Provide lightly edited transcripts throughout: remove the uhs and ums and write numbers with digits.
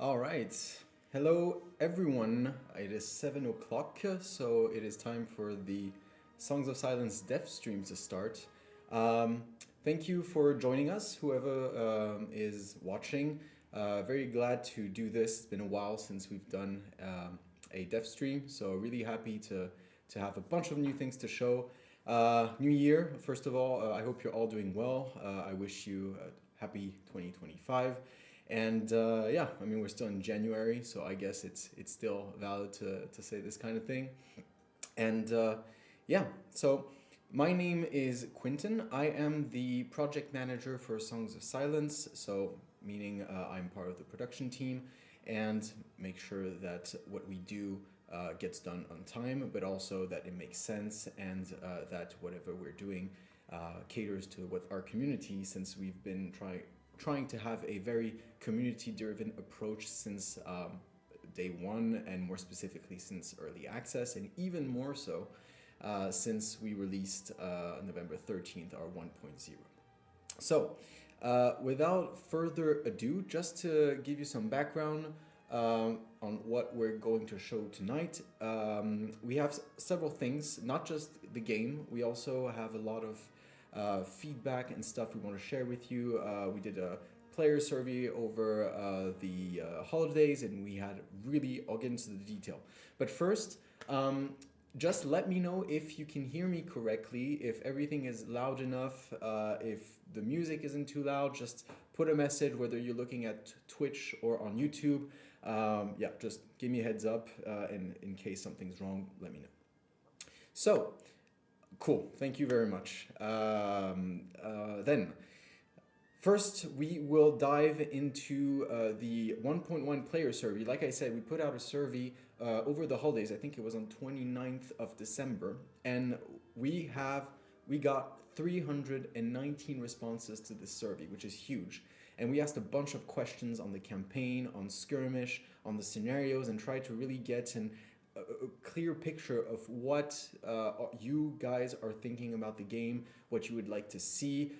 All right. Hello, everyone. It is 7 o'clock, so it is time for the Songs of Silence dev stream to start. Um, Thank you for joining us, whoever is watching. Very glad to do this. It's been a while since we've done a dev stream, so really happy to have a bunch of new things to show. New year, first of all, I hope you're all doing well. I wish you a happy 2025. And yeah, I mean, we're still in January, so I guess it's still valid to say this kind of thing. And yeah, so my name is Quinton. I am the project manager for Songs of Silence, so meaning I'm part of the production team and make sure that what we do gets done on time, but also that it makes sense and that whatever we're doing caters to what our community, since we've been trying to have a very community-driven approach since day one, and more specifically since early access, and even more so since we released November 13th, our 1.0. So without further ado, just to give you some background on what we're going to show tonight, we have several things, not just the game. We also have a lot of feedback and stuff we want to share with you. We did a player survey over the holidays, and we had really, I'll get into the detail. But first, just let me know if you can hear me correctly, if everything is loud enough, if the music isn't too loud. Just put a message, whether you're looking at Twitch or on YouTube. Yeah, just give me a heads up, and in case something's wrong, let me know. So, cool, thank you very much. Then, first, we will dive into the 1.1 player survey. Like I said, we put out a survey over the holidays. I think it was on 29th of December. And we got 319 responses to this survey, which is huge. And we asked a bunch of questions on the campaign, on skirmish, on the scenarios, and tried to really get a clear picture of what you guys are thinking about the game, what you would like to see,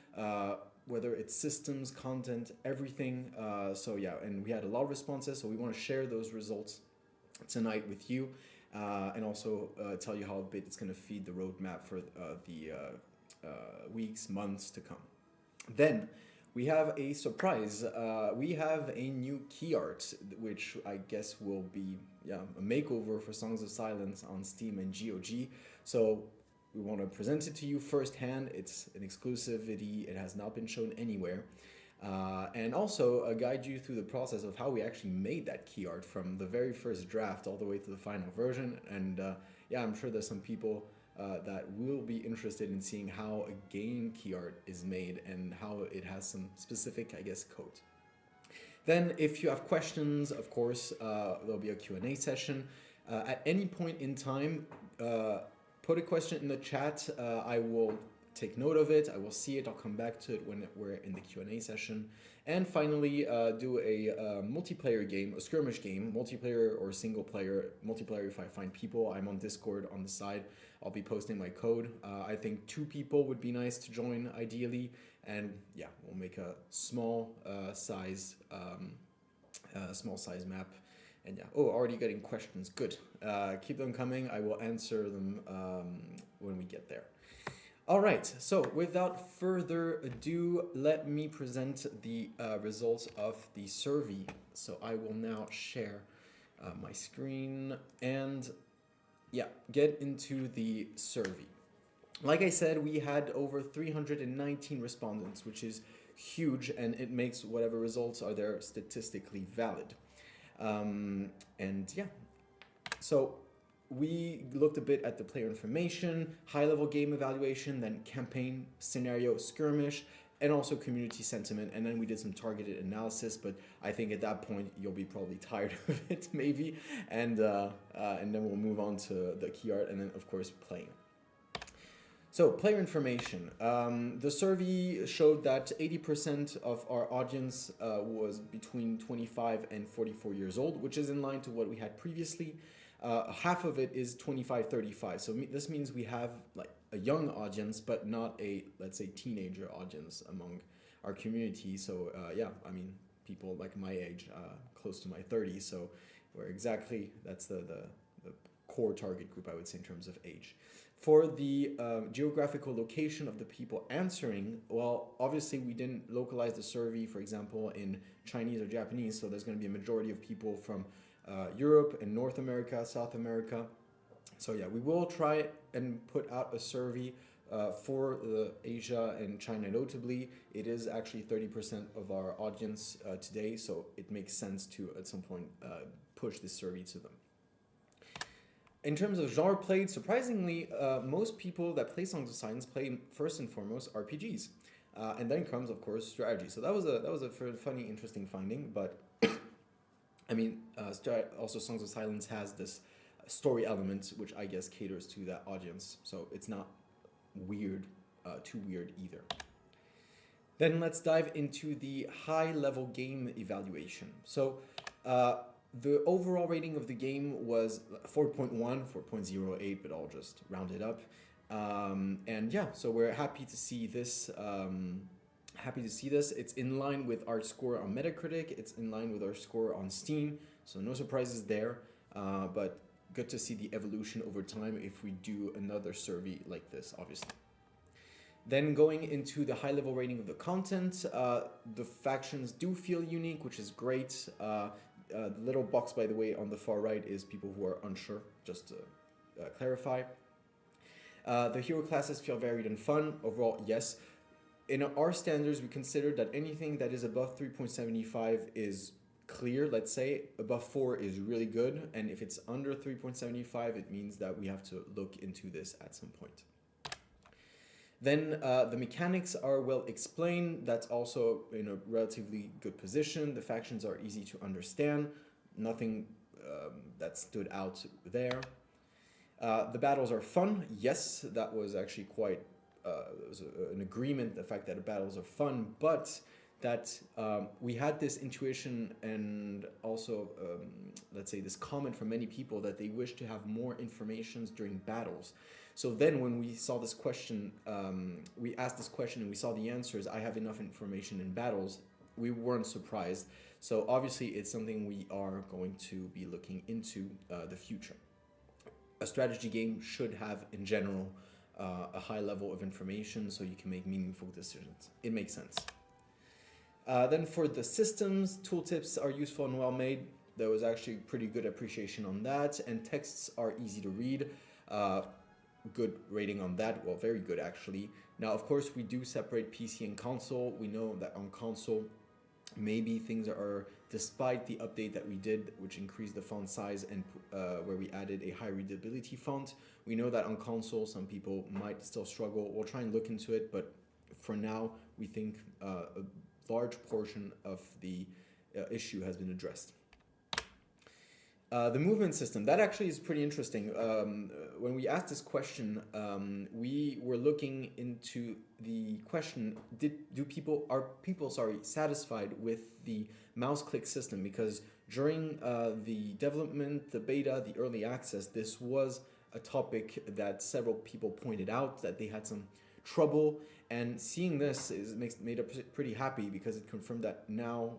whether it's systems, content, everything. So yeah, and we had a lot of responses, so we want to share those results tonight with you, and also tell you how a bit it's going to feed the roadmap for the weeks, months to come. Then we have a surprise. We have a new key art, which I guess will be a makeover for Songs of Silence on Steam and GOG. So we want to present it to you firsthand. It's an exclusivity. It has not been shown anywhere. And also guide you through the process of how we actually made that key art from the very first draft all the way to the final version. And yeah, I'm sure there's some people that will be interested in seeing how a game key art is made and how it has some specific, I guess, code. Then if you have questions, of course, there'll be a Q&A session. At any point in time, put a question in the chat. I will take note of it. I will see it. I'll come back to it when we're in the Q&A session. And finally, do a multiplayer game, a skirmish game, multiplayer or single player. Multiplayer if I find people. I'm on Discord on the side. I'll be posting my code. I think 2 people would be nice to join ideally. And yeah, we'll make a small size map. And yeah, already getting questions. Good. Keep them coming. I will answer them when we get there. All right, so without further ado, let me present the results of the survey. So I will now share my screen and yeah, get into the survey. Like I said, we had over 319 respondents, which is huge, and it makes whatever results are there statistically valid. And yeah, so we looked a bit at the player information, high-level game evaluation, then campaign, scenario, skirmish, and also community sentiment. And then we did some targeted analysis, but I think at that point you'll be probably tired of it, maybe. And then we'll move on to the key art, and then of course playing. So player information. The survey showed that 80% of our audience was between 25 and 44 years old, which is in line to what we had previously. Half of it is 25-35. So this means we have like a young audience, but not a, let's say, teenager audience among our community. So yeah, I mean, people like my age, close to my 30s. So that's the core target group, I would say, in terms of age. For the geographical location of the people answering, well, obviously we didn't localize the survey, for example, in Chinese or Japanese, so there's going to be a majority of people from Europe and North America, South America. So yeah, we will try and put out a survey for Asia and China notably. It is actually 30% of our audience today, so it makes sense to, at some point, push this survey to them. In terms of genre played, surprisingly, most people that play Songs of Silence play first and foremost RPGs, and then comes, of course, strategy. So that was a funny, interesting finding. But I mean, also Songs of Silence has this story element, which I guess caters to that audience. So it's not weird, too weird either. Then let's dive into the high-level game evaluation. So. The overall rating of the game was 4.1, 4.08, but I'll just round it up. And yeah, so we're happy to see this. It's in line with our score on Metacritic. It's in line with our score on Steam. So no surprises there. But good to see the evolution over time if we do another survey like this, obviously. Then going into the high-level rating of the content, the factions do feel unique, which is great. The little box, by the way, on the far right is people who are unsure, just to clarify. The hero classes feel varied and fun. Overall, yes. In our standards, we consider that anything that is above 3.75 is clear, let's say. Above 4 is really good. And if it's under 3.75, it means that we have to look into this at some point. Then the mechanics are well explained. That's also in a relatively good position. The factions are easy to understand. Nothing that stood out there. The battles are fun. Yes, that was actually quite an agreement, the fact that the battles are fun, but that we had this intuition and also, let's say, this comment from many people that they wish to have more information during battles. So then when we saw this question, we asked this question and we saw the answers, I have enough information in battles, we weren't surprised. So obviously it's something we are going to be looking into the future. A strategy game should have, in general, a high level of information so you can make meaningful decisions. It makes sense. Then for the systems, tooltips are useful and well made. There was actually pretty good appreciation on that, and texts are easy to read. Good rating on that, well, very good actually. Now, of course, we do separate PC and console. We know that on console, maybe things are, despite the update that we did, which increased the font size and where we added a high readability font, we know that on console, some people might still struggle. We'll try and look into it, but for now, we think a large portion of the issue has been addressed. The movement system, that actually is pretty interesting. When we asked this question, we were looking into the question, are people satisfied with the mouse click system? Because during the development, the beta, the early access, this was a topic that several people pointed out that they had some trouble, and seeing this made us pretty happy because it confirmed that now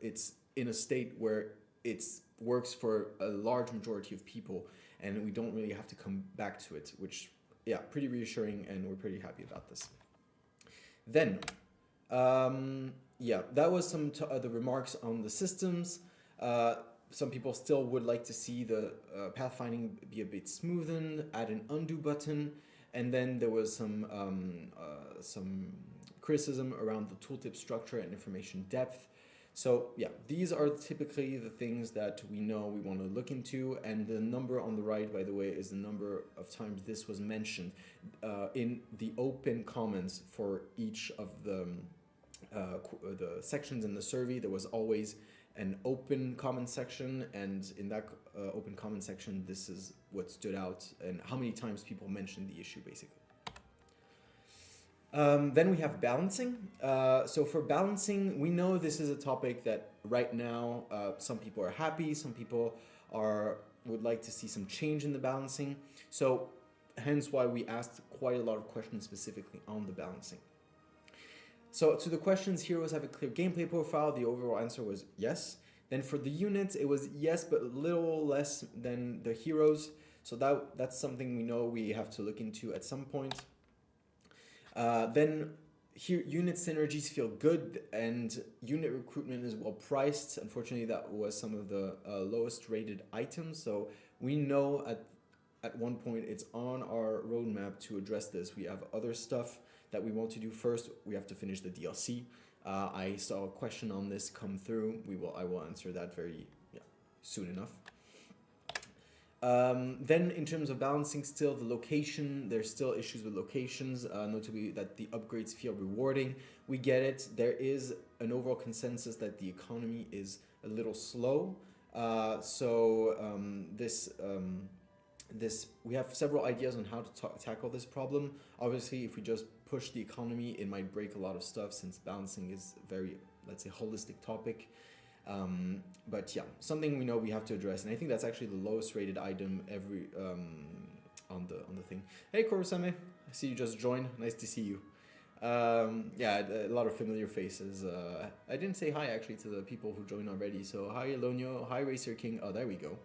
it's in a state where it works for a large majority of people, and we don't really have to come back to it, which, yeah, pretty reassuring, and we're pretty happy about this. Then, yeah, that was some other remarks on the systems. Some people still would like to see the pathfinding be a bit smoothened, add an undo button, and then there was some criticism around the tooltip structure and information depth. So yeah, these are typically the things that we know we want to look into, and the number on the right, by the way, is the number of times this was mentioned in the open comments for each of the sections in the survey. There was always an open comment section, and in that open comment section, this is what stood out and how many times people mentioned the issue, basically. Then we have balancing. So for balancing, we know this is a topic that right now some people are happy, some people would like to see some change in the balancing. So hence why we asked quite a lot of questions specifically on the balancing. So to the questions, heroes have a clear gameplay profile. The overall answer was yes. Then for the units, it was yes, but a little less than the heroes. So that's something we know we have to look into at some point. Then here, unit synergies feel good, and unit recruitment is well priced. Unfortunately, that was some of the lowest rated items. So we know at one point it's on our roadmap to address this. We have other stuff that we want to do first. We have to finish the DLC. I saw a question on this come through. I will answer that very soon enough. Then in terms of balancing still the location, there's still issues with locations, notably that the upgrades feel rewarding. We get it. There is an overall consensus that the economy is a little slow. This we have several ideas on how to tackle this problem. Obviously, if we just push the economy, it might break a lot of stuff since balancing is very, let's say, holistic topic. But yeah, something we know we have to address, and I think that's actually the lowest rated item on the thing. Hey Korosame, I see you just joined. Nice to see you. Yeah, a lot of familiar faces. I didn't say hi actually to the people who joined already. So hi Elonio, hi Racer King. Oh, there we go.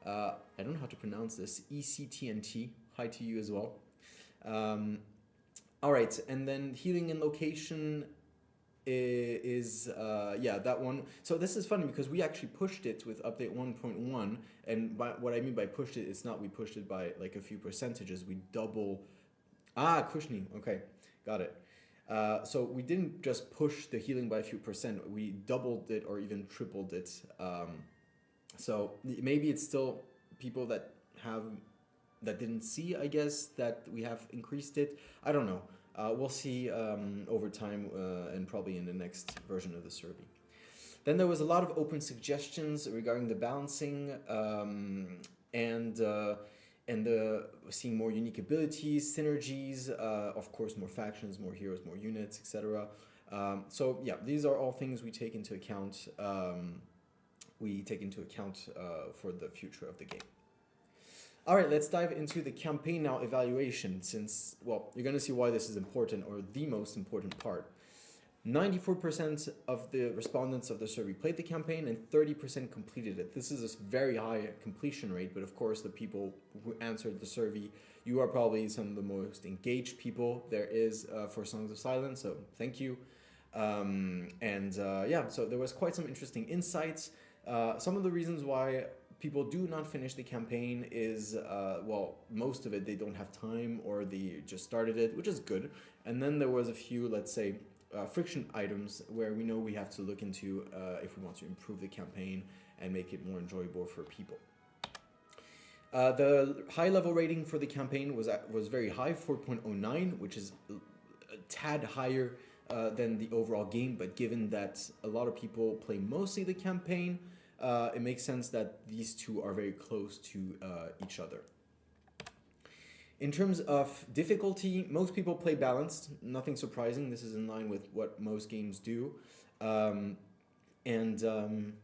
I don't know how to pronounce this. ECTNT. Hi to you as well. All right, and then healing and location is that one. So this is funny because we actually pushed it with update 1.1, and what I mean by pushed it, it's not we pushed it by like a few percentages. We double. Kushni. Okay, got it. So we didn't just push the healing by a few percent. We doubled it or even tripled it. So maybe it's still people that didn't see, I guess, that we have increased it. I don't know. We'll see over time and probably in the next version of the survey. Then there was a lot of open suggestions regarding the balancing and seeing more unique abilities, synergies, of course, more factions, more heroes, more units, etc. So yeah, these are all things we take into account. For the future of the game. All right, let's dive into the campaign now evaluation, since, well, you're going to see why this is important, or the most important part. 94% of the respondents of the survey played the campaign and 30% completed it. This is a very high completion rate, but of course the people who answered the survey, you are probably some of the most engaged people there is for Songs of Silence, so thank you. So there was quite some interesting insights. Some of the reasons why people do not finish the campaign is, most of it they don't have time or they just started it, which is good. And then there was a few, let's say, friction items where we know we have to look into if we want to improve the campaign and make it more enjoyable for people. The high level rating for the campaign was very high, 4.09, which is a tad higher than the overall game, but given that a lot of people play mostly the campaign, it makes sense that these two are very close to each other. In terms of difficulty, most people play balanced, nothing surprising. This is in line with what most games do. Then the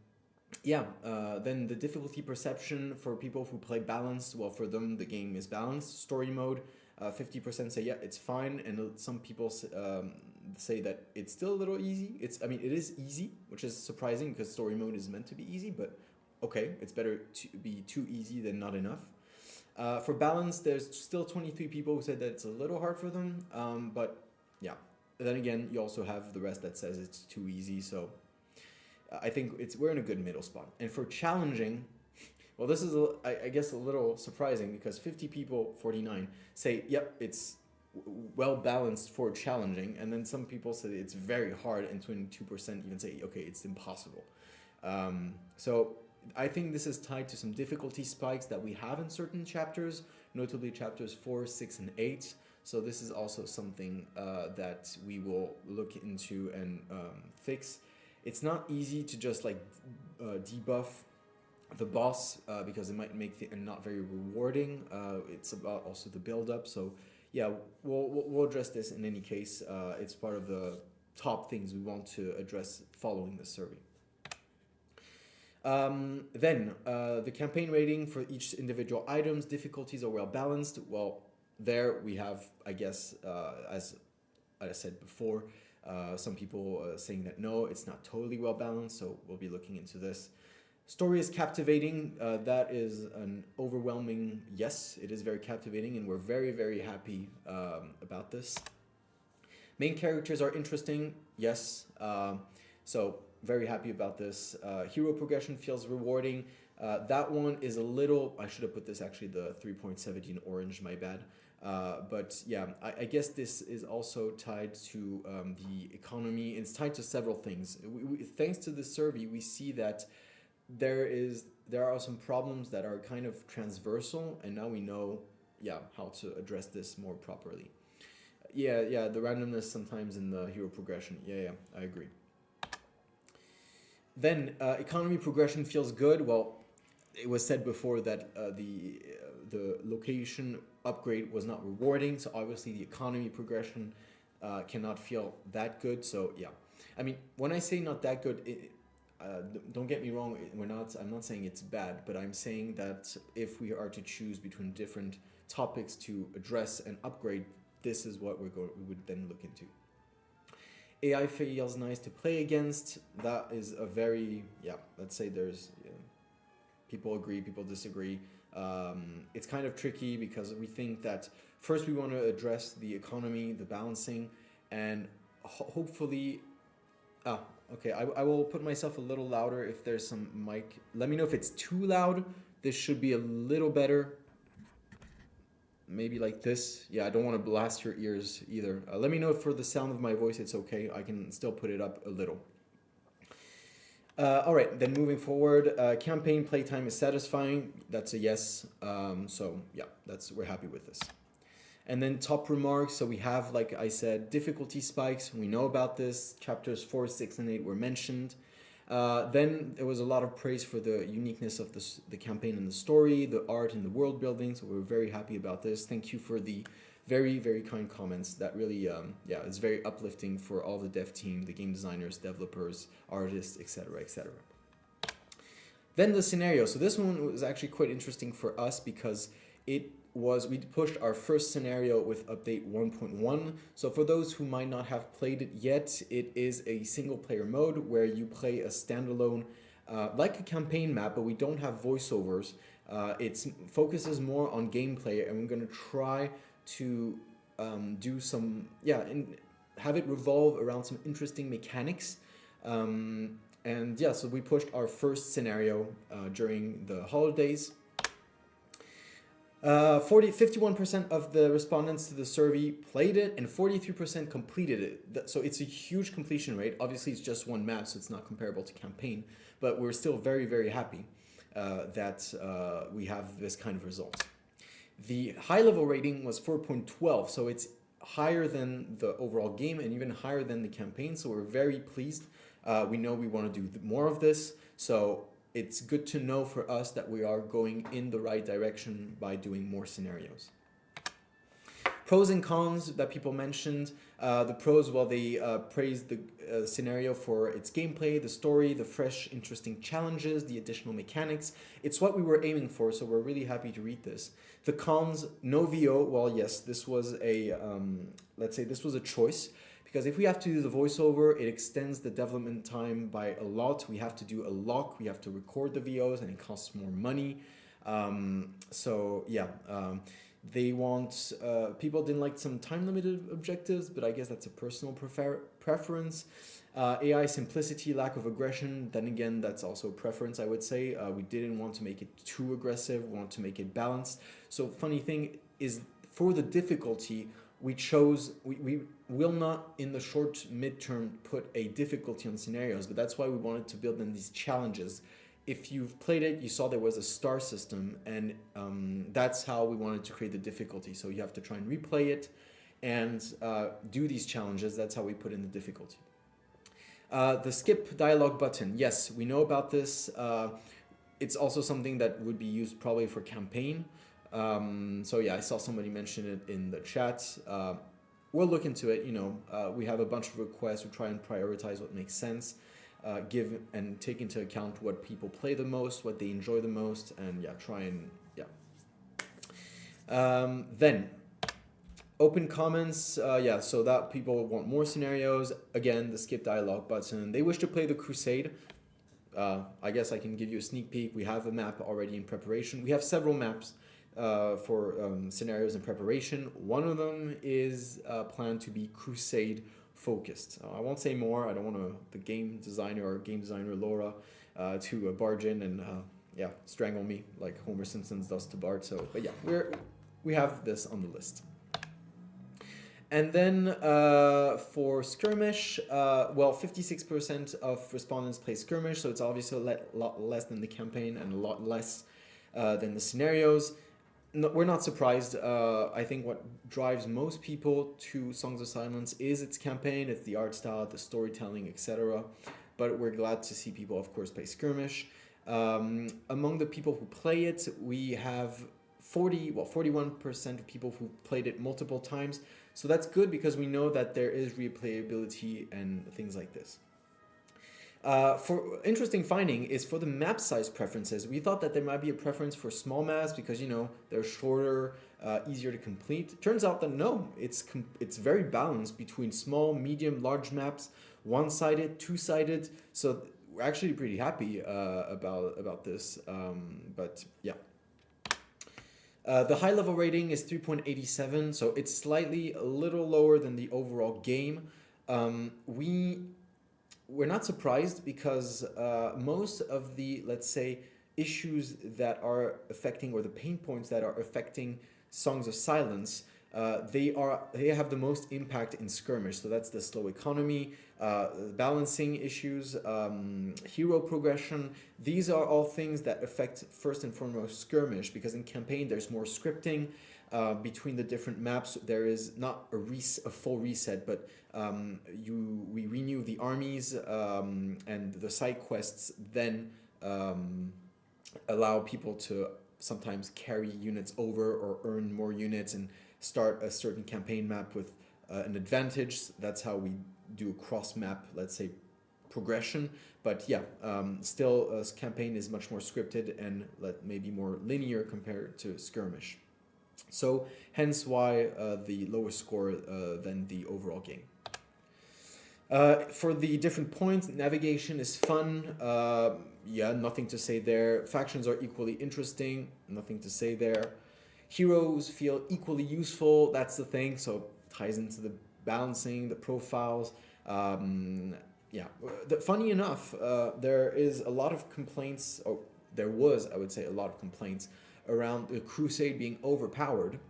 difficulty perception for people who play balanced, well, for them the game is balanced. Story mode, 50% say yeah, it's fine, and some people say that it's still a little easy. It is easy, which is surprising because story mode is meant to be easy, but okay, it's better to be too easy than not enough. For balance, there's still 23 people who said that it's a little hard for them, but yeah. Then again, you also have the rest that says it's too easy, so I think we're in a good middle spot. And for challenging, well, this is, I guess, a little surprising because 50 people, 49, say, yep, it's well balanced for challenging, and then some people say it's very hard, and 22% even say, okay, it's impossible. So I think this is tied to some difficulty spikes that we have in certain chapters, notably chapters 4, 6, and 8. So this is also something that we will look into and fix. It's not easy to just debuff the boss because it might make it not very rewarding. It's about also the build-up. So yeah, we'll address this in any case. It's part of the top things we want to address following the survey. Then the campaign rating for each individual items, difficulties are well balanced. Well, there we have, I guess, as I said before, Some people saying that no, it's not totally well balanced, so we'll be looking into this. Story is captivating. That is an overwhelming yes. It is very captivating, and we're very, very happy about this. Main characters are interesting. Yes. So very happy about this. Hero progression feels rewarding. That one is a little. I should have put this actually the 3.17 orange. My bad. But yeah, I guess this is also tied to the economy. It's tied to several things. Thanks to the survey, we see that there are some problems that are kind of transversal, and now we know how to address this more properly. Yeah, the randomness sometimes in the hero progression. Yeah, I agree. Then economy progression feels good. Well, it was said before that the location upgrade was not rewarding, so obviously the economy progression cannot feel that good. So yeah, I mean, when I say not that good, don't get me wrong. I'm not saying it's bad, but I'm saying that if we are to choose between different topics to address and upgrade, this is what we would then look into. AI feels nice to play against. That is a very let's say there's people agree, people disagree. It's kind of tricky because we think that first we want to address the economy, the balancing, and hopefully okay, I will put myself a little louder if there's some mic. Let me know if it's too loud. This should be a little better. Maybe like this. Yeah, I don't want to blast your ears either. Let me know if for the sound of my voice it's okay. I can still put it up a little. All right, then moving forward, campaign playtime is satisfying. That's a yes. So yeah, we're happy with this. And then top remarks. So we have, like I said, difficulty spikes. We know about this. Chapters 4, 6, and 8 were mentioned. Then there was a lot of praise for the uniqueness of the campaign and the story, the art and the world building. So we're very happy about this. Thank you for the very, very kind comments. That really, it's very uplifting for all the dev team, the game designers, developers, artists, etc., etc. Then the scenario. So this one was actually quite interesting for us because we pushed our first scenario with update 1.1. So for those who might not have played it yet, it is a single player mode where you play a standalone, like a campaign map, but we don't have voiceovers. It focuses more on gameplay, and we're going to try to do some, and have it revolve around some interesting mechanics. So we pushed our first scenario during the holidays. 51% of the respondents to the survey played it, and 43% completed it. So it's a huge completion rate. Obviously, it's just one map, so it's not comparable to campaign, but we're still very, very happy that we have this kind of result. The high level rating was 4.12, so it's higher than the overall game and even higher than the campaign, so we're very pleased. We know we want to do more of this, so it's good to know for us that we are going in the right direction by doing more scenarios. Pros and cons that people mentioned. The pros, they praised the scenario for its gameplay, the story, the fresh, interesting challenges, the additional mechanics. It's what we were aiming for, so we're really happy to read this. The cons, no VO. Well, yes, this was let's say this was a choice. Because if we have to do the voiceover, it extends the development time by a lot. We have to do a lock, we have to record the VOs, and it costs more money. They want, people didn't like some time-limited objectives, but I guess that's a personal preference. AI simplicity, lack of aggression, then again, that's also a preference, I would say. We didn't want to make it too aggressive, we want to make it balanced. So funny thing is, for the difficulty, we will not in the short midterm put a difficulty on scenarios, but that's why we wanted to build in these challenges. If you've played it, you saw there was a star system, and that's how we wanted to create the difficulty. So you have to try and replay it and do these challenges. That's how we put in the difficulty. The skip dialogue button. Yes, we know about this. It's also something that would be used probably for campaign. I saw somebody mention it in the chat. We'll look into it. We have a bunch of requests. We try and prioritize what makes sense, give and take into account what people play the most, what they enjoy the most, and try and. Then Open comments, yeah, so that people want more scenarios. Again, the skip dialogue button. They wish to play the Crusade. I guess I can give you a sneak peek. We have a map already in preparation. We have several maps for scenarios in preparation. One of them is planned to be Crusade focused. I won't say more. I don't want the game designer Laura to barge in and yeah, strangle me like Homer Simpson does to Bart. So, but yeah, we have this on the list. And then for skirmish, well, 56% of respondents play skirmish, so it's obviously a lot less than the campaign and a lot less than the scenarios. No, we're not surprised. I think what drives most people to Songs of Silence is its campaign, it's the art style, the storytelling, etc. But we're glad to see people, of course, play skirmish. Among the people who play it, we have 41% of people who played it multiple times. So that's good because we know that there is replayability and things like this. For interesting finding is for the map size preferences. We thought that there might be a preference for small maps because, you know, they're shorter, easier to complete. Turns out that no, it's very balanced between small, medium, large maps, one-sided, two-sided. So we're actually pretty happy about this. But yeah. The high level rating is 3.87, so it's slightly a little lower than the overall game. We're not surprised because most of the, let's say, issues that are affecting, or the pain points that are affecting Songs of Silence, they have the most impact in skirmish. So that's the slow economy, balancing issues, hero progression. These are all things that affect first and foremost skirmish, because in campaign there's more scripting between the different maps. There is not a full reset, but we renew the armies, and the side quests then allow people to sometimes carry units over or earn more units and start a certain campaign map with an advantage. That's how we do a cross map, let's say, progression. But yeah, still campaign is much more scripted and maybe more linear compared to skirmish. So hence why the lower score than the overall game. For the different points, navigation is fun. Yeah, nothing to say there. Factions are equally interesting. Nothing to say there. Heroes feel equally useful. That's the thing. So ties into the balancing, the profiles. Yeah. Funny enough, there is a lot of complaints. Or there was, I would say, a lot of complaints around the Crusade being overpowered.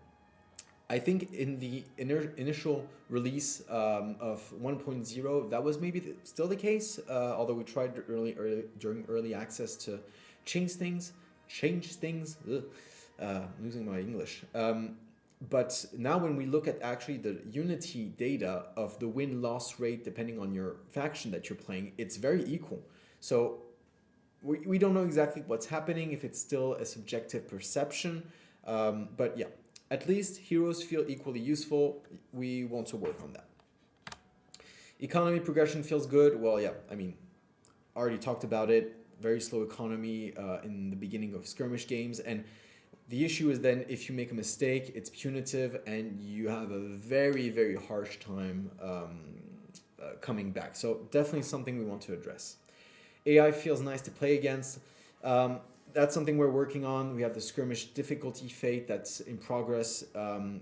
I think in the initial release of 1.0, that was maybe still the case, although we tried during early access to change things. Losing my English. But now when we look at actually the Unity data of the win-loss rate, depending on your faction that you're playing, it's very equal. So we don't know exactly what's happening, if it's still a subjective perception. But yeah. At least heroes feel equally useful. We want to work on that. Economy progression feels good. Well, yeah, I mean, already talked about it. Very slow economy in the beginning of skirmish games. And the issue is then if you make a mistake, it's punitive and you have a very, very harsh time coming back. So definitely something we want to address. AI feels nice to play against. That's something we're working on. We have the skirmish difficulty fate that's in progress.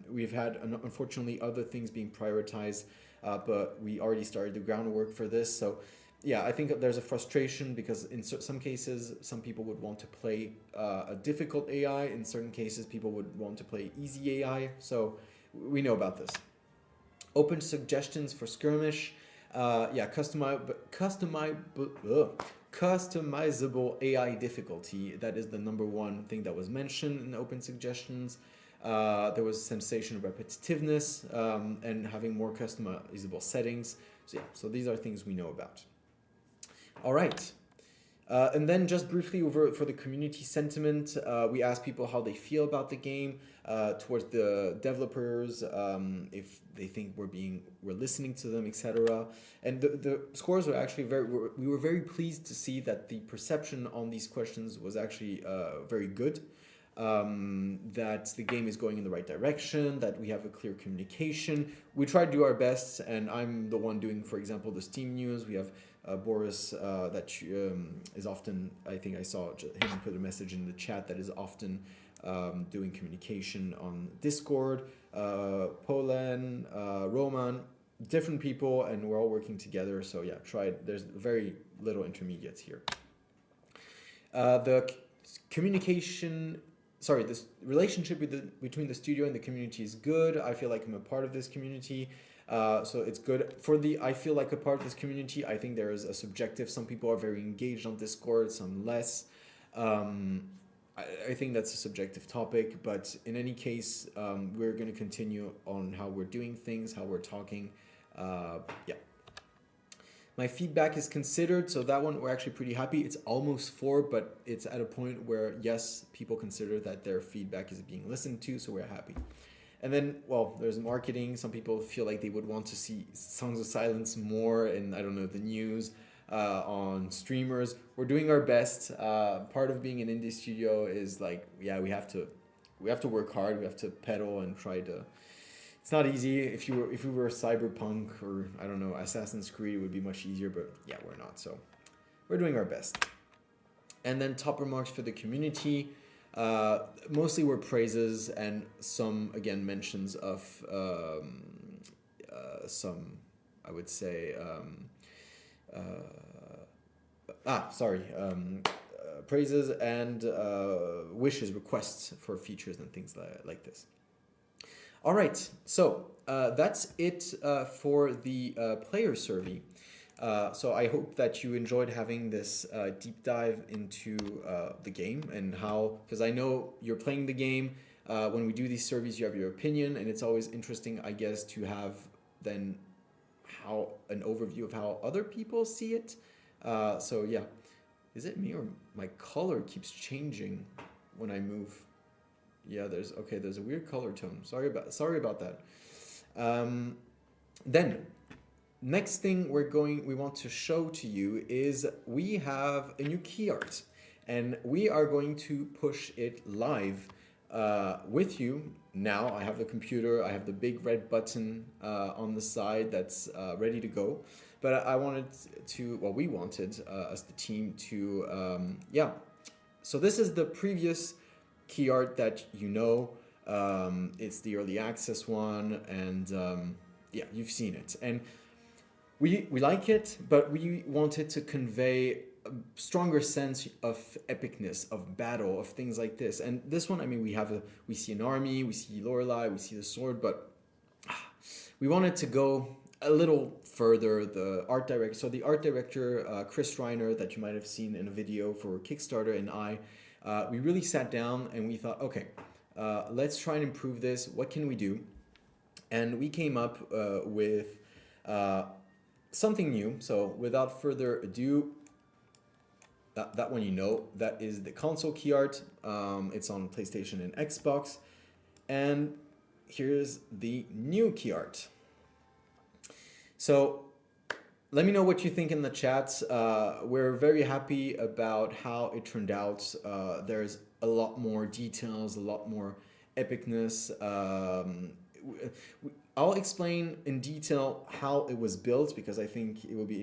We've had, unfortunately, other things being prioritized, but we already started the groundwork for this. So yeah, I think there's a frustration because in some cases, some people would want to play a difficult AI. In certain cases, people would want to play easy AI. So we know about this. Open suggestions for skirmish. Yeah, customizable AI difficulty. That is the number one thing that was mentioned in open suggestions. There was sensation of repetitiveness and having more customizable settings. So yeah, so these are things we know about. All right. And then just briefly over for the community sentiment, we asked people how they feel about the game, towards the developers, if they think we're listening to them, etc. And the scores were actually we were very pleased to see that the perception on these questions was actually very good. that the game is going in the right direction, that we have a clear communication. We try to do our best, and I'm the one doing, for example, the Steam news. We have Boris that is often, I think I saw him put a message in the chat, that is often doing communication on Discord. Poland, Roman, different people, and we're all working together. So yeah, there's very little intermediates here. The communication, this relationship between the studio and the community is good. I feel like I'm a part of this community. So it's good. I feel like a part of this community, I think there is a subjective. Some people are very engaged on Discord, some less. I think that's a subjective topic, but in any case, we're going to continue on how we're doing things, how we're talking. Yeah. My feedback is considered, so that one we're actually pretty happy. It's almost 4, but it's at a point where, yes, people consider that their feedback is being listened to, so we're happy. And then, well, there's marketing. Some people feel like they would want to see Songs of Silence more in, I don't know, the news, on streamers. We're doing our best. Part of being an indie studio is like, yeah, we have to work hard. We have to pedal and try to. It's not easy. If we were Cyberpunk or, I don't know, Assassin's Creed, it would be much easier. But yeah, we're not. So we're doing our best. And then top remarks for the community. Mostly were praises and some, again, mentions of some, I would say, praises and wishes, requests for features and things like this. All right, so that's it for the player survey. So I hope that you enjoyed having this deep dive into the game and how, because I know you're playing the game. When we do these surveys, you have your opinion, and it's always interesting, I guess, to have then an overview of how other people see it. So yeah, is it me or my color keeps changing when I move? Yeah, there's a weird color tone. Sorry about that. Then next thing we want to show to you is we have a new key art, and we are going to push it live with you now. I have the computer, I have the big red button on the side that's ready to go. But we wanted as the team to, So this is the previous key art that you know. It's the early access one, and yeah, you've seen it. And we like it, but we wanted to convey a stronger sense of epicness, of battle, of things like this. And this one, I mean, we see an army, we see Lorelei, we see the sword, but we wanted to go a little further. The art director, Chris Reiner, that you might have seen in a video for Kickstarter, and we really sat down and we thought, okay, let's try and improve this. What can we do? And we came up with something new. So without further ado, that one, you know, that is the console key art. It's on PlayStation and Xbox. And here's the new key art. So let me know what you think in the chat. We're very happy about how it turned out. There's a lot more details, a lot more epicness. I'll explain in detail how it was built, because I think it will be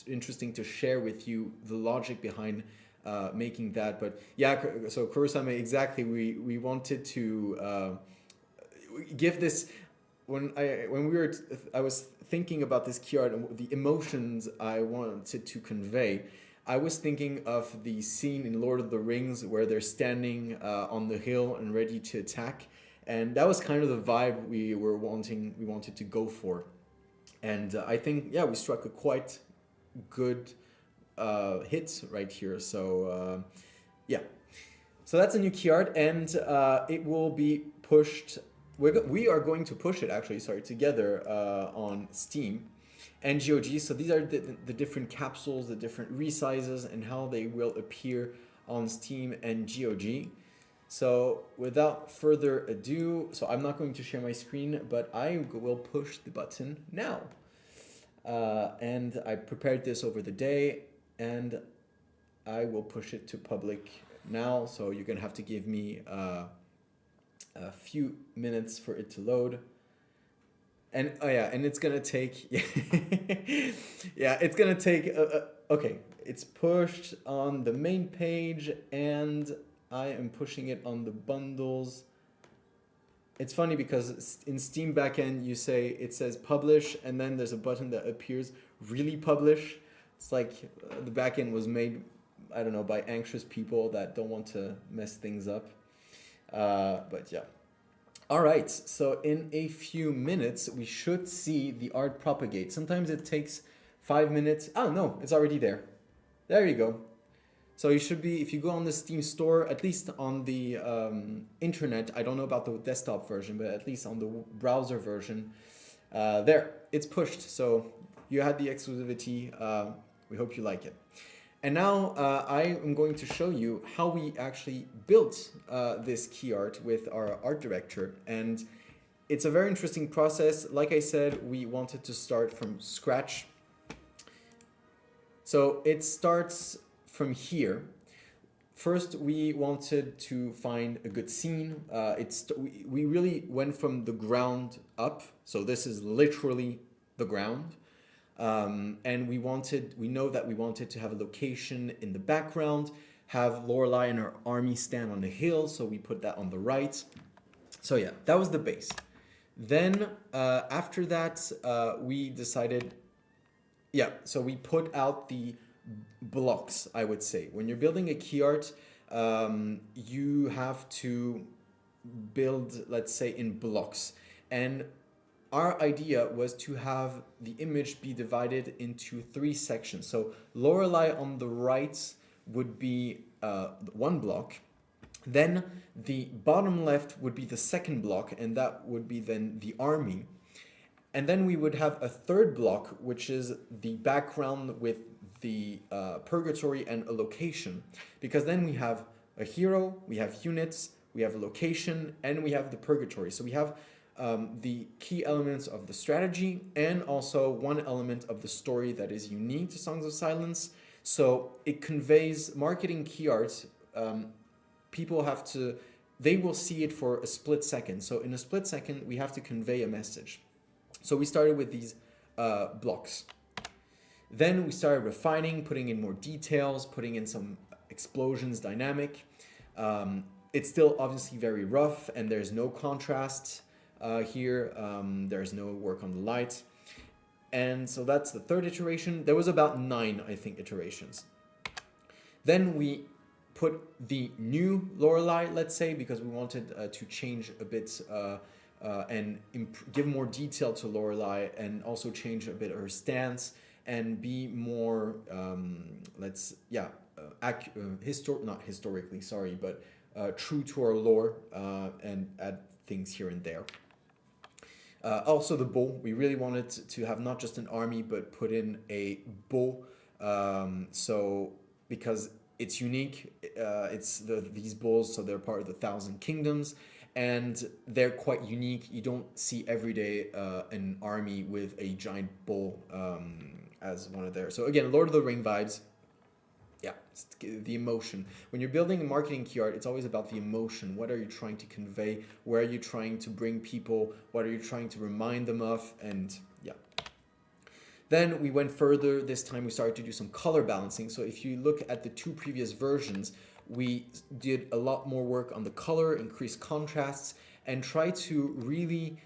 interesting to share with you the logic behind making that. But yeah, so Kurosame, exactly, we wanted to give this, I was thinking about this key art and the emotions I wanted to convey. I was thinking of the scene in Lord of the Rings where they're standing on the hill and ready to attack. And that was kind of the vibe we wanted to go for. And I think, yeah, we struck a quite good hit right here. So yeah, so that's a new key art, and it will be pushed. We are going to push it actually, together on Steam and GOG. So these are the different capsules, the different resizes, and how they will appear on Steam and GOG. So without further ado, so I'm not going to share my screen, but I will push the button now. And I prepared this over the day, and I will push it to public now, so you're gonna have to give me a few minutes for it to load. And oh yeah, and it's gonna take yeah, it's gonna take okay, it's pushed on the main page and I am pushing it on the bundles. It's funny because in Steam backend you say it says publish and then there's a button that appears really publish. It's like the backend was made, I don't know, by anxious people that don't want to mess things up. But yeah. All right, so in a few minutes, we should see the art propagate. Sometimes it takes 5 minutes. Oh no, it's already there. There you go. So you should be, if you go on the Steam store, at least on the internet, I don't know about the desktop version, but at least on the browser version, there, it's pushed. So you had the exclusivity. We hope you like it. And now I am going to show you how we actually built this key art with our art director. And it's a very interesting process. Like I said, we wanted to start from scratch. So it starts from here. First, we wanted to find a good scene. We really went from the ground up. So this is literally the ground. And we know that we wanted to have a location in the background, have Lorelai and her army stand on the hill, so we put that on the right. So yeah, that was the base. Then after that, we decided, yeah, so we put out the blocks, I would say. When you're building a key art, you have to build, let's say, in blocks. And our idea was to have the image be divided into 3 sections. So Lorelai on the right would be one block. Then the bottom left would be the second block, and that would be then the army. And then we would have a third block, which is the background with the purgatory and a location. Because then we have a hero, we have units, we have a location, and we have the purgatory. So we have the key elements of the strategy and also one element of the story that is unique to Songs of Silence. So it conveys marketing key art. People have to, they will see it for a split second. So in a split second, we have to convey a message. So we started with these blocks. Then we started refining, putting in more details, putting in some explosions dynamic. It's still obviously very rough and there's no contrast. Here, there's no work on the light. And so that's the third iteration. There was about 9, I think, iterations. Then we put the new Lorelai, let's say, because we wanted to change a bit and give more detail to Lorelai and also change a bit her stance and be more, not historically, sorry, but true to our lore and add things here and there. Also the bow, we really wanted to have not just an army, but put in a bow. So because it's unique, it's these bulls, so they're part of the 1,000 Kingdoms, and they're quite unique. You don't see every day an army with a giant bull as one of their. So again, Lord of the Ring vibes. Yeah, the emotion. When you're building a marketing key art, it's always about the emotion. What are you trying to convey? Where are you trying to bring people? What are you trying to remind them of? And yeah. Then we went further. This time we started to do some color balancing. So if you look at the 2 previous versions, we did a lot more work on the color, increase contrasts, and try to really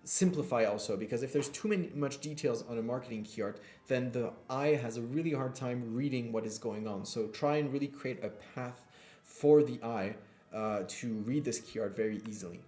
simplify also, because if there's too much details on a marketing key art, then the eye has a really hard time reading what is going on. So try and really create a path for the eye to read this key art very easily.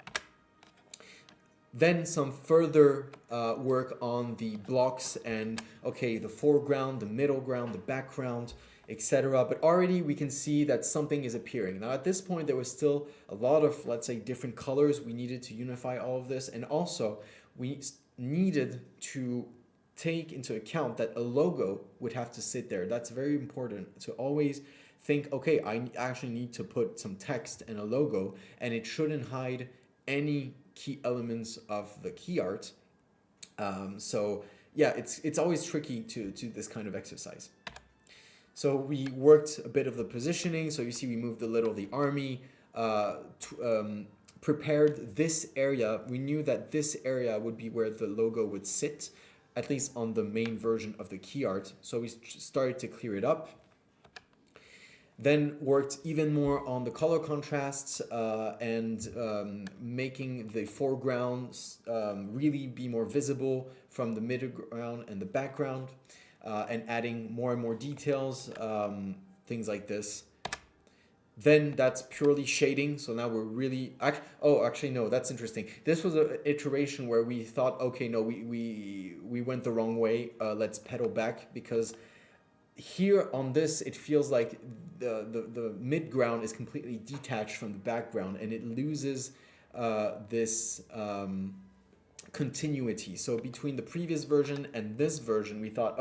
Then some further work on the blocks and, okay, the foreground, the middle ground, the background, etc. But already we can see that something is appearing. Now at this point there was still a lot of, let's say, different colors. We needed to unify all of this, and also we needed to take into account that a logo would have to sit there. That's very important to always think, okay, I actually need to put some text and a logo, and it shouldn't hide any key elements of the key art. So yeah, it's always tricky to do this kind of exercise. So we worked a bit of the positioning. So you see, we moved a little the army, prepared this area. We knew that this area would be where the logo would sit, at least on the main version of the key art. So we started to clear it up. Then worked even more on the color contrasts and making the foregrounds really be more visible from the midground and the background, and adding more and more details, things like this. Then that's purely shading. So now we're really, actually no, that's interesting. This was an iteration where we thought, okay, no, we went the wrong way. Let's pedal back, because here on this, it feels like the midground is completely detached from the background, and it loses this continuity. So between the previous version and this version, we thought,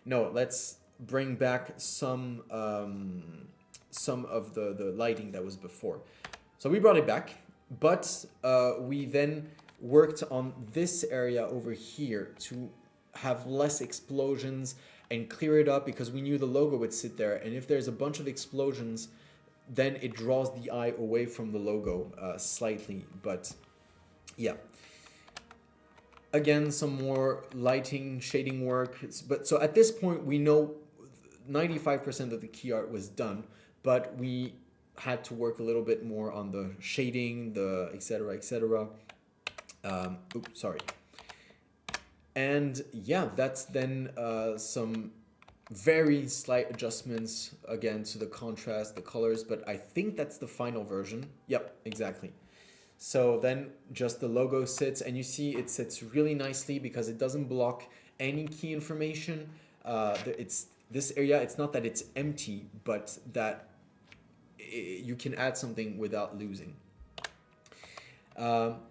no, let's bring back some of the lighting that was before. So we brought it back, but we then worked on this area over here to have less explosions and clear it up, because we knew the logo would sit there, and if there's a bunch of explosions, then it draws the eye away from the logo slightly. But yeah, again, some more lighting, shading work. So at this point, we know 95% of the key art was done, but we had to work a little bit more on the shading, the etc. etc. Sorry. And yeah, that's then some very slight adjustments again to the contrast, the colors, but I think that's the final version. Yep, exactly. So then just the logo sits, and you see it sits really nicely because it doesn't block any key information. It's this area, it's not that it's empty, but that you can add something without losing.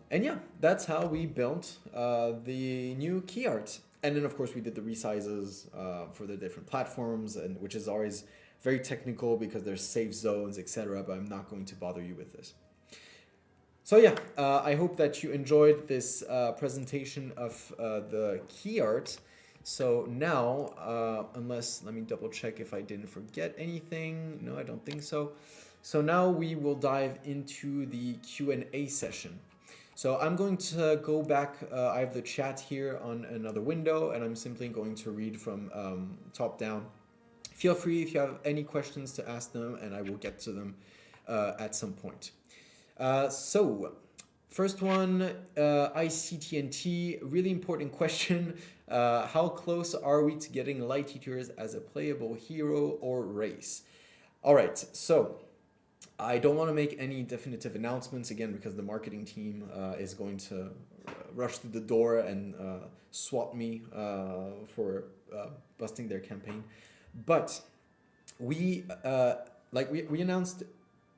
And yeah, that's how we built the new key art. And then of course we did the resizes for the different platforms, and which is always very technical because there's safe zones, etc. But I'm not going to bother you with this. So yeah, I hope that you enjoyed this presentation of the key art. So now, unless, let me double check if I didn't forget anything. No, I don't think so. So now we will dive into the Q&A session. So I'm going to go back, I have the chat here on another window, and I'm simply going to read from top down. Feel free if you have any questions to ask them, and I will get to them at some point. So first one, ICTNT, really important question. How close are we to getting Light Eaters as a playable hero or race? All right, so I don't want to make any definitive announcements again because the marketing team is going to rush through the door and swat me for busting their campaign. But we announced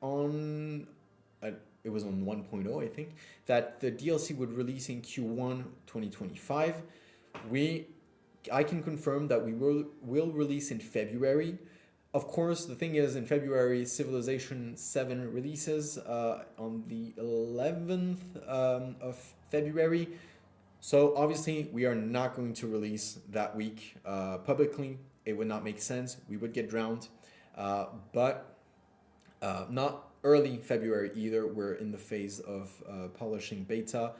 on it was on 1.0, I think, that the DLC would release in Q1 2025. I can confirm that we will release in February. Of course, the thing is, in February, Civilization 7 releases on the 11th of February. So obviously, we are not going to release that week publicly. It would not make sense. We would get drowned. But not early February either. We're in the phase of polishing beta.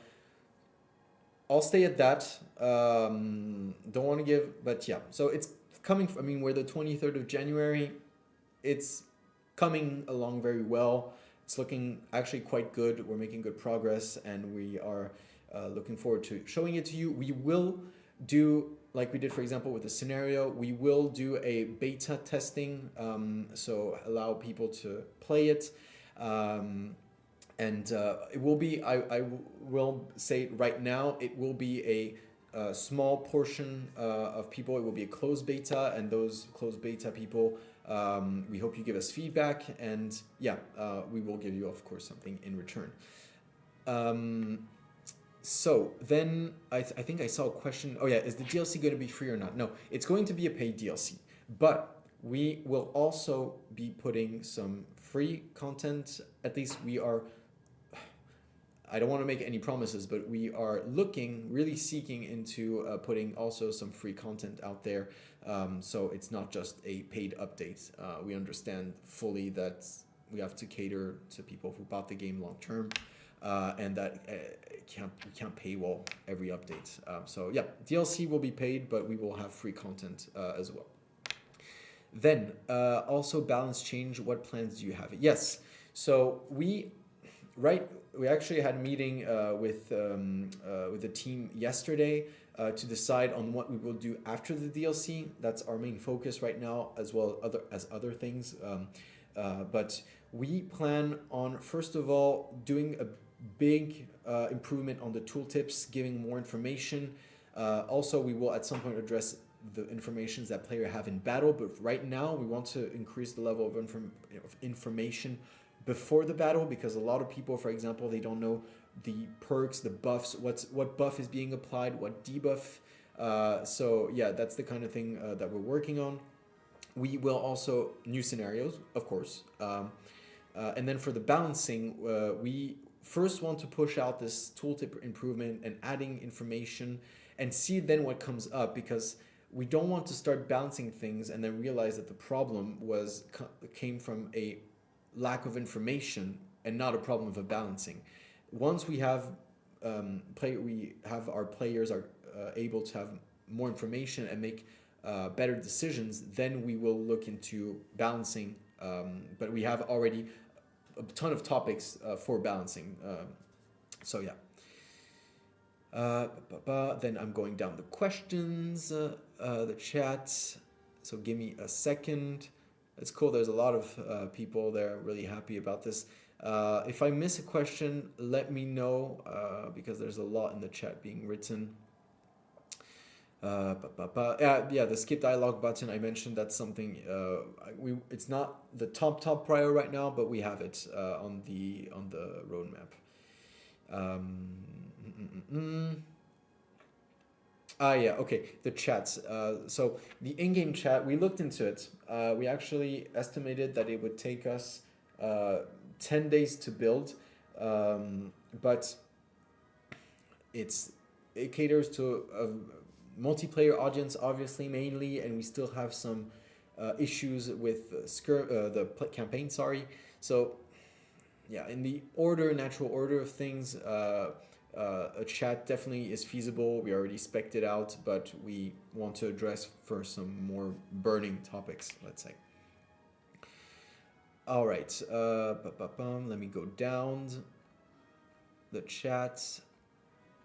I'll stay at that. Don't want to give, but yeah. So it's coming, I mean, we're the 23rd of January. It's coming along very well. It's looking actually quite good. We're making good progress, and we are looking forward to showing it to you. We will do, like we did, for example, with the scenario, we will do a beta testing, so allow people to play it. And it will be, I will say right now, it will be a small portion of people. It will be a closed beta, and those closed beta people, we hope you give us feedback, and yeah, we will give you, of course, something in return. So then I think I saw a question. Oh yeah, is the DLC going to be free or not? No, it's going to be a paid DLC, but we will also be putting some free content. At least we are, I don't want to make any promises, but we are really seeking into putting also some free content out there. So it's not just a paid update. We understand fully that we have to cater to people who bought the game long term, and that we can't paywall every update. So yeah, DLC will be paid, but we will have free content as well. Then also balance change. What plans do you have? Yes. So we actually had a meeting with the team yesterday to decide on what we will do after the DLC. That's our main focus right now, as well as other things. But we plan on, first of all, doing a big improvement on the tooltips, giving more information. Also, we will at some point address the informations that players have in battle, but right now we want to increase the level of information before the battle, because a lot of people, for example, they don't know the perks, the buffs, what buff is being applied, what debuff. So yeah, that's the kind of thing that we're working on. We will also new scenarios, of course, and then for the balancing, we first want to push out this tooltip improvement and adding information and see then what comes up, because we don't want to start balancing things and then realize that the problem came from a lack of information and not a problem of a balancing. Once we have our players are able to have more information and make better decisions, then we will look into balancing. But we have already a ton of topics for balancing. So yeah. Then I'm going down the questions, the chat. So give me a second. It's cool. There's a lot of people there really happy about this. If I miss a question, let me know because there's a lot in the chat being written. Yeah, the skip dialogue button, I mentioned that's something it's not the top prior right now, but we have it on the roadmap. Yeah, okay, the chats. So the in-game chat, we looked into it. We actually estimated that it would take us 10 days to build, but it caters to a multiplayer audience, obviously, mainly, and we still have some issues with the campaign, sorry. So yeah, in the natural order of things, a chat definitely is feasible. We already spec'd it out, but we want to address first some more burning topics, let's say. All right, let me go down the chat.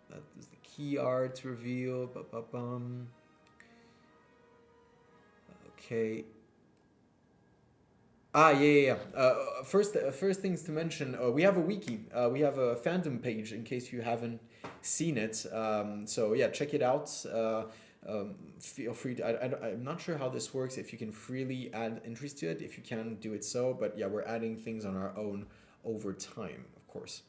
That is the key art reveal. Okay. Yeah. First things to mention, we have a wiki. We have a fandom page in case you haven't seen it. So yeah, check it out. Feel free to, I'm not sure how this works, if you can freely add entries to it. If you can, do it so. But yeah, we're adding things on our own over time, of course.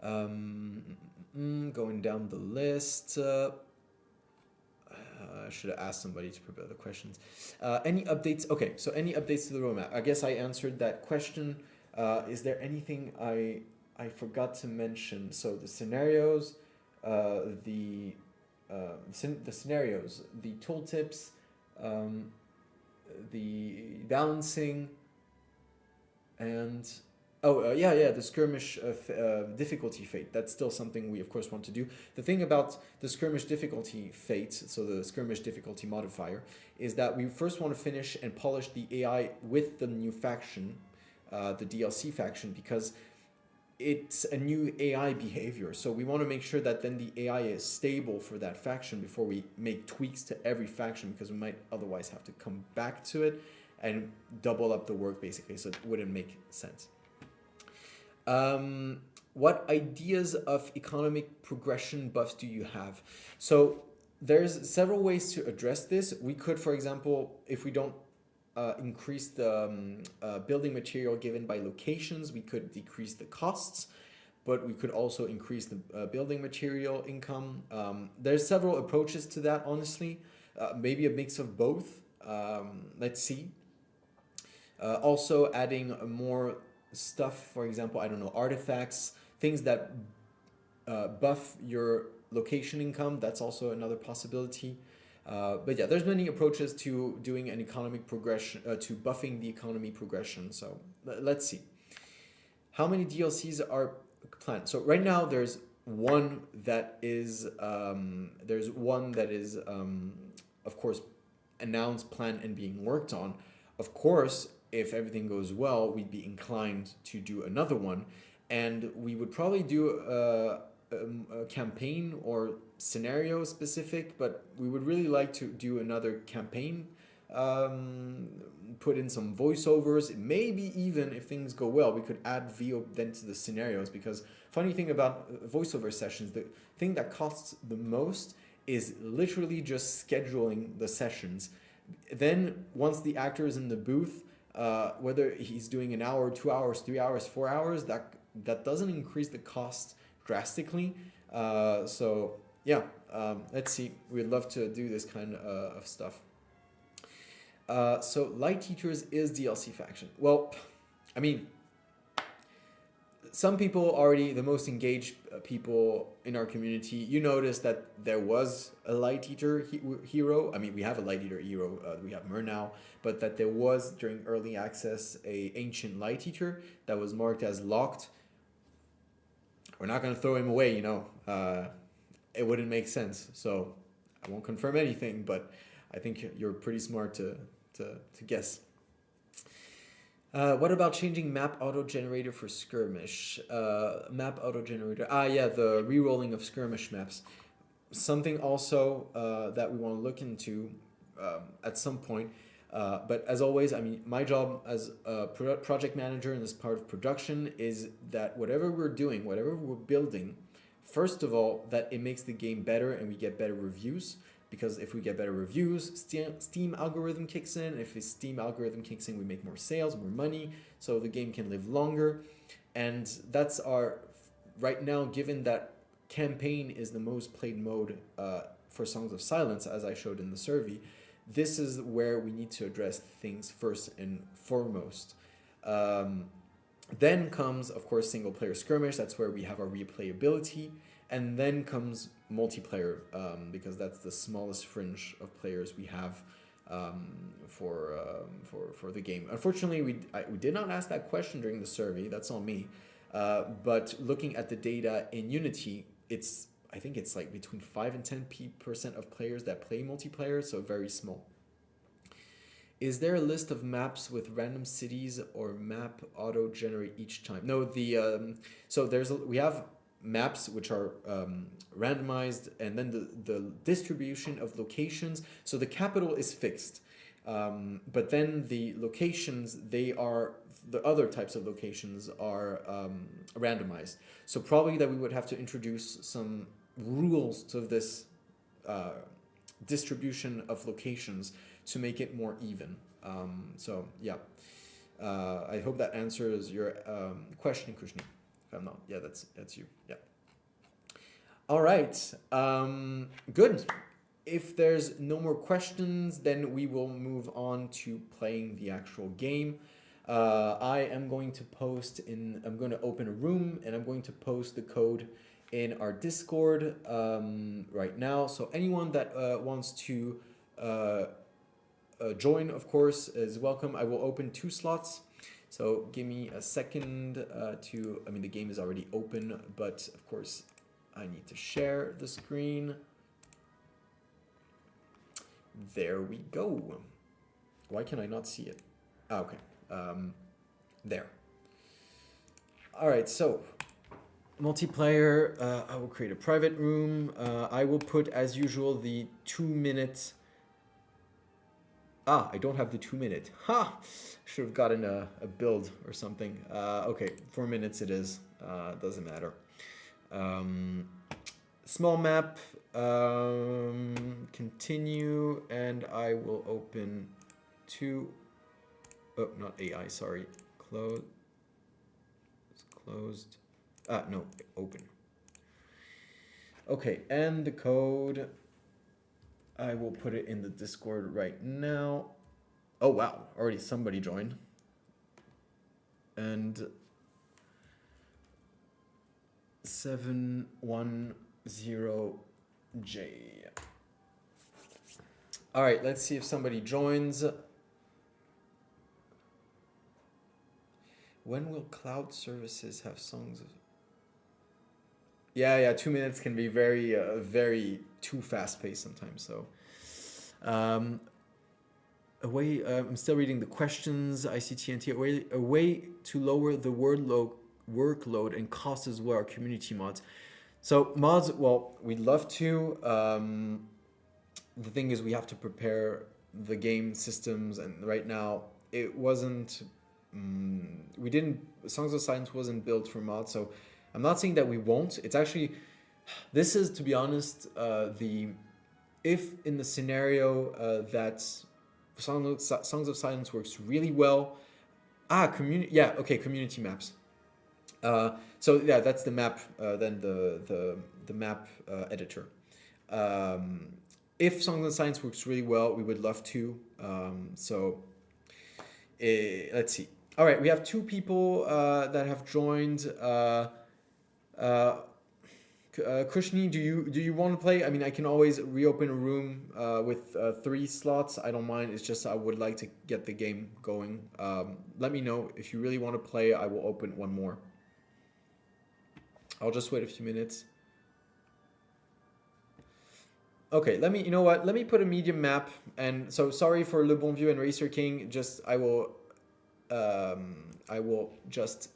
Going down the list. I should have asked somebody to prepare the questions. Any updates? Okay, so any updates to the roadmap? I guess I answered that question. Is there anything I forgot to mention? So the scenarios, the scenarios, the tooltips, the balancing, and the skirmish difficulty fate. That's still something we of course want to do. The thing about the skirmish difficulty fate, so the skirmish difficulty modifier, is that we first want to finish and polish the AI with the new faction, the DLC faction, because it's a new AI behavior. So we want to make sure that then the AI is stable for that faction before we make tweaks to every faction, because we might otherwise have to come back to it and double up the work basically, so it wouldn't make sense. What ideas of economic progression buffs do you have? So there's several ways to address this. We could, for example, if we don't increase the building material given by locations, we could decrease the costs, but we could also increase the building material income. There's several approaches to that, honestly. Maybe a mix of both. Let's see. Also adding more stuff, for example, I don't know, artifacts, things that buff your location income. That's also another possibility. But yeah, there's many approaches to doing an economic progression, to buffing the economy progression. So let's see. How many DLCs are planned? So right now there's one that is of course announced, planned, and being worked on. Of course, if everything goes well, we'd be inclined to do another one, and we would probably do a campaign or scenario specific, but we would really like to do another campaign, put in some voiceovers, maybe even if things go well we could add VO then to the scenarios, because funny thing about voiceover sessions, the thing that costs the most is literally just scheduling the sessions. Then once the actor is in the booth, whether he's doing an hour, 2 hours, 3 hours, 4 hours, that doesn't increase the cost drastically. So yeah, let's see. We'd love to do this kind of stuff. So Light Teachers is DLC faction. Well, I mean, some people already, the most engaged people in our community, you notice that there was a Light Eater hero. I mean, we have a Light Eater hero, we have Mer now, but that there was during early access a ancient Light Eater that was marked as locked. We're not going to throw him away, you know. It wouldn't make sense. So I won't confirm anything, but I think you're pretty smart to guess. What about changing map auto generator for skirmish? Map auto generator. Yeah, the re-rolling of skirmish maps. Something also that we want to look into at some point. But as always, I mean, my job as a project manager and as part of production is that whatever we're doing, whatever we're building, first of all, that it makes the game better and we get better reviews. Because if we get better reviews, Steam algorithm kicks in. If the Steam algorithm kicks in, we make more sales, more money, so the game can live longer. And that's our, right now, given that campaign is the most played mode for Songs of Silence, as I showed in the survey, this is where we need to address things first and foremost. Then comes, of course, single player skirmish. That's where we have our replayability. And then comes multiplayer, because that's the smallest fringe of players we have for the game. Unfortunately, we did not ask that question during the survey. That's on me. But looking at the data in Unity, I think it's like between 5 and 10% of players that play multiplayer, so very small. Is there a list of maps with random cities or map auto generate each time? No, so we have maps which are randomized, and then the distribution of locations. So the capital is fixed, but then the locations, the other types of locations are randomized. So probably that we would have to introduce some rules to this distribution of locations to make it more even. So yeah, I hope that answers your question, Kushni. If I'm not, yeah, that's you. Yeah. All right. Good. If there's no more questions, then we will move on to playing the actual game. I am going to I'm going to open a room and I'm going to post the code in our Discord right now. So anyone that wants to join, of course, is welcome. I will open 2 slots. So give me a second the game is already open, but of course I need to share the screen. There we go. Why can I not see it? Okay. There. All right, so multiplayer, I will create a private room. I will put, as usual, the 2-minute. I don't have the 2-minute. Ha! Should have gotten a build or something. Okay, 4 minutes it is. Doesn't matter. Small map. Continue, and I will open 2. Oh, not AI. Sorry. Close. It's closed. No. Open. Okay, and the code. I will put it in the Discord right now. Oh, wow. Already somebody joined. And 710J. All right, let's see if somebody joins. When will cloud services have songs? Yeah, 2 minutes can be very too fast paced sometimes. So, I'm still reading the questions. ICTNT, a way to lower the workload and cost as well are community mods. So mods, well, we'd love to. The thing is, we have to prepare the game systems, and right now it wasn't. We didn't. Songs of Silence wasn't built for mods, so I'm not saying that we won't. It's actually, this is, to be honest, if in the scenario that Songs of Silence works really well. Community. Yeah, okay, community maps. So yeah, that's the map. Then the map editor. If Songs of Silence works really well, we would love to. Let's see. All right, we have 2 people that have joined. Krishni, do you want to play? I mean, I can always reopen a room with 3 slots. I don't mind. It's just I would like to get the game going. Let me know if you really want to play. I will open one more. I'll just wait a few minutes. Okay, you know what? Let me put a medium map. And so sorry for Le Bon Vieux and Racer King. I will just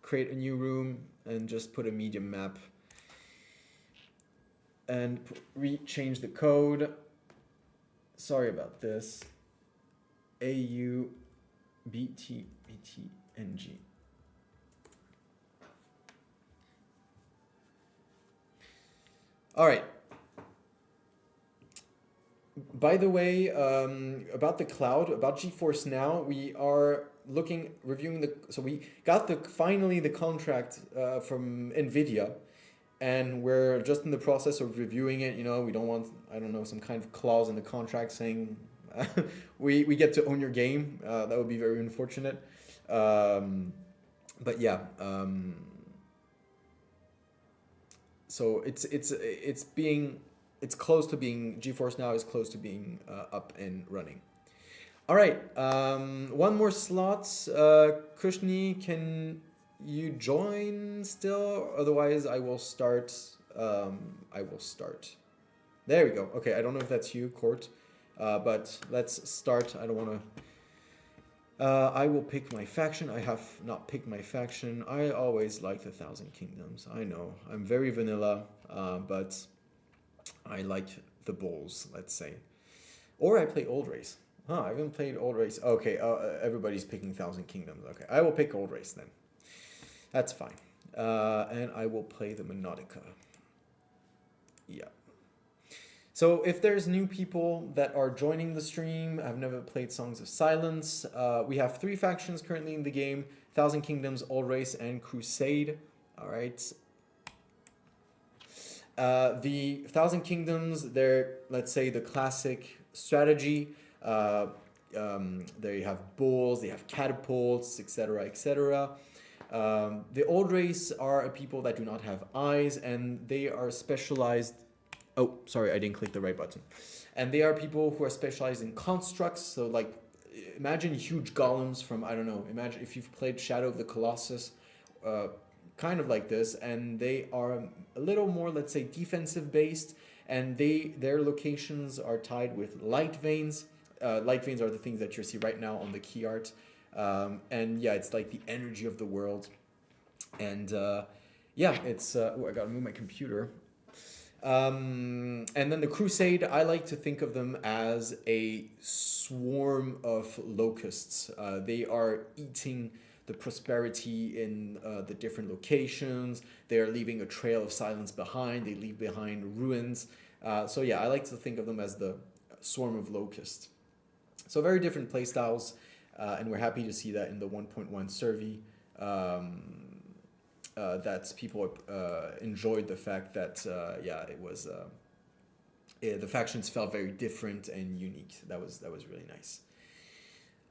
create a new room and just put a medium map and change the code. Sorry about this. AUBTBTNG. All right. By the way, about the cloud, about GeForce Now, we are reviewing so we got finally the contract from NVIDIA, and we're just in the process of reviewing it. You know, we don't want, I don't know, some kind of clause in the contract saying we get to own your game. That would be very unfortunate. But yeah, so it's close to being, GeForce Now is close to being up and running. All right, one more slot. Krishni, can you join still? Otherwise, I will start. There we go. Okay, I don't know if that's you, Court, but let's start. I don't want to. I will pick my faction. I have not picked my faction. I always like the Thousand Kingdoms. I know, I'm very vanilla, but I like the bulls, let's say. Or I play Old Race. I haven't played Old Race. Okay, everybody's picking Thousand Kingdoms. Okay, I will pick Old Race then. That's fine. And I will play the Monodica. Yeah. So if there's new people that are joining the stream, I've never played Songs of Silence. We have 3 factions currently in the game: Thousand Kingdoms, Old Race, and Crusade. All right. The Thousand Kingdoms, they're, let's say, the classic strategy. They have bulls, they have catapults, etc., etc. The Old Race are a people that do not have eyes, and they are specialized. Oh, sorry, I didn't click the right button. And they are people who are specialized in constructs. So, like, imagine huge golems from, I don't know, imagine if you've played Shadow of the Colossus, kind of like this, and they are a little more, let's say, defensive based, and their locations are tied with light veins. Light veins are the things that you see right now on the key art. And yeah, it's like the energy of the world. And yeah, it's, I gotta move my computer. And then the Crusade, I like to think of them as a swarm of locusts. They are eating the prosperity in the different locations. They are leaving a trail of silence behind. They leave behind ruins. So yeah, I like to think of them as the swarm of locusts. So very different playstyles, and we're happy to see that in the 1.1 survey. That people enjoyed the fact that it was the factions felt very different and unique. That was really nice.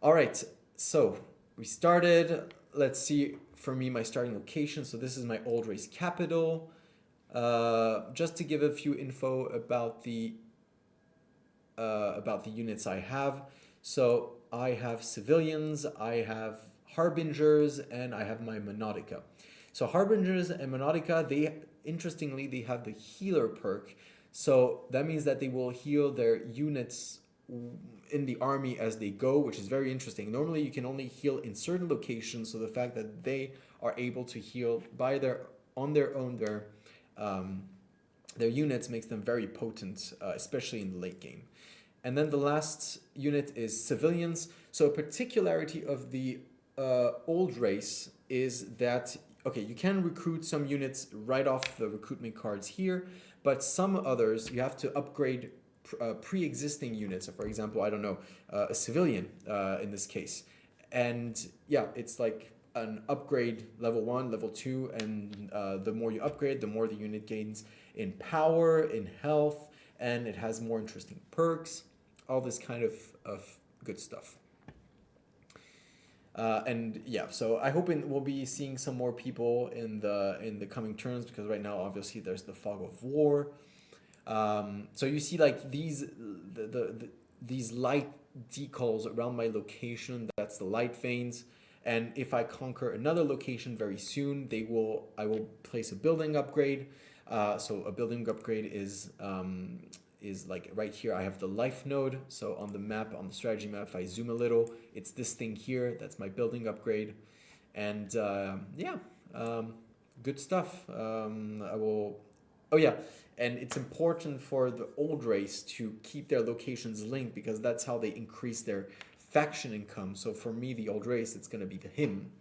All right, so we started. Let's see for me my starting location. So this is my old race capital. Just to give a few info about the units I have. So I have civilians, I have harbingers, and I have my Monodica. So harbingers and Monodica, interestingly they have the healer perk. So that means that they will heal their units in the army as they go, which is very interesting. Normally you can only heal in certain locations, so the fact that they are able to heal on their own their units makes them very potent, especially in the late game. And then the last unit is civilians. So a particularity of the old race is that, okay, you can recruit some units right off the recruitment cards here, but some others you have to upgrade pre-existing units. So for example, I don't know, a civilian in this case. And yeah, it's like an upgrade level 1, level 2, and the more you upgrade, the more the unit gains in power, in health, and it has more interesting perks, all this kind of good stuff. And yeah, so I hope we'll be seeing some more people in the coming turns, because right now obviously there's the fog of war. So you see like these light decals around my location, that's the light veins. And if I conquer another location very soon, I will place a building upgrade. So a building upgrade is like right here. I have the life node. So on the map, on the strategy map, if I zoom a little, it's this thing here. That's my building upgrade. And yeah, good stuff. Oh yeah, and it's important for the old race to keep their locations linked, because that's how they increase their faction income. So for me, the old race, it's going to be the him.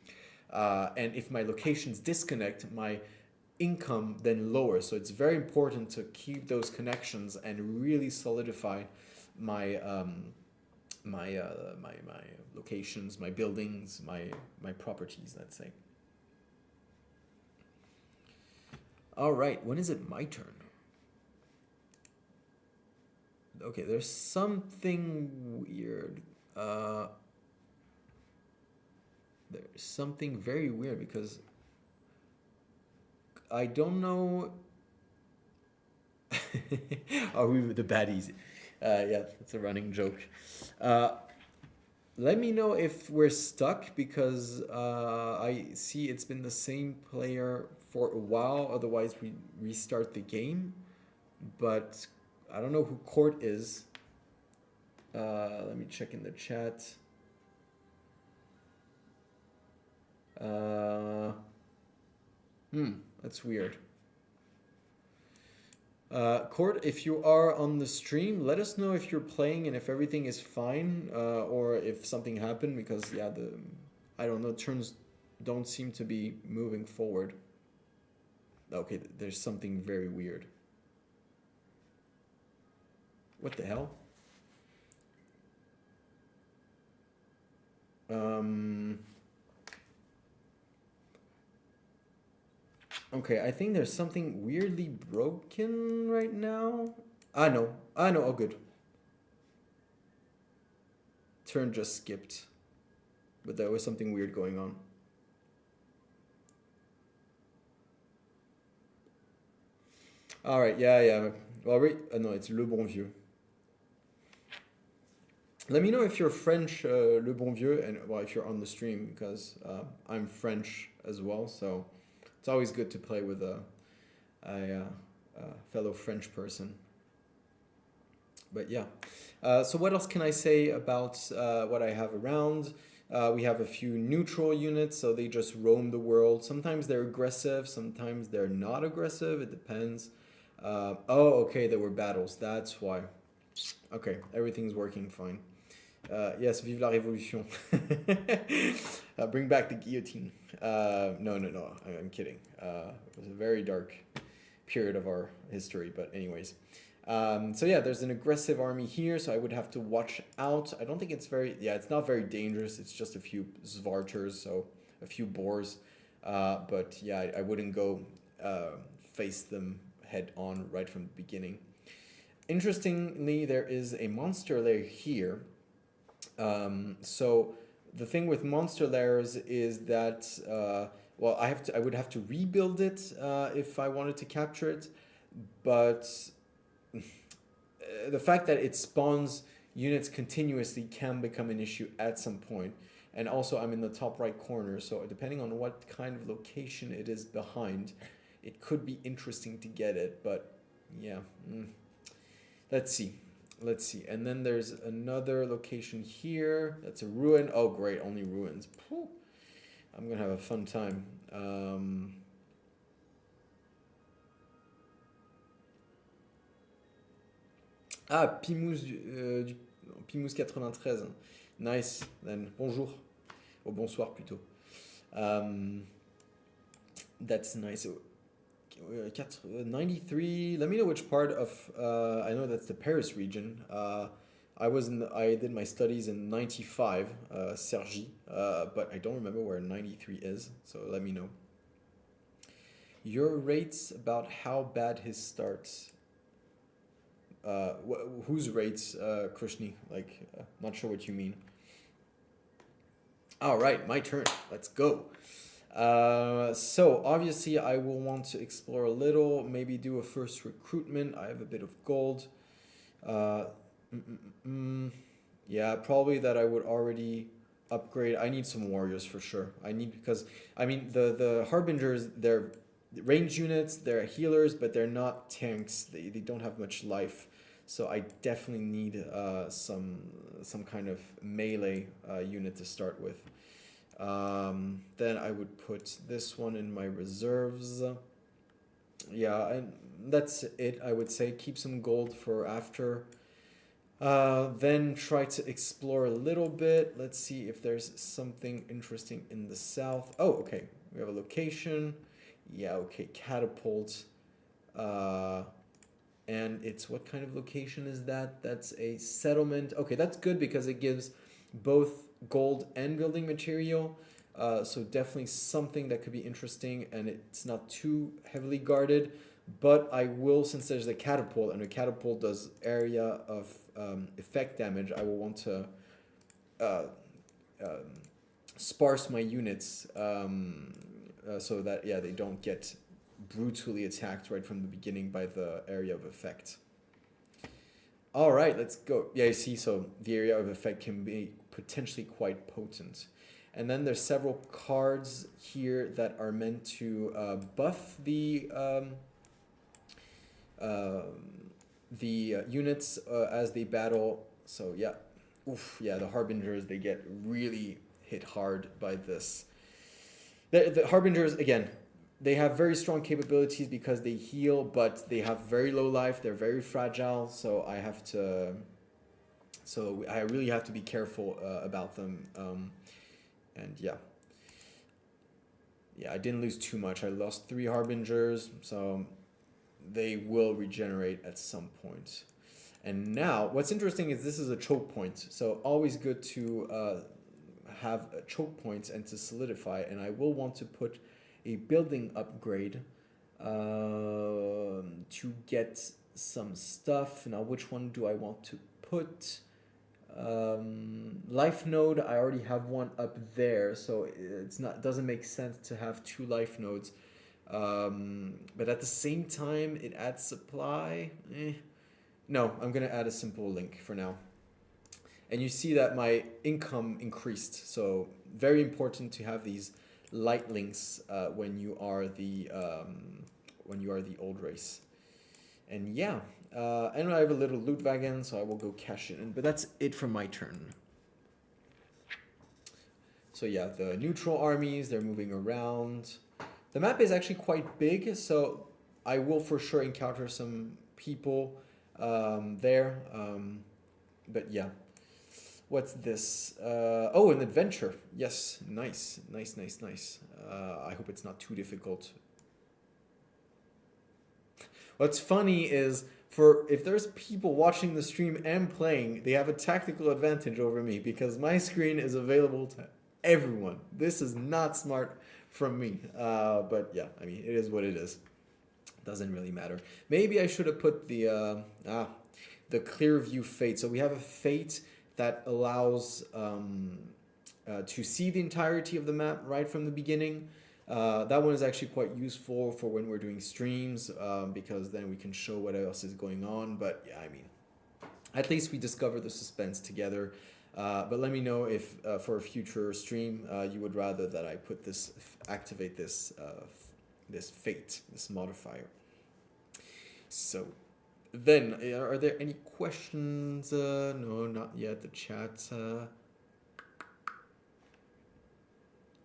And if my locations disconnect, my income then lowers. So it's very important to keep those connections and really solidify my my locations, my buildings, my properties, let's say. All right, when is it my turn? Okay, there's something weird. There's something very weird, because I don't know. Are we the baddies? Yeah, that's a running joke. Let me know if we're stuck, because I see it's been the same player for a while. Otherwise, we restart the game. But I don't know who Court is. Let me check in the chat. That's weird. Court, if you are on the stream, let us know if you're playing and if everything is fine, or if something happened, because yeah, I don't know, turns don't seem to be moving forward. Okay, there's something very weird. What the hell? Okay, I think there's something weirdly broken right now. I know, oh good. Turn just skipped. But there was something weird going on. Alright, yeah. Well, no, it's Le Bon Vieux. Let me know if you're French, Le Bon Vieux, and well, if you're on the stream, because I'm French as well, so it's always good to play with a fellow French person. But yeah, so what else can I say about what I have around? We have a few neutral units, so they just roam the world. Sometimes they're aggressive, sometimes they're not aggressive, it depends. Oh, okay, there were battles, that's why. Okay, everything's working fine. Yes, vive la révolution. Bring back the guillotine. No, I'm kidding. It was a very dark period of our history, but anyways. So yeah, there's an aggressive army here, so I would have to watch out. I don't think it's it's not very dangerous. It's just a few Svarters, so a few boars. But yeah, I wouldn't go face them head on right from the beginning. Interestingly, there is a monster lair here. So the thing with monster lairs is that well, I would have to rebuild it if I wanted to capture it, but the fact that it spawns units continuously can become an issue at some point. And also, I'm in the top right corner, so depending on what kind of location it is behind, it could be interesting to get it. But yeah, let's see. Let's see. And then there's another location here. That's a ruin. Oh, great. Only ruins. Phew. I'm going to have a fun time. Pimous 93. Nice. Then bonjour. Or bonsoir plutôt. That's nice. 93. Let me know which part of. I know that's the Paris region. I did my studies in 95, Cergy, but I don't remember where 93 is. So let me know. Your rates about how bad his starts. Whose rates, Krishni? Like, not sure what you mean. All right, my turn. Let's go. So obviously I will want to explore a little, maybe do a first recruitment. I have a bit of gold. Yeah, probably that I would already upgrade. I need some warriors for sure. Because I mean the harbingers, they're range units, they're healers, but they're not tanks. They don't have much life. So I definitely need some kind of melee unit to start with. Then I would put this one in my reserves. Yeah, and that's it. I would say keep some gold for after. Then try to explore a little bit. Let's see if there's something interesting in the south. Oh, okay. We have a location. Yeah, okay. Catapult. And it's what kind of location is that? That's a settlement. Okay, that's good because it gives both gold and building material. So definitely something that could be interesting, and it's not too heavily guarded. But I will, since there's a catapult, and a catapult does area of effect damage, I will want to sparse my units so that, yeah, they don't get brutally attacked right from the beginning by the area of effect. All right, let's go. Yeah, you see, so the area of effect can be potentially quite potent. And then there's several cards here that are meant to buff the units as they battle. So yeah, yeah, the harbingers, they get really hit hard by this. The harbingers, again, they have very strong capabilities because they heal, but they have very low life. They're very fragile, so I really have to be careful about them. And yeah, I didn't lose too much. I lost 3 harbingers, so they will regenerate at some point. And now, what's interesting is this is a choke point, so always good to have choke points and to solidify. And I will want to put a building upgrade to get some stuff. Now, which one do I want to put? Life node, I already have one up there, so it doesn't make sense to have 2 life nodes. But at the same time, it adds supply. No, I'm gonna add a simple link for now. And you see that my income increased, so very important to have these light links when you are the old race. And yeah, and I have a little loot wagon, so I will go cash it in. But that's it for my turn. So yeah, the neutral armies, they're moving around. The map is actually quite big, so I will for sure encounter some people there. But yeah. What's this? Oh, an adventure. Yes, nice. I hope it's not too difficult. What's funny is, if there's people watching the stream and playing, they have a tactical advantage over me because my screen is available to everyone. This is not smart from me. But yeah, I mean, it is what it is. Doesn't really matter. Maybe I should have put the clear view fate. So we have a fate that allows to see the entirety of the map right from the beginning. That one is actually quite useful for when we're doing streams, because then we can show what else is going on. But yeah, I mean, at least we discover the suspense together. But let me know if for a future stream you would rather that I put this, activate this, this fate, this modifier. So then, are there any questions? No, not yet. The chat.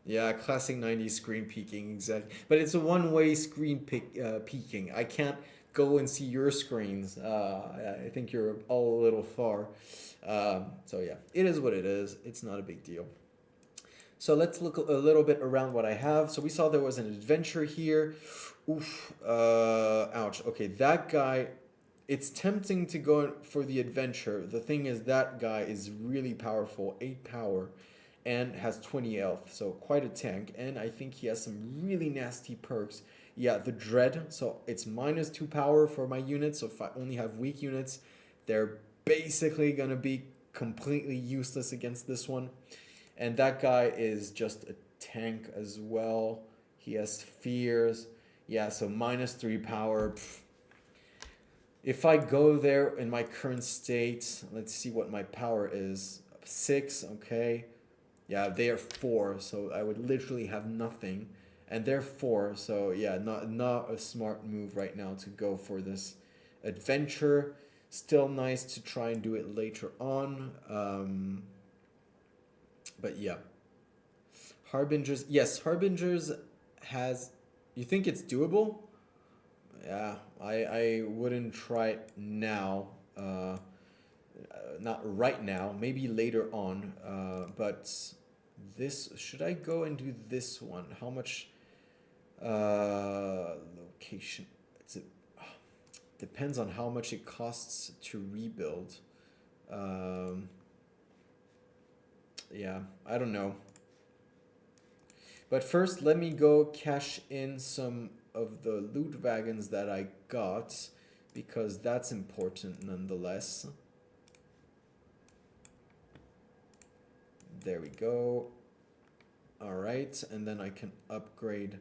Yeah, classic 90s screen peeking, exactly. But it's a one-way screen peeking. I can't go and see your screens. I think you're all a little far. So yeah, it is what it is. It's not a big deal. So let's look a little bit around what I have. So we saw there was an adventure here. Oof. Ouch. Okay, that guy. It's tempting to go for the adventure. The thing is, that guy is really powerful, 8 power, and has 20 health, so quite a tank. And I think he has some really nasty perks. Yeah, the Dread, so it's -2 power for my units, so if I only have weak units, they're basically gonna be completely useless against this one. And that guy is just a tank as well. He has fears. Yeah, so -3 power. Pff. If I go there in my current state, let's see what my power is. 6, okay. Yeah, they are 4, so I would literally have nothing. And they're 4, so yeah, not a smart move right now to go for this adventure. Still nice to try and do it later on. But yeah. Harbingers, yes, Harbingers has... You think it's doable? Yeah, I wouldn't try it now. Not right now, maybe later on. But this, should I go and do this one? How much location? Depends on how much it costs to rebuild. Yeah, I don't know. But first, let me go cash in some of the loot wagons that I got, because that's important nonetheless. There we go. All right, and then I can upgrade.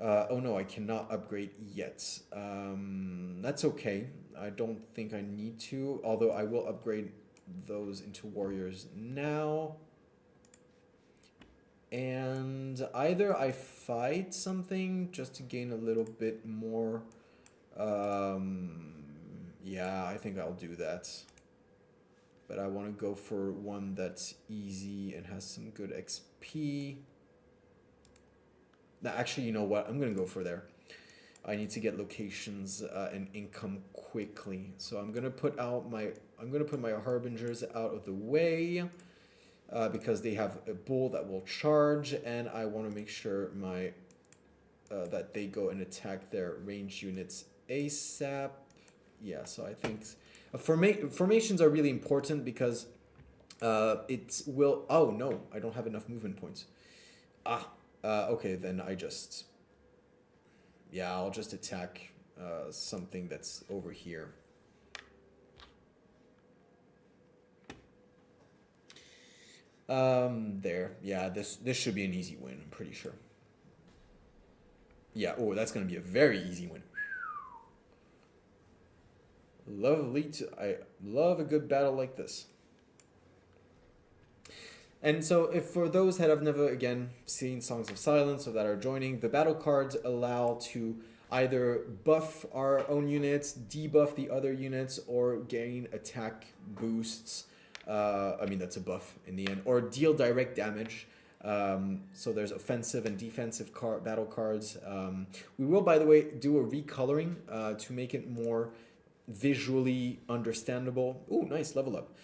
Oh no, I cannot upgrade yet. That's okay. I don't think I need to, although I will upgrade those into warriors now. And either I fight something just to gain a little bit more. Yeah, I think I'll do that. But I want to go for one that's easy and has some good XP. Now, actually, you know what? I'm going to go for there. I need to get locations and income quickly. So I'm going to put my Harbingers out of the way. Because they have a bull that will charge, and I want to make sure that they go and attack their range units ASAP. Yeah, so I think formations are really important because it will... Oh, no, I don't have enough movement points. Okay, then I'll just attack something that's over here. There. Yeah, this should be an easy win, I'm pretty sure. Yeah, oh, that's going to be a very easy win. I love a good battle like this. And so, if for those that have never, again, seen Songs of Silence or that are joining, the battle cards allow to either buff our own units, debuff the other units, or gain attack boosts. I mean, that's a buff in the end. Or deal direct damage. So there's offensive and defensive battle cards. We will, by the way, do a recoloring to make it more visually understandable. Ooh, nice, level up.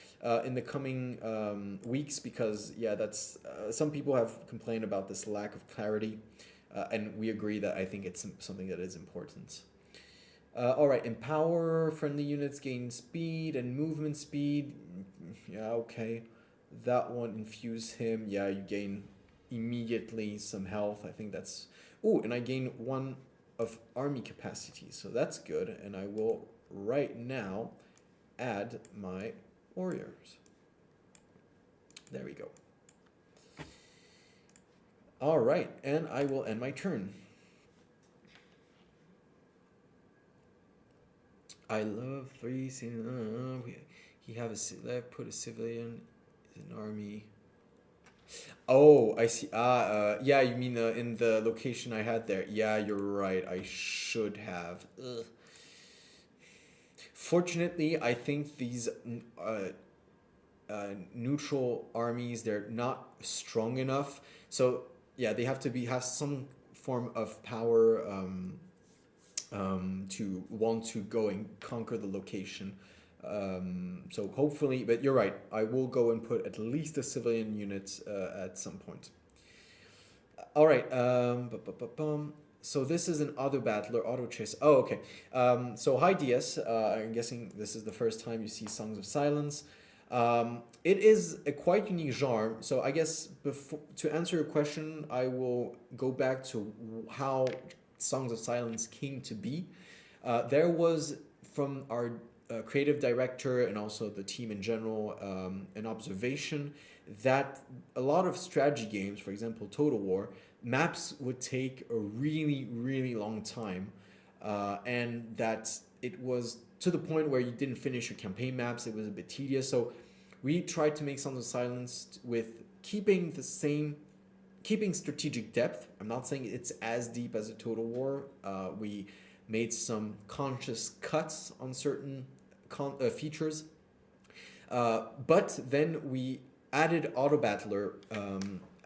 In the coming weeks, because, yeah, that's... some people have complained about this lack of clarity. And we agree that I think it's something that is important. All right, empower friendly units, gain speed and movement speed. Yeah, okay. That one, infuse him. Yeah, you gain immediately some health. I think that's... Ooh, and I gain 1 of army capacity, so that's good. And I will right now add my warriors. There we go. All right, and I will end my turn. I love three. He have a left. Put a civilian in an army. Oh, I see. Yeah, you mean in the location I had there? Yeah, you're right. I should have. Ugh. Fortunately, I think these neutral armies, they're not strong enough. So yeah, they have to be have some form of power to want to go and conquer the location. So hopefully, but you're right. I will go and put at least a civilian unit at some point. All right. So this is an auto battler, auto chase. Oh, okay. So hi DS. I'm guessing this is the first time you see Songs of Silence. It is a quite unique genre. So I guess before to answer your question, I will go back to how Songs of Silence came to be. There was from our creative director and also the team in general an observation that a lot of strategy games, for example, Total War, maps would take a really, really long time, and that it was to the point where you didn't finish your campaign maps. It was a bit tedious. So we tried to make Sounds of Silence with keeping strategic depth. I'm not saying it's as deep as a Total War. We made some conscious cuts on certain features, but then we added Auto Battler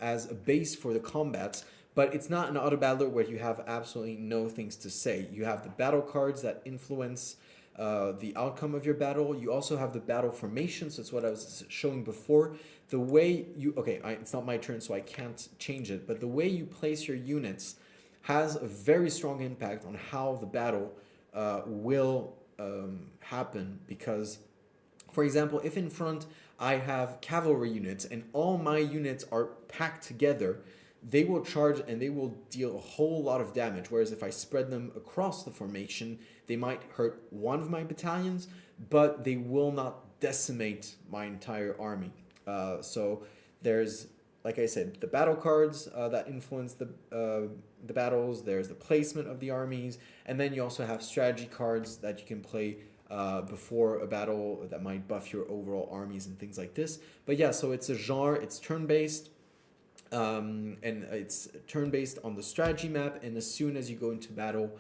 as a base for the combats. But it's not an auto battler where you have absolutely no things to say. You have the battle cards that influence the outcome of your battle. You also have the battle formations. That's what I was showing before. The way you it's not my turn, so I can't change it. But the way you place your units has a very strong impact on how the battle will happen. Because, for example, if in front I have cavalry units and all my units are packed together, they will charge and they will deal a whole lot of damage. Whereas if I spread them across the formation, they might hurt one of my battalions, but they will not decimate my entire army. So there's, like I said, the battle cards that influence the battles. There's the placement of the armies, and then you also have strategy cards that you can play before a battle that might buff your overall armies and things like this. But yeah, so it's a genre. It's turn-based. And it's turn-based on the strategy map, and as soon as you go into battle,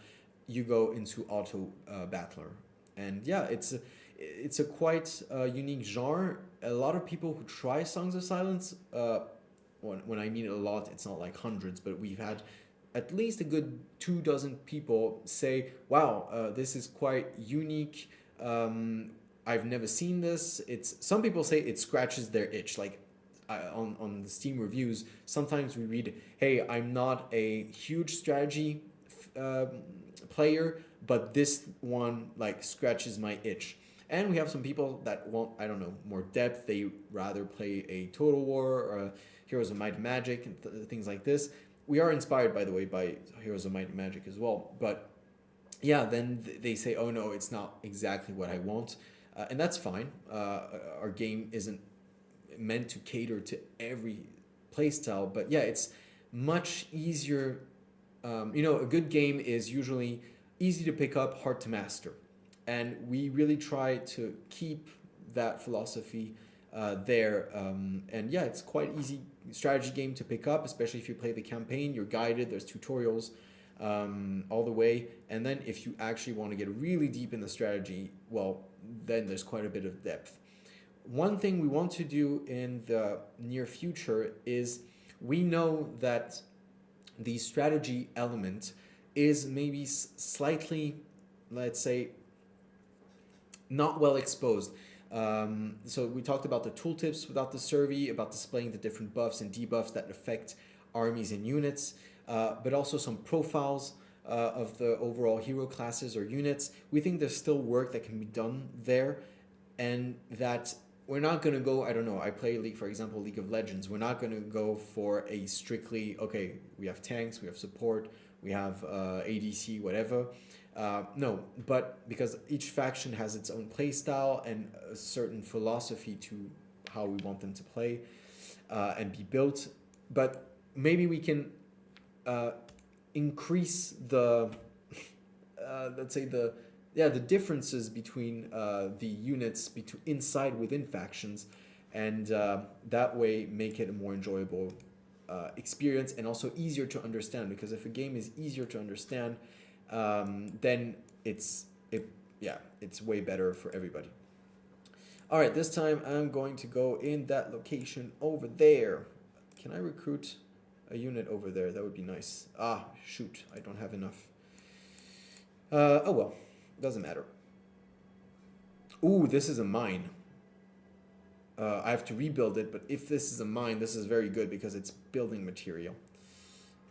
you go into auto battler. And yeah, it's a quite unique genre. A lot of people who try Songs of Silence, when I mean a lot, it's not like hundreds, but we've had at least a good 24 people say, wow, this is quite unique. I've never seen this. Some people say it scratches their itch. Like on the Steam reviews, sometimes we read, hey, I'm not a huge strategy player, but this one like scratches my itch. And we have some people that want, I don't know, more depth. They rather play a Total War or Heroes of Might and Magic and things like this. We are inspired, by the way, by Heroes of Might and Magic as well. But yeah, then they say, oh no, it's not exactly what I want. And that's fine. Our game isn't meant to cater to every playstyle, but yeah, it's much easier. A good game is usually easy to pick up, hard to master, and we really try to keep that philosophy there. And yeah, it's quite easy strategy game to pick up, especially if you play the campaign. You're guided. There's tutorials all the way, and then if you actually want to get really deep in the strategy, well, then there's quite a bit of depth. One thing we want to do in the near future is we know that the strategy element is maybe slightly, let's say, not well exposed. So we talked about the tooltips without the survey, about displaying the different buffs and debuffs that affect armies and units, but also some profiles of the overall hero classes or units. We think there's still work that can be done there, and that we're not going to go, I don't know, I play League, for example, League of Legends. We're not going to go for a strictly, okay, we have tanks, we have support, we have ADC, whatever. No, but because each faction has its own play style and a certain philosophy to how we want them to play and be built. But maybe we can increase the let's say the differences between the units inside within factions, and that way make it a more enjoyable experience, and also easier to understand, because if a game is easier to understand, then it's way better for everybody. All right, this time I'm going to go in that location over there. Can I recruit a unit over there? That would be nice. Ah, shoot, I don't have enough. Oh well, doesn't matter. Ooh, this is a mine. I have to rebuild it, but if this is a mine, this is very good because it's building material.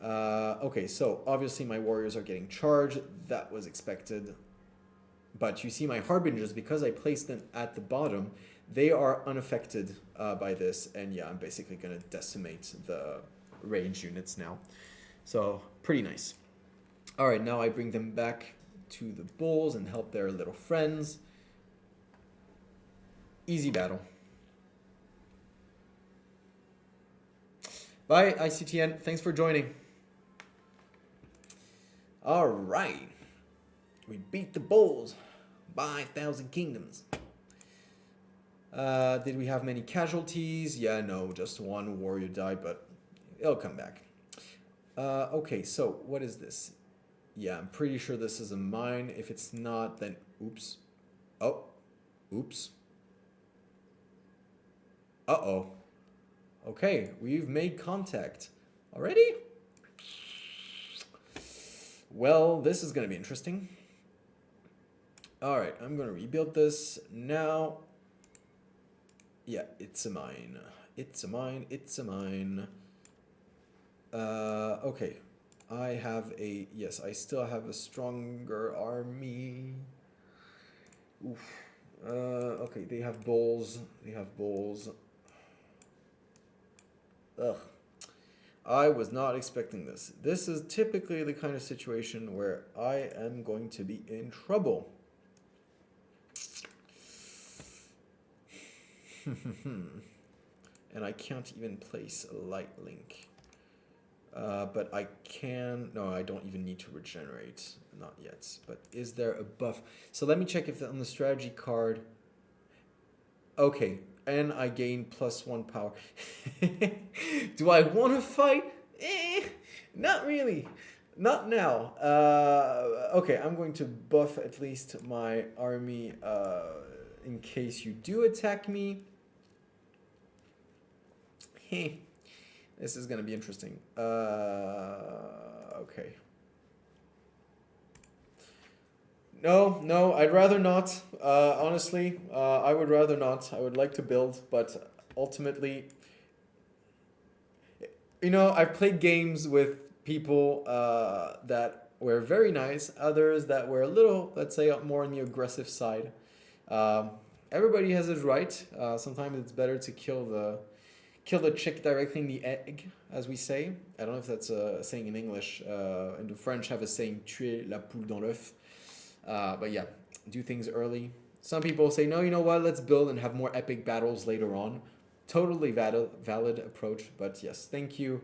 Okay, so obviously my warriors are getting charged. That was expected. But you see my harbingers, because I placed them at the bottom, they are unaffected by this. And yeah, I'm basically going to decimate the range units now. So pretty nice. All right, now I bring them back to the bulls and help their little friends. Easy battle. Bye, ICTN. Thanks for joining. All right. We beat the bulls by 1,000 kingdoms. Did we have many casualties? Yeah, no, just one warrior died, but it'll come back. Okay, so what is this? Yeah, I'm pretty sure this is a mine. If it's not, then oops. Oh, oops. Uh-oh. Okay, we've made contact. Already? Well, this is going to be interesting. All right, I'm going to rebuild this now. Yeah, it's a mine. It's a mine. It's a mine. Okay. I have a... Yes, I still have a stronger army. Oof. Okay, they have bulls. They have bulls. Ugh. I was not expecting this. This is typically the kind of situation where I am going to be in trouble. And I can't even place a light link. But I can... No, I don't even need to regenerate. Not yet. But is there a buff? So let me check if on the strategy card... Okay. And I gain +1 power. Do I want to fight? Not really. Not now. Okay, I'm going to buff at least my army in case you do attack me. This is going to be interesting. Okay. No, I'd rather not. Honestly, I would rather not. I would like to build, but ultimately, you know, I've played games with people that were very nice, others that were a little, let's say, more on the aggressive side. Everybody has his right. Sometimes it's better to kill the chick directly in the egg, as we say. I don't know if that's a saying in English. In the French have a saying, tuer la poule dans l'œuf. But yeah, do things early. Some people say, no, you know what, let's build and have more epic battles later on. Totally valid approach, but yes, thank you.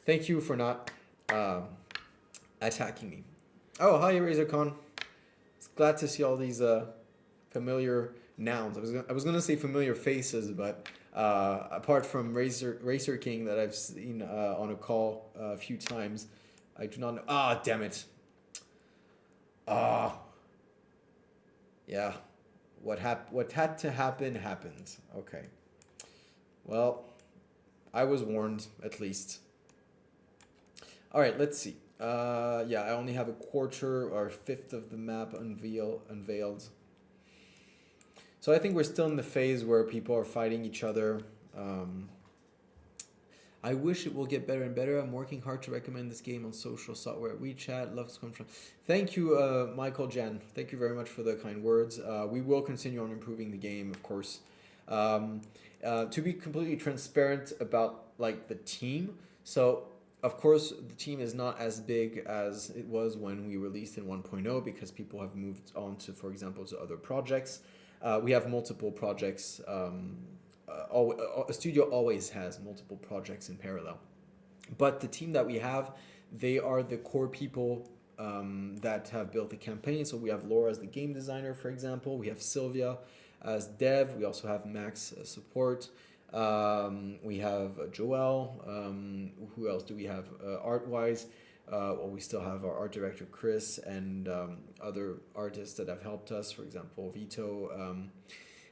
Thank you for not attacking me. Oh, hi, EraserCon. It's glad to see all these familiar nouns. I was gonna say familiar faces, but apart from Racer King that I've seen on a call a few times, I do not know. Ah, damn it. Yeah. What had to happen happened. Okay. Well, I was warned, at least. All right, let's see. Yeah, I only have a quarter or a fifth of the map unveiled. So I think we're still in the phase where people are fighting each other. I wish it will get better and better. I'm working hard to recommend this game on social software. WeChat, loves to come from. Thank you, Michael Jan. Thank you very much for the kind words. We will continue on improving the game, of course. To be completely transparent about like the team. So, of course, the team is not as big as it was when we released in 1.0 because people have moved on to, for example, to other projects. We have multiple projects. A studio always has multiple projects in parallel. But the team that we have, they are the core people that have built the campaign. So we have Laura as the game designer, for example. We have Sylvia as dev. We also have Max as support. We have Joel. Who else do we have art-wise? Well, we still have our art director, Chris, and other artists that have helped us, for example, Vito.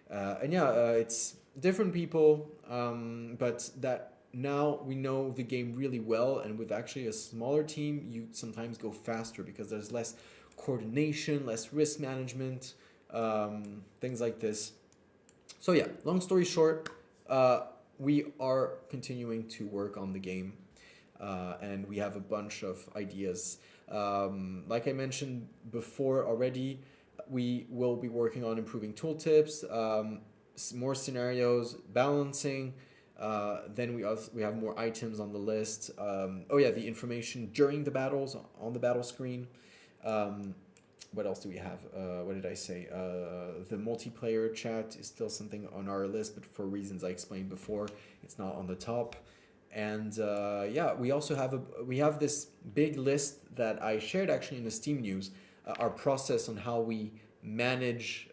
And yeah, it's different people, but that now we know the game really well, and with actually a smaller team, you sometimes go faster because there's less coordination, less risk management, things like this. So yeah, long story short, we are continuing to work on the game, and we have a bunch of ideas. Like I mentioned before already, we will be working on improving tooltips, more scenarios, balancing. Then we have more items on the list. Oh yeah, the information during the battles on the battle screen. What else do we have? What did I say? The multiplayer chat is still something on our list, but for reasons I explained before, it's not on the top. And yeah, we also have this big list that I shared actually in the Steam news. Our process on how we manage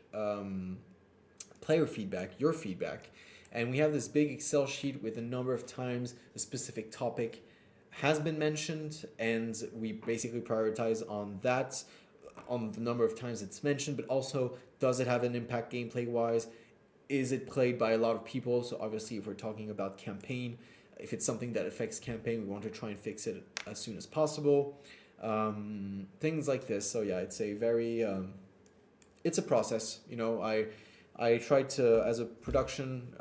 player feedback, your feedback. And we have this big Excel sheet with a number of times a specific topic has been mentioned, and we basically prioritize on that, on the number of times it's mentioned, but also does it have an impact gameplay wise? Is it played by a lot of people? So obviously if we're talking about campaign, if it's something that affects campaign, we want to try and fix it as soon as possible. Things like this. So yeah, it's a very, it's a process. You know, I try to, as a production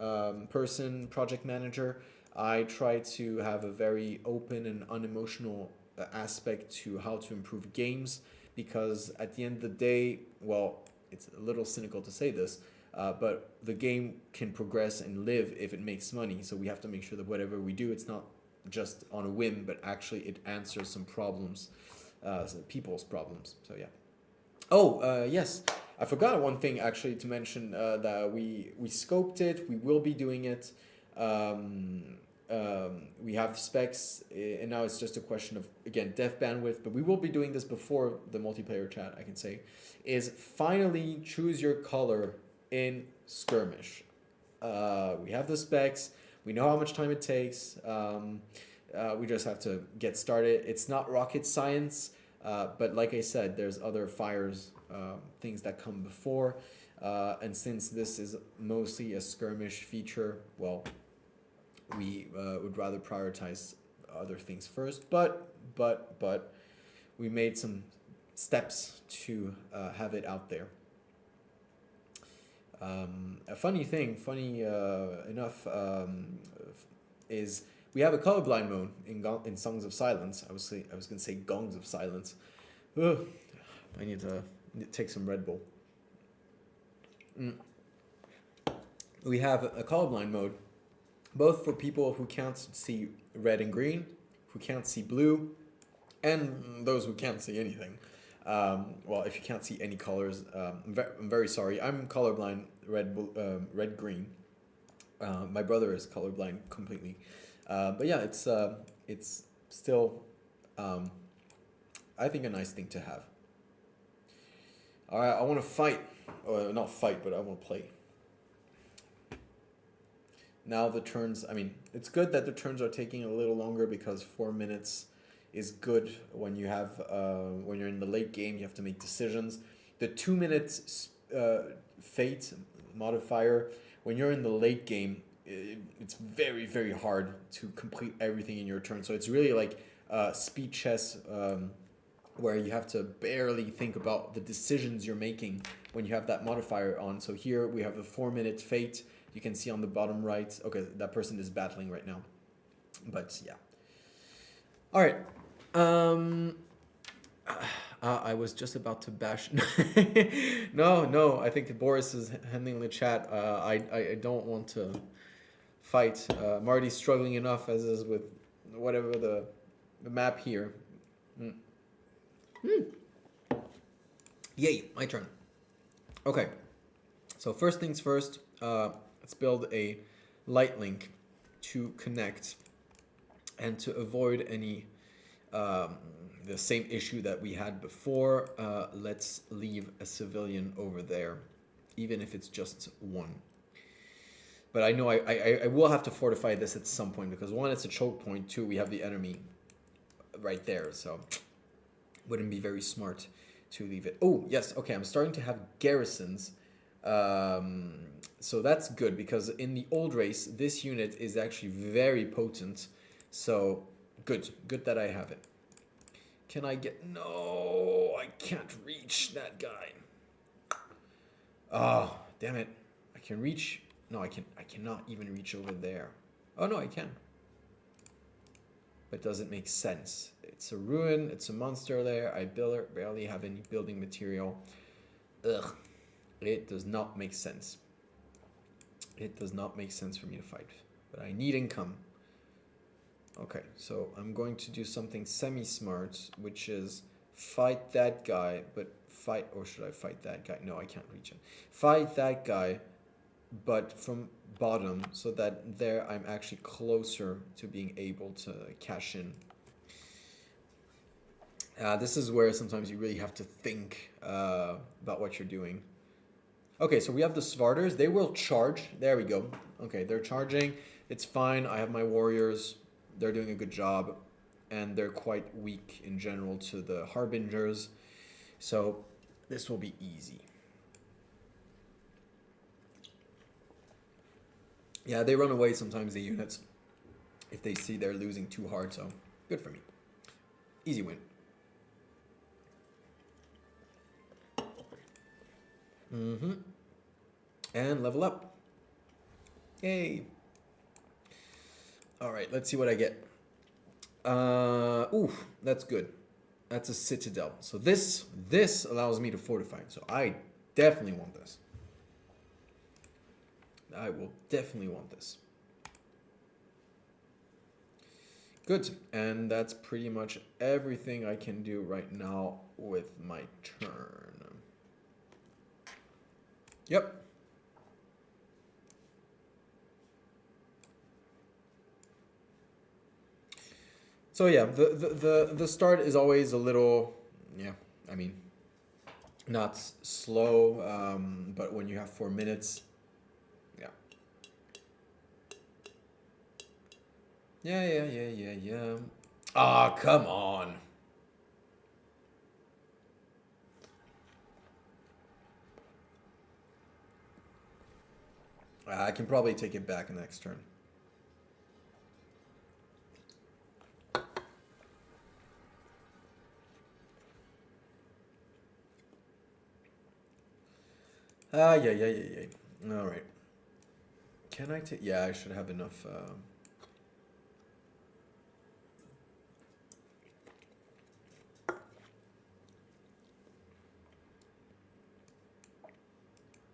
person, project manager, I try to have a very open and unemotional aspect to how to improve games, because at the end of the day, well, it's a little cynical to say this, but the game can progress and live if it makes money. So we have to make sure that whatever we do, it's not just on a whim, but actually it answers some problems, people's problems. So yeah. Oh, yes. I forgot one thing actually to mention, that we scoped it. We will be doing it. We have specs, and now it's just a question of, again, dev bandwidth, but we will be doing this before the multiplayer chat, I can say, is finally choose your color in skirmish. We have the specs. We know how much time it takes. We just have to get started. It's not rocket science. But like I said, there's other fires, things that come before. And since this is mostly a skirmish feature, well, we would rather prioritize other things first. But we made some steps to have it out there. A funny enough, is we have a colorblind mode in Songs of Silence. I was gonna say Gongs of Silence. Ugh, I need to take some Red Bull. We have a colorblind mode, both for people who can't see red and green, who can't see blue, and those who can't see anything. Well, if you can't see any colors, I'm very sorry. I'm colorblind, red green. My brother is colorblind completely. But yeah, it's still, I think, a nice thing to have. All right, I want to fight, or not fight, but I want to play. Now the turns, I mean, it's good that the turns are taking a little longer, because 4 minutes is good when you have, when you're in the late game, you have to make decisions. The 2 minutes fate modifier, when you're in the late game, it's very, very hard to complete everything in your turn. So it's really like speed chess, where you have to barely think about the decisions you're making when you have that modifier on. So here we have the 4 minute fate. You can see on the bottom right. Okay, that person is battling right now. But yeah. All right. I was just about to bash. No. I think Boris is handling the chat. I don't want to fight. Marty's struggling enough as is with whatever the map here. Yay, my turn. Okay. So first things first, let's build a light link to connect And to avoid any the same issue that we had before, let's leave a civilian over there, even if it's just one. But I know I will have to fortify this at some point because one, it's a choke point. Two, we have the enemy right there, so wouldn't be very smart to leave it. Oh, yes, okay, I'm starting to have garrisons. So that's good because in the old race, this unit is actually very potent. So good that I have it. Can I get... No, I can't reach that guy. Oh, damn it. I can reach... No, I cannot even reach over there. Oh, no, I can. But it doesn't make sense. It's a ruin. It's a monster there. I barely have any building material. Ugh. It does not make sense. It does not make sense for me to fight. But I need income. Okay, so I'm going to do something semi-smart, which is fight that guy, but fight... Or should I fight that guy? No, I can't reach him. Fight that guy, but from bottom, so that there I'm actually closer to being able to cash in. This is where sometimes you really have to think about what you're doing. Okay, so we have the Svarters. They will charge. There we go. Okay, they're charging. It's fine. I have my warriors. They're doing a good job. And they're quite weak in general to the Harbingers. So this will be easy. Yeah, they run away sometimes, the units, if they see they're losing too hard. So good for me. Easy win. And level up. Yay. All right, let's see what I get. Ooh, that's good. That's a citadel. So this allows me to fortify. So I definitely want this. I will definitely want this. Good. And that's pretty much everything I can do right now with my turn. Yep. So yeah, the start is always a little, yeah, I mean, not slow, but when you have 4 minutes, yeah. Yeah. Ah, come on. I can probably take it back next turn. Yeah. All right. Can I take... Yeah, I should have enough...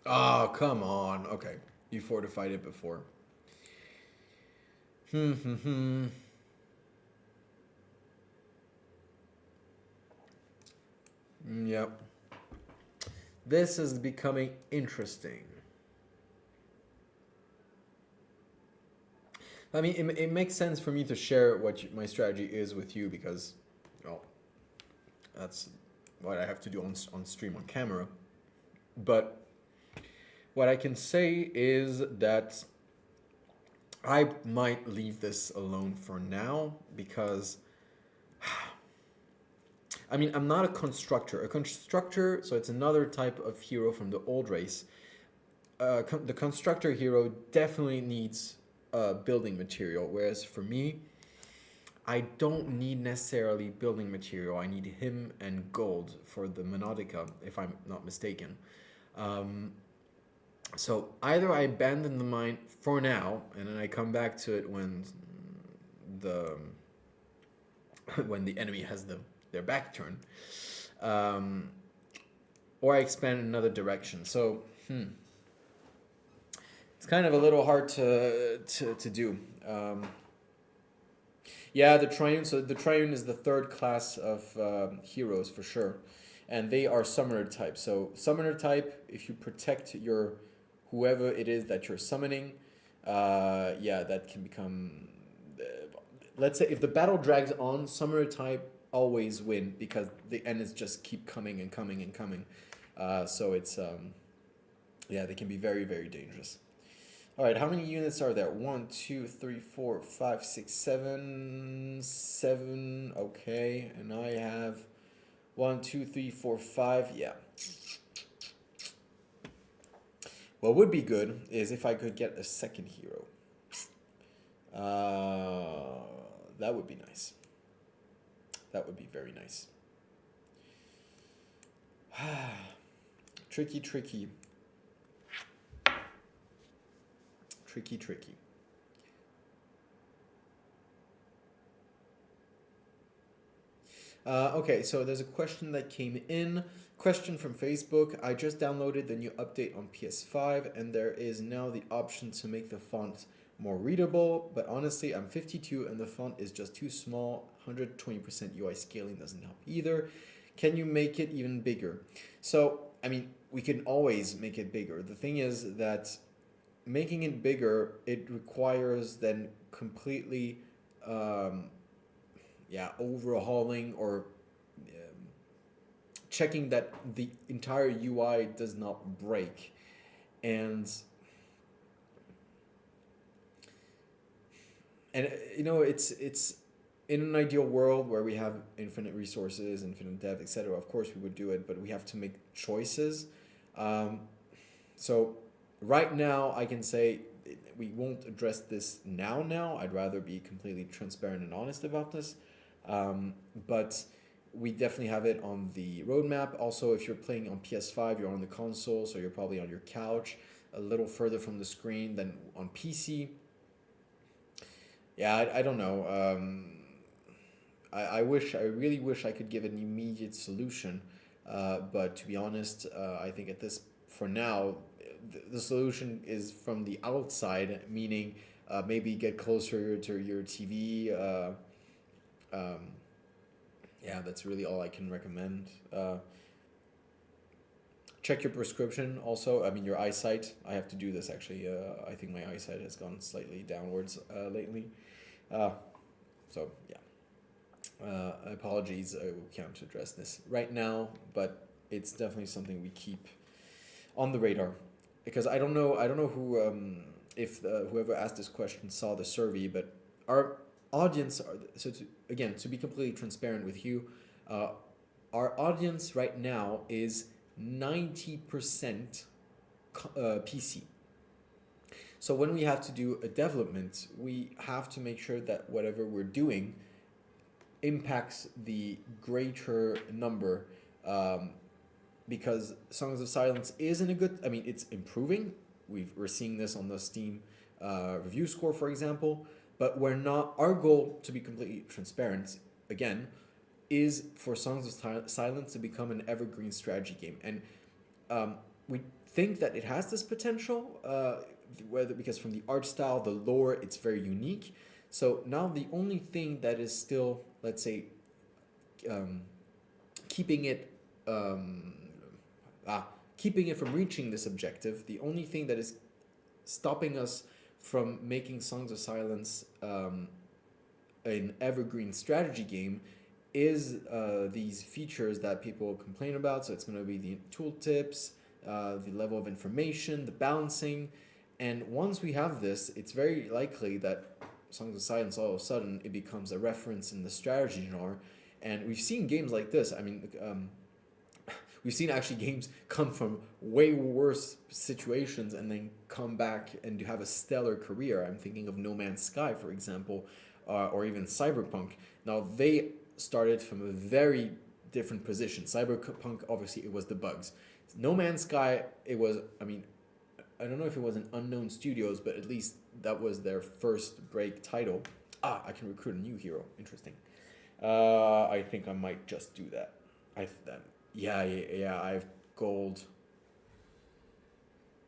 Oh, come on. Okay. You fortified it before. Yep. This is becoming interesting. I mean, it makes sense for me to share what my strategy is with you because, well, that's what I have to do on stream, on camera. But what I can say is that I might leave this alone for now because, I mean, I'm not a constructor. A constructor, so it's another type of hero from the old race. The constructor hero definitely needs building material, whereas for me, I don't need necessarily building material. I need him and gold for the Monodica, if I'm not mistaken. So either I abandon the mine for now, and then I come back to it when the enemy has their back turned, or I expand in another direction. So it's kind of a little hard to do. Yeah, the Triune. So the Triune is the third class of heroes for sure, and they are summoner type. So summoner type, if you protect your whoever it is that you're summoning, yeah, that can become let's say if the battle drags on, summoner type always win because the enemies just keep coming and coming and coming. So it's yeah, they can be very, very dangerous. All right, how many units are there? 1, 2, 3, 4, 5, 6, 7, 7. Okay, and I have 1, 2, 3, 4, 5. Yeah. What would be good is if I could get a second hero. That would be nice. That would be very nice. Tricky, tricky. Tricky, tricky. Okay, so there's a question that came in. Question from Facebook. I just downloaded the new update on PS5 and there is now the option to make the font more readable, but honestly I'm 52 and the font is just too small. 120% UI scaling doesn't help either. Can you make it even bigger? So, I mean, we can always make it bigger. The thing is that making it bigger, it requires then completely overhauling or checking that the entire UI does not break. And you know, it's in an ideal world where we have infinite resources, infinite dev, etc. Of course we would do it, but we have to make choices. So right now I can say we won't address this now. I'd rather be completely transparent and honest about this. But we definitely have it on the roadmap. Also, if you're playing on PS5, you're on the console, so you're probably on your couch, a little further from the screen than on PC. Yeah, I don't know. I really wish I could give an immediate solution. But to be honest, I think for now, the solution is from the outside, meaning maybe get closer to your TV. Yeah, that's really all I can recommend. Check your prescription also. I mean, your eyesight. I have to do this actually. I think my eyesight has gone slightly downwards lately. So, yeah. Apologies, we can't address this right now, but it's definitely something we keep on the radar. Because I don't know who, if whoever asked this question saw the survey, but our audience to be completely transparent with you, our audience right now is 90% PC. So when we have to do a development, we have to make sure that whatever we're doing impacts the greater number, because Songs of Silence isn't a good, I mean, it's improving. We're seeing this on the Steam review score, for example, but our goal, to be completely transparent, again, is for Songs of Silence to become an evergreen strategy game. And we think that it has this potential, because from the art style, the lore, it's very unique. So now the only thing that is still, let's say, keeping it from reaching this objective, the only thing that is stopping us from making Songs of Silence an evergreen strategy game is these features that people complain about. So it's going to be the tooltips, the level of information, the balancing. And once we have this, it's very likely that Songs of Silence all of a sudden it becomes a reference in the strategy genre. And we've seen games like this. I mean, we've seen actually games come from way worse situations and then come back and have a stellar career. I'm thinking of No Man's Sky, for example, or even Cyberpunk. Now, they started from a very different position. Cyberpunk, obviously, it was the bugs. No Man's Sky, it was, I mean, I don't know if it was an Unknown Studios, but at least that was their first break title. I can recruit a new hero. Interesting. I think I might just do that. Yeah, I have gold.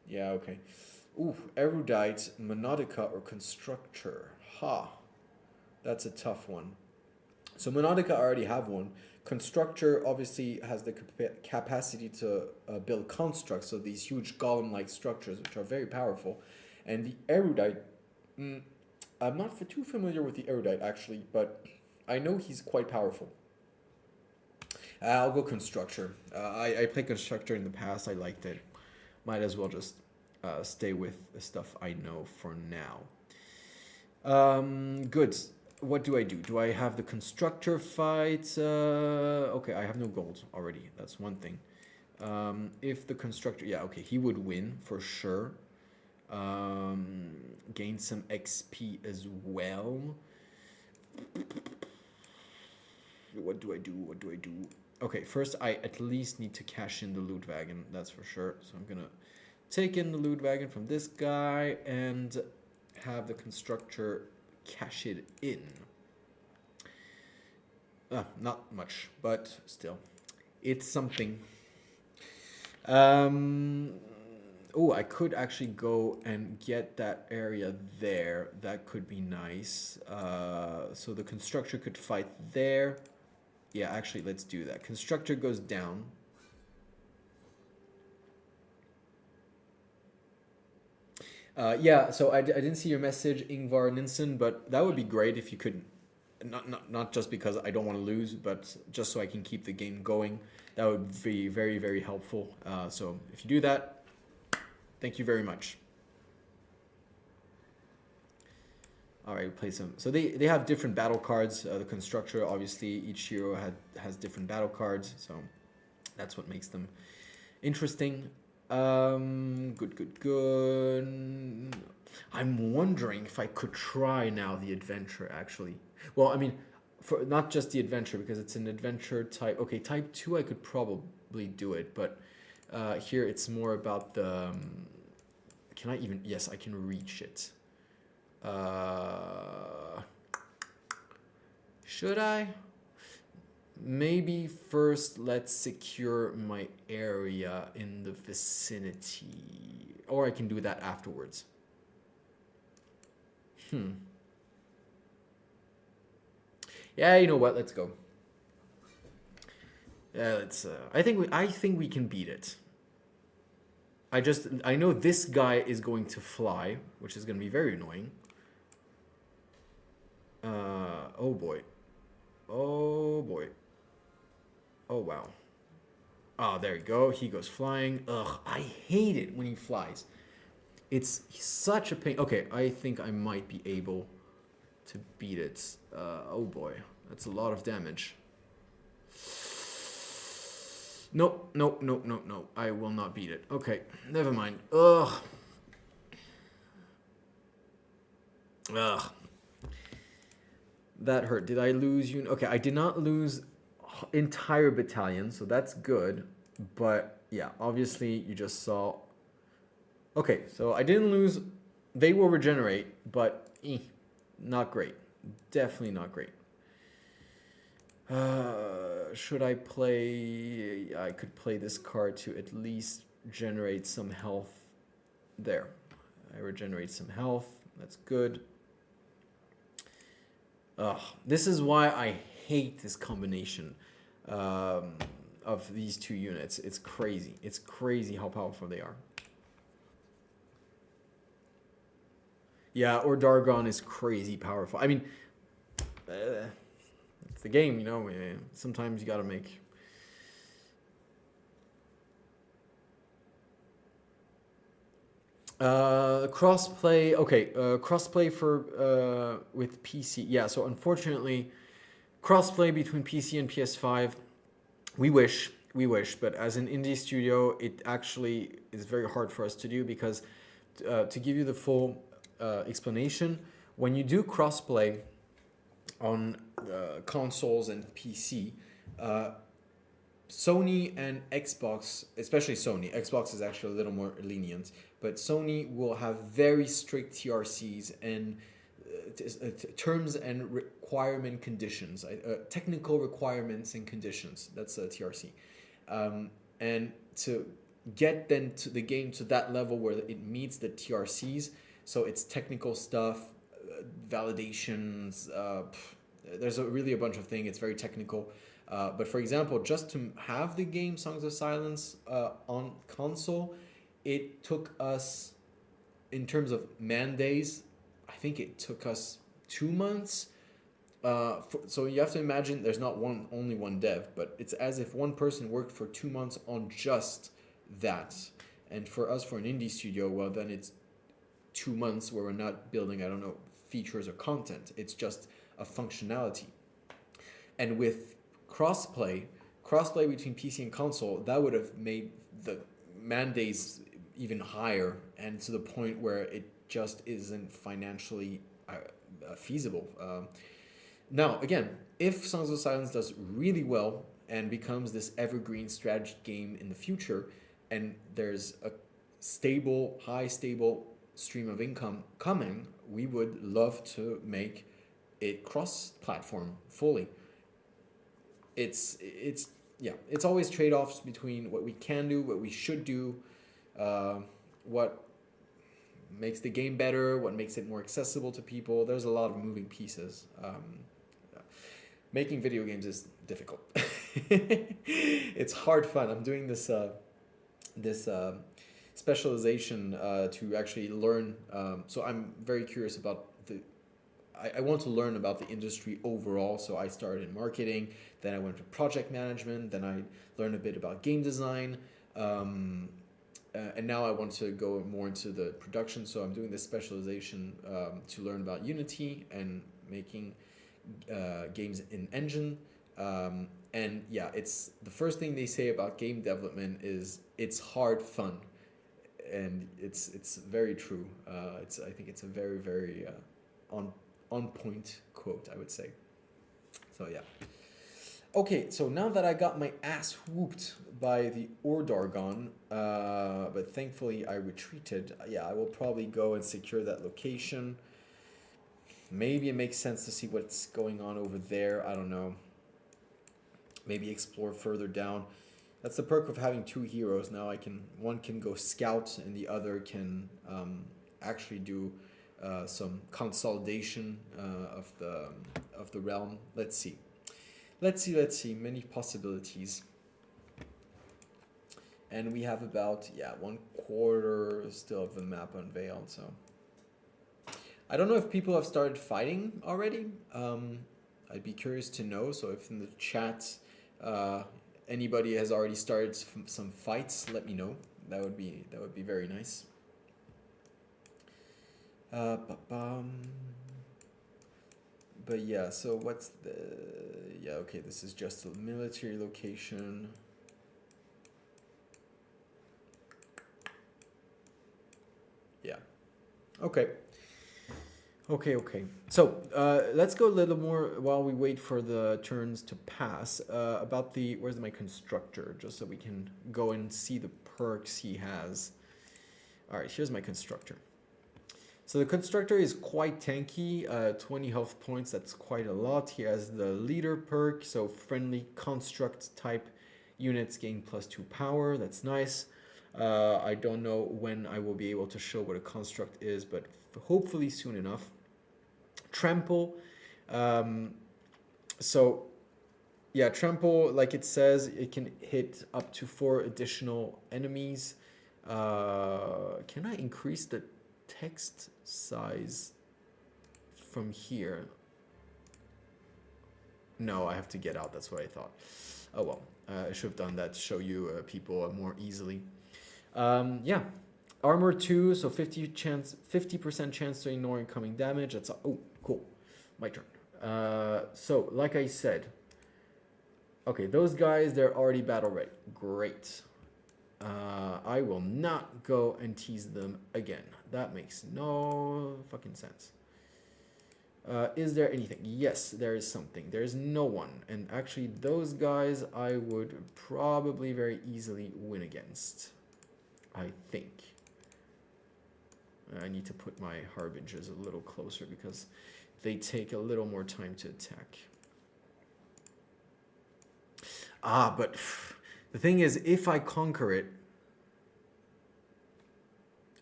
Yeah, okay. Ooh, Erudite, Monodica, or Constructor. That's a tough one. So Monodica, I already have one. Constructor obviously has the capacity to build constructs, so these huge golem-like structures, which are very powerful. And the Erudite, I'm not too familiar with the erudite actually, but I know he's quite powerful. I'll go constructor. I played constructor in the past. I liked it. Might as well just stay with the stuff I know for now. Good. What do I do? Do I have the constructor fight? Okay, I have no gold already. That's one thing. If the constructor, yeah, okay, he would win for sure. Gain some XP as well. What do I do? What do I do? Okay, first I at least need to cash in the loot wagon, that's for sure. So I'm gonna take in the loot wagon from this guy and have the constructor cash it in. Not much, but still, it's something. Oh, I could actually go and get that area there. That could be nice. So the constructor could fight there. Yeah, actually, let's do that. Constructor goes down. Yeah, so I didn't see your message, Ingvar Ninsen, but that would be great if you could, not just because I don't want to lose, but just so I can keep the game going. That would be very, very helpful. So if you do that, thank you very much. All right, play some. So they have different battle cards. The constructor, obviously, each hero has different battle cards. So that's what makes them interesting. Good. I'm wondering if I could try now the adventure, actually. Well, I mean, for not just the adventure, because it's an adventure type. Okay, type 2, I could probably do it. But here it's more about the... can I even... Yes, I can reach it. Should I? Maybe first let's secure my area in the vicinity, or I can do that afterwards. Yeah, you know what? Let's go. Yeah, let's. I think we can beat it. I know this guy is going to fly, which is going to be very annoying. Oh boy. Oh boy. Oh wow. Oh, there you go. He goes flying. Ugh, I hate it when he flies. It's such a pain. Okay, I think I might be able to beat it. Oh boy, that's a lot of damage. Nope. I will not beat it. Okay, never mind. Ugh. That hurt. Did I lose you? Okay, I did not lose entire battalion, so that's good. But yeah, obviously you just saw. Okay, so I didn't lose. They will regenerate, but not great. Definitely not great. Should I play? I could play this card to at least generate some health. There, I regenerate some health. That's good. This is why I hate this combination of these two units. It's crazy. It's crazy how powerful they are. Yeah, or Dargon is crazy powerful. I mean, it's the game, you know. Sometimes you gotta make. Crossplay. Okay, crossplay for with PC. Yeah, so unfortunately, crossplay between PC and PS5. We wish, but as an indie studio, it actually is very hard for us to do because to give you the full explanation, when you do crossplay on consoles and PC, Sony and Xbox, especially Sony, Xbox is actually a little more lenient, but Sony will have very strict TRCs and terms and requirement conditions, technical requirements and conditions. That's a TRC. And to get then to the game to that level where it meets the TRCs, so it's technical stuff, validations, there's really a bunch of things. It's very technical. But for example, just to have the game Songs of Silence on console, it took us, in terms of man days, I think it took us 2 months. So you have to imagine there's not only one dev, but it's as if one person worked for 2 months on just that. And for us, for an indie studio, well, then it's 2 months where we're not building, I don't know, features or content. It's just a functionality. And with crossplay between PC and console, that would have made the man days even higher, and to the point where it just isn't financially feasible. Now, again, if Songs of Silence does really well and becomes this evergreen strategy game in the future, and there's a high stable stream of income coming, we would love to make it cross-platform fully. It's always trade-offs between what we can do, what we should do, what makes the game better, what makes it more accessible to people. There's a lot of moving pieces. Making video games is difficult. It's hard fun. I'm doing this specialization to actually learn. So I'm very curious about I want to learn about the industry overall. So I started in marketing, then I went to project management, then I learned a bit about game design, and now I want to go more into the production. So I'm doing this specialization to learn about Unity and making games in Engine. And yeah, it's the first thing they say about game development is it's hard fun, and it's very true. I think it's a very, very on point quote, I would say. So yeah. Okay, so now that I got my ass whooped by the Ordargon, but thankfully I retreated, yeah, I will probably go and secure that location. Maybe it makes sense to see what's going on over there, I don't know. Maybe explore further down. That's the perk of having two heroes. Now one can go scout and the other can actually do some consolidation of the realm. Let's see. Many possibilities. And we have about 1/4 still of the map unveiled. So I don't know if people have started fighting already. I'd be curious to know. So if in the chat anybody has already started some fights, let me know. That would be very nice. But yeah, so what's the... Yeah, okay, this is just a military location. Yeah. Okay. So let's go a little more while we wait for the turns to pass about the... Where's my constructor? Just so we can go and see the perks he has. All right, here's my constructor. So the constructor is quite tanky, 20 health points, that's quite a lot. He has the leader perk, so friendly construct type units gain +2 power, that's nice. I don't know when I will be able to show what a construct is, but hopefully soon enough. Trample, so yeah, trample, like it says, it can hit up to 4 additional enemies. Can I increase the text size from here? No, I have to get out. That's what I thought. Oh well, I should have done that to show you people more easily. Yeah, armor 2, so 50% chance to ignore incoming damage. That's oh cool. My turn. So like I said, okay, those guys, they're already battle ready. Great. I will not go and tease them again. That makes no fucking sense. Is there anything? Yes, there is something. There's no one. And actually, those guys I would probably very easily win against. I think. I need to put my harbingers a little closer because they take a little more time to attack. But the thing is, if I conquer it,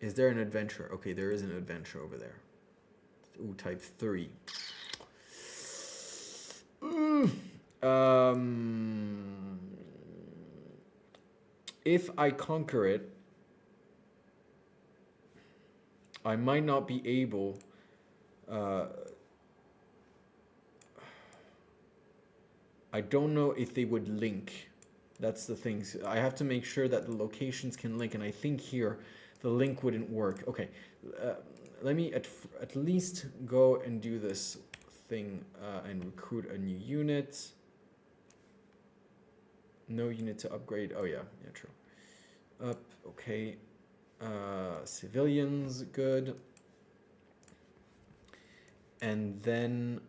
is there an adventure? Okay, there is an adventure over there. Ooh, type 3. If I conquer it, I might not be able Uh, I don't know if they would link. That's the thing. I have to make sure that the locations can link, and I think here the link wouldn't work. Okay, uh, let me at least go and do this thing and recruit a new unit. No unit to upgrade. Oh yeah, yeah, true. Up, okay. Civilians, good. And then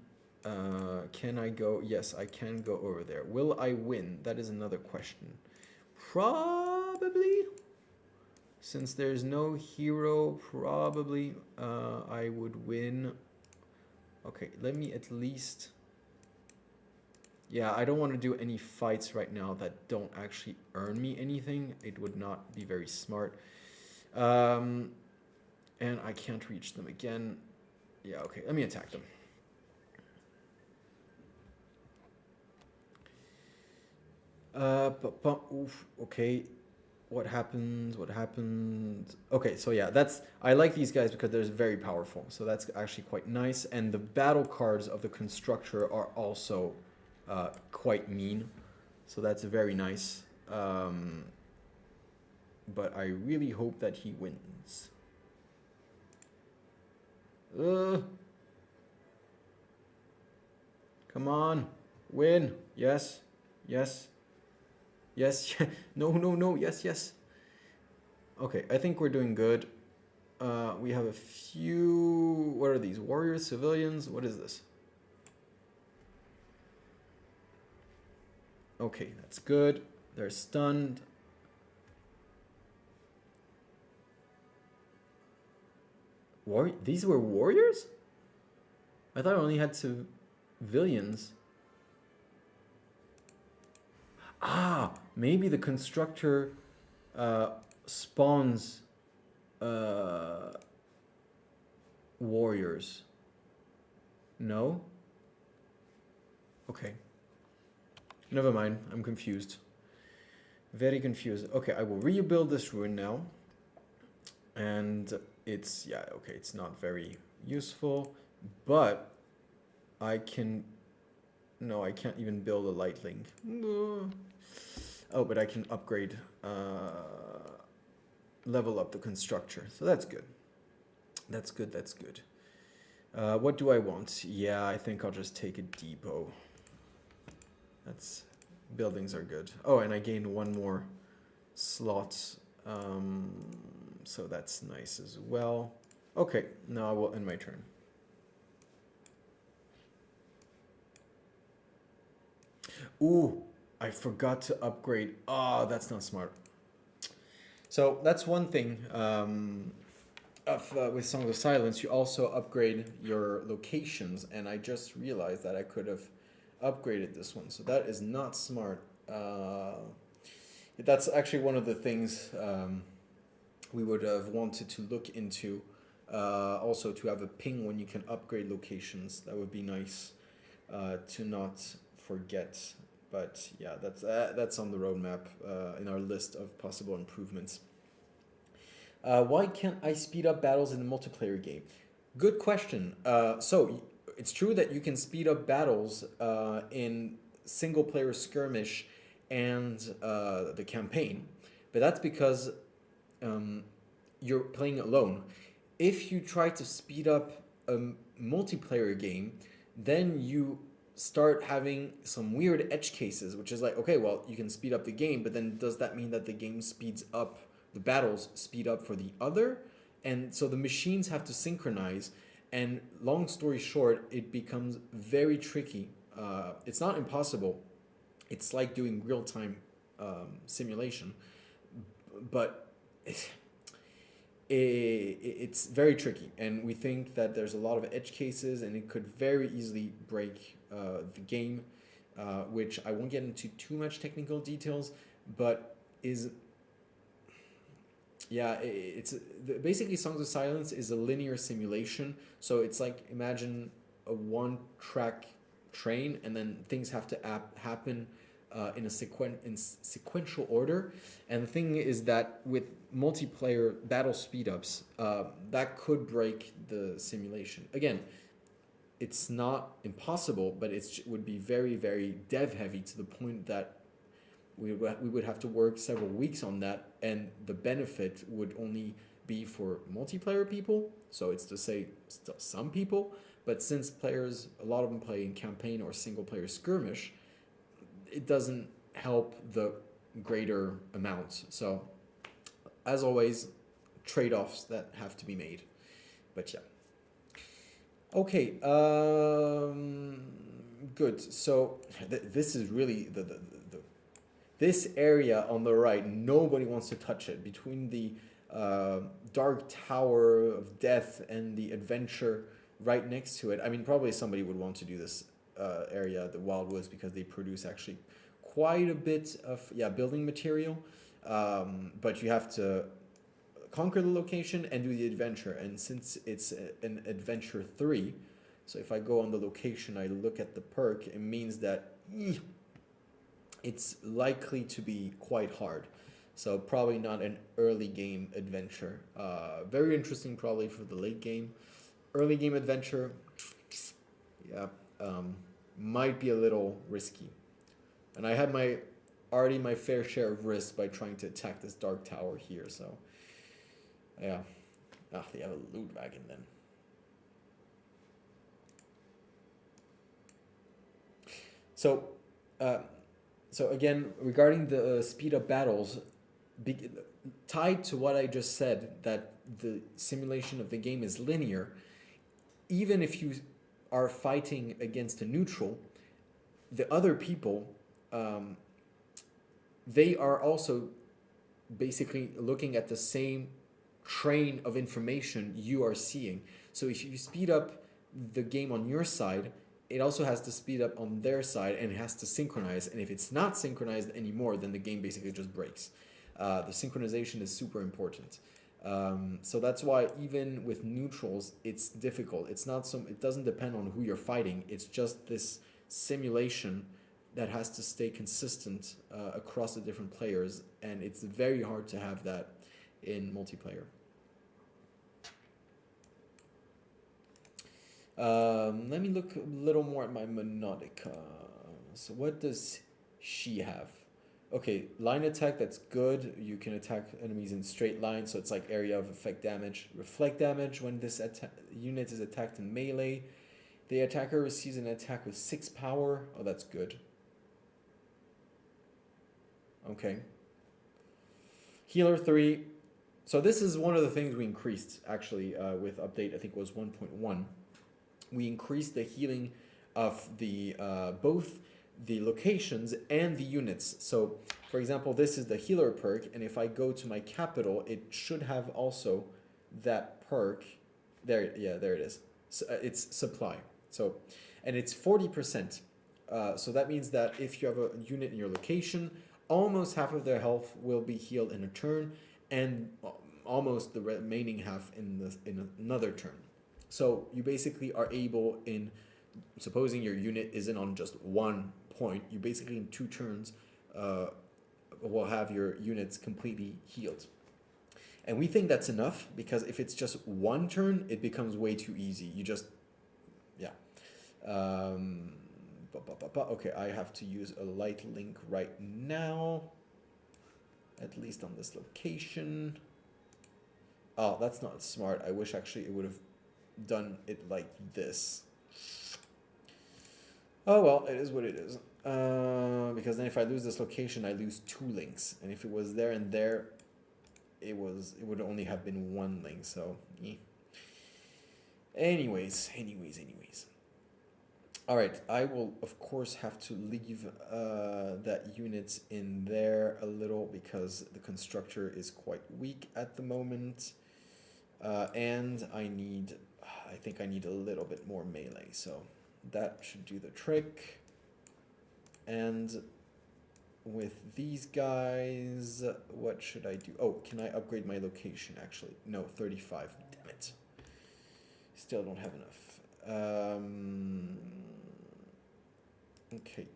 can I go? Yes, I can go over there. Will I win? That is another question. Probably. Since there's no hero, probably I would win. Okay, let me at least... Yeah, I don't want to do any fights right now that don't actually earn me anything. It would not be very smart. And I can't reach them again. Yeah, okay, let me attack them. Oof, okay. What happened? What happened? Okay, so yeah, I like these guys because they're very powerful. So that's actually quite nice. And the battle cards of the constructor are also quite mean. So that's very nice. But I really hope that he wins. Come on, win. Yes, yes. Yes, no, no, no, yes, yes. Okay, I think we're doing good. We have a few... What are these? Warriors, civilians? What is this? Okay, that's good. They're stunned. These were warriors? I thought I only had civilians. Ah, maybe the constructor spawns warriors. No? Okay. Never mind, I'm confused. Very confused. Okay, I will rebuild this ruin now. And it's, yeah, okay, it's not very useful. But I can... No, I can't even build a light link. Oh, but I can upgrade, level up the constructor. So that's good. That's good, that's good. What do I want? Yeah, I think I'll just take a depot. Buildings are good. Oh, and I gained one more slot. So that's nice as well. Okay, now I will end my turn. Ooh, I forgot to upgrade. Oh, that's not smart. So that's one thing. With Songs of Silence, you also upgrade your locations, and I just realized that I could have upgraded this one. So that is not smart. That's actually one of the things we would have wanted to look into. Also, to have a ping when you can upgrade locations. That would be nice to not forget. But yeah, that's on the roadmap in our list of possible improvements. Why can't I speed up battles in a multiplayer game? Good question. So it's true that you can speed up battles in single player skirmish and the campaign, but that's because you're playing alone. If you try to speed up a multiplayer game, then you start having some weird edge cases, which is like, okay, well, you can speed up the game, but then does that mean that the game speeds up, the battles speed up for the other? And so the machines have to synchronize, and long story short, it becomes very tricky. It's not impossible. It's like doing real-time simulation, but it's very tricky, and we think that there's a lot of edge cases, and it could very easily break the game, which I won't get into too much technical details, but is... Yeah, basically Songs of Silence is a linear simulation. So it's like, imagine a one-track train, and then things have to happen in sequential order. And the thing is that with multiplayer battle speed-ups, that could break the simulation. Again, it's not impossible, but it would be very, very dev heavy to the point that we would have to work several weeks on that, and the benefit would only be for multiplayer people. So it's to say still some people, but since players, a lot of them play in campaign or single player skirmish, it doesn't help the greater amounts. So as always, trade-offs that have to be made. But yeah. Okay, good. So this is really the this area on the right. Nobody wants to touch it. Between the Dark Tower of Death and the Adventure right next to it. I mean, probably somebody would want to do this area, the Wildwoods, because they produce actually quite a bit of building material. But you have to conquer the location and do the adventure, and since it's an adventure 3, so if I go on the location, I look at the perk, it means that it's likely to be quite hard. So probably not an early game adventure. Very interesting probably for the late game. Early game adventure, might be a little risky. And I had already my fair share of risks by trying to attack this Dark Tower here, so yeah. They have a loot wagon then. So, so again, regarding the speed up battles, tied to what I just said, that the simulation of the game is linear, even if you are fighting against a neutral, the other people, they are also basically looking at the same train of information you are seeing. So if you speed up the game on your side, it also has to speed up on their side, and it has to synchronize. And if it's not synchronized anymore, then the game basically just breaks. The synchronization is super important. So that's why even with neutrals, it's difficult. It doesn't depend on who you're fighting. It's just this simulation that has to stay consistent across the different players, and it's very hard to have that in multiplayer. Let me look a little more at my Monodica. So what does she have? Okay, line attack, that's good. You can attack enemies in straight line, so it's like area of effect damage. Reflect damage when this unit is attacked in melee. The attacker receives an attack with 6 power. Oh, that's good. Okay. Healer 3. So this is one of the things we increased, actually, with update, I think it was 1.1. We increased the healing of the both the locations and the units. So, for example, this is the healer perk, and if I go to my capital, it should have also that perk. There, yeah, there it is. So, it's supply. So, and it's 40%. So that means that if you have a unit in your location, almost half of their health will be healed in a turn, and almost the remaining half in another turn. So you basically are able, in supposing your unit isn't on just one point, you basically in 2 turns will have your units completely healed. And we think that's enough, because if it's just 1 turn, it becomes way too easy. You just, yeah. Okay, I have to use a light link right now, at least on this location. Oh, that's not smart. I wish actually it would have done it like this. Oh well, it is what it is. Because then if I lose this location, I lose 2 links, and if it was there and there, it would only have been 1 link. So, anyways. All right, I will of course have to leave that unit in there a little, because the constructor is quite weak at the moment, and I think I need a little bit more melee, so that should do the trick. And with these guys, what should I do? Oh, can I upgrade my location actually? No, 35, damn it. Still don't have enough. Okay,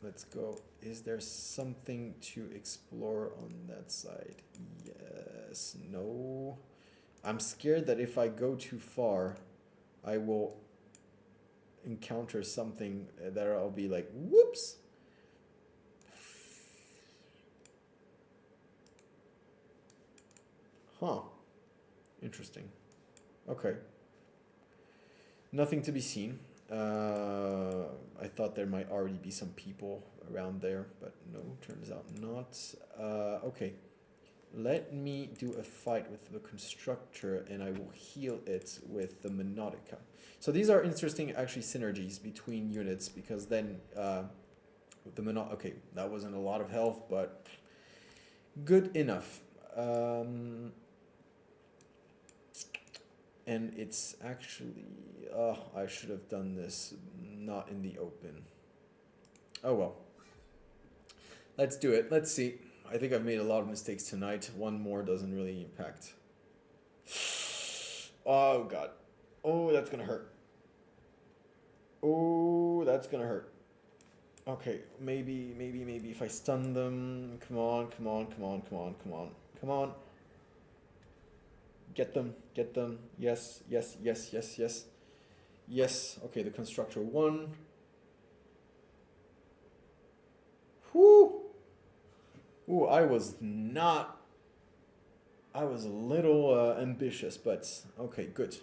let's go. Is there something to explore on that side? Yes, no. I'm scared that if I go too far, I will encounter something that I'll be like, whoops. Huh. Interesting. Okay. Nothing to be seen. I thought there might already be some people around there, but no, turns out not. Okay. Let me do a fight with the constructor and I will heal it with the Monodica. So these are interesting actually synergies between units because then with the okay, that wasn't a lot of health, but good enough. And it's actually, I should have done this not in the open. Oh well. Let's do it. Let's see. I think I've made a lot of mistakes tonight. One more doesn't really impact. Oh god. Oh, that's gonna hurt. Oh, that's gonna hurt. Okay, maybe if I stun them. Come on. Get them. Yes. Yes. Okay, the constructor won. Whoo! Ooh, I was a little ambitious, but okay, good.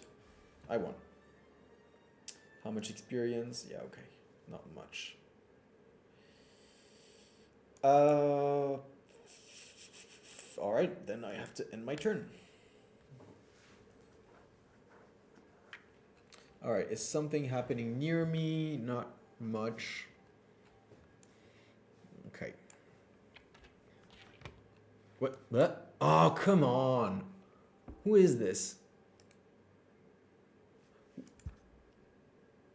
I won. How much experience? Yeah, okay. Not much. Alright, then I have to end my turn. Alright, is something happening near me? Not much. Okay. What? Oh, come on. Who is this?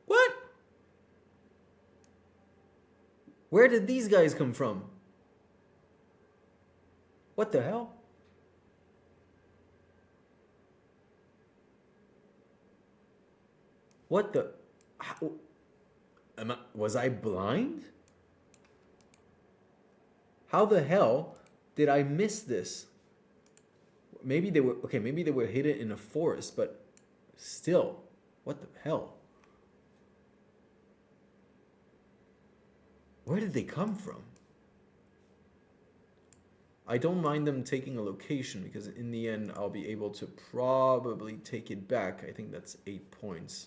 What? Where did these guys come from? What the hell? What the? How, was I blind? How the hell did I miss this? Maybe they were, okay, maybe they were hidden in a forest, but still, what the hell? Where did they come from? I don't mind them taking a location because in the end I'll be able to probably take it back. I think that's 8 points.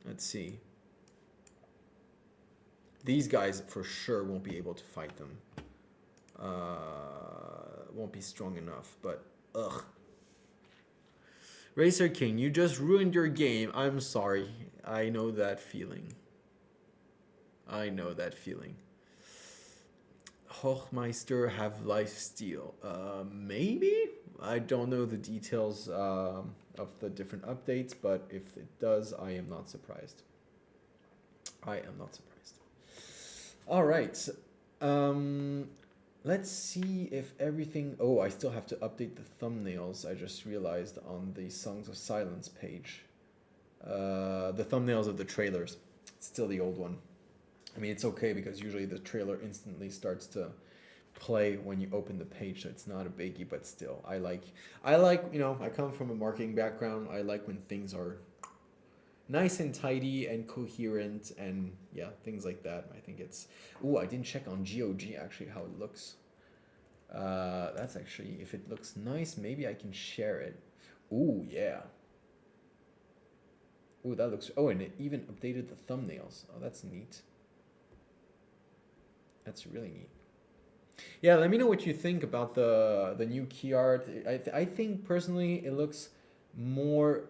Let's see. These guys for sure won't be able to fight them. Won't be strong enough, but ugh. Racer King, you just ruined your game. I'm sorry. I know that feeling. Hochmeister have lifesteal. Maybe? I don't know the details of the different updates, but if it does, I am not surprised. All right. Let's see if everything... Oh, I still have to update the thumbnails. I just realized on the Songs of Silence page. The thumbnails of the trailers. It's still the old one. I mean, it's okay because usually the trailer instantly starts to play when you open the page, so it's not a biggie, but still, I like, you know, I come from a marketing background. I like when things are nice and tidy and coherent and yeah, things like that. I think it's, I didn't check on GOG actually how it looks. That's actually, if it looks nice, maybe I can share it. Ooh, yeah. Ooh, that looks, and it even updated the thumbnails. Oh, that's neat. That's really neat. Yeah, let me know what you think about the new key art. I think personally it looks more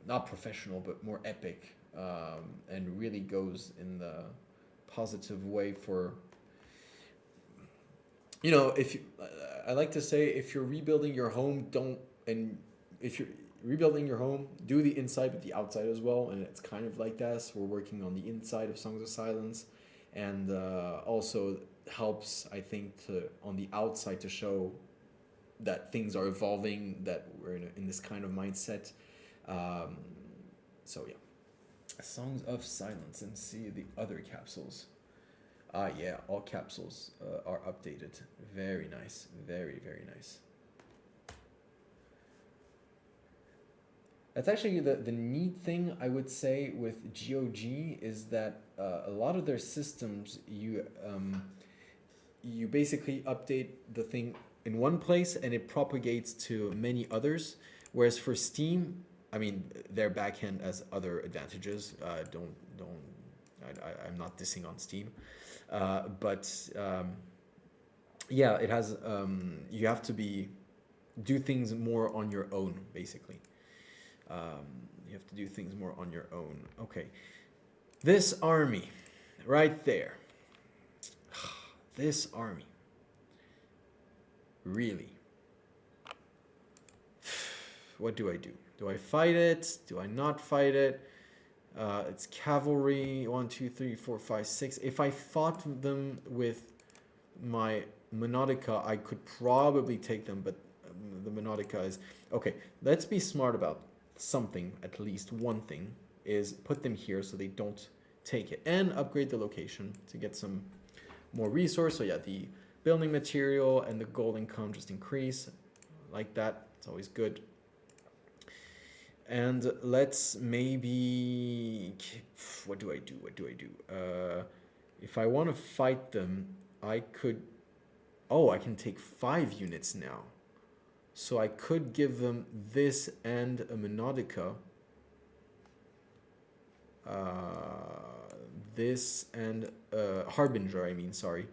not professional but more epic, and really goes in the positive way for, you know, if you, I like to say, if you're rebuilding your home, if you're rebuilding your home, do the inside but the outside as well, and it's kind of like that. So we're working on the inside of Songs of Silence, and also helps, I think, to on the outside to show that things are evolving, that we're in this kind of mindset. So yeah, Songs of Silence, and see the other capsules. Yeah, all capsules are updated. Very nice, very nice. That's actually the neat thing I would say with GOG is that a lot of their systems you basically update the thing in one place and it propagates to many others. Whereas for Steam, I mean, their backend has other advantages. I'm not dissing on Steam, but yeah, it has. You have to do things more on your own, basically. You have to do things more on your own. Okay, this army, right there. This army. Really. What do I do? Do I fight it? Do I not fight it? It's cavalry. 1, 2, 3, 4, 5, 6. If I fought them with my Monodica, I could probably take them, but the Monodica is... Okay, let's be smart about something, at least one thing, is put them here so they don't take it. And upgrade the location to get some more resource. So yeah, the building material and the gold income just increase. Like that. It's always good. And let's maybe... What do I do? If I want to fight them, I could... Oh, I can take 5 units now. So I could give them this and a Monodica. This and Harbinger, I mean, sorry.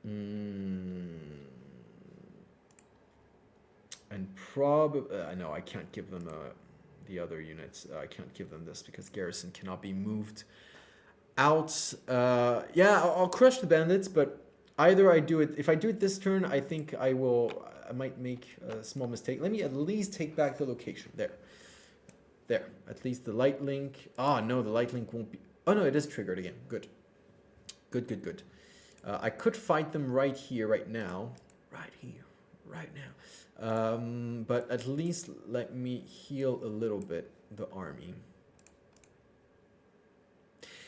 And probably... no, I can't give them the other units. I can't give them this because garrison cannot be moved out. Yeah, I'll crush the bandits, but either I do it... If I do it this turn, I think I might make a small mistake. Let me at least take back the location. There. At least the light link... Ah, no, the light link won't be... Oh, no, it is triggered again. Good. I could fight them right here, right now. Right now. But at least let me heal a little bit the army.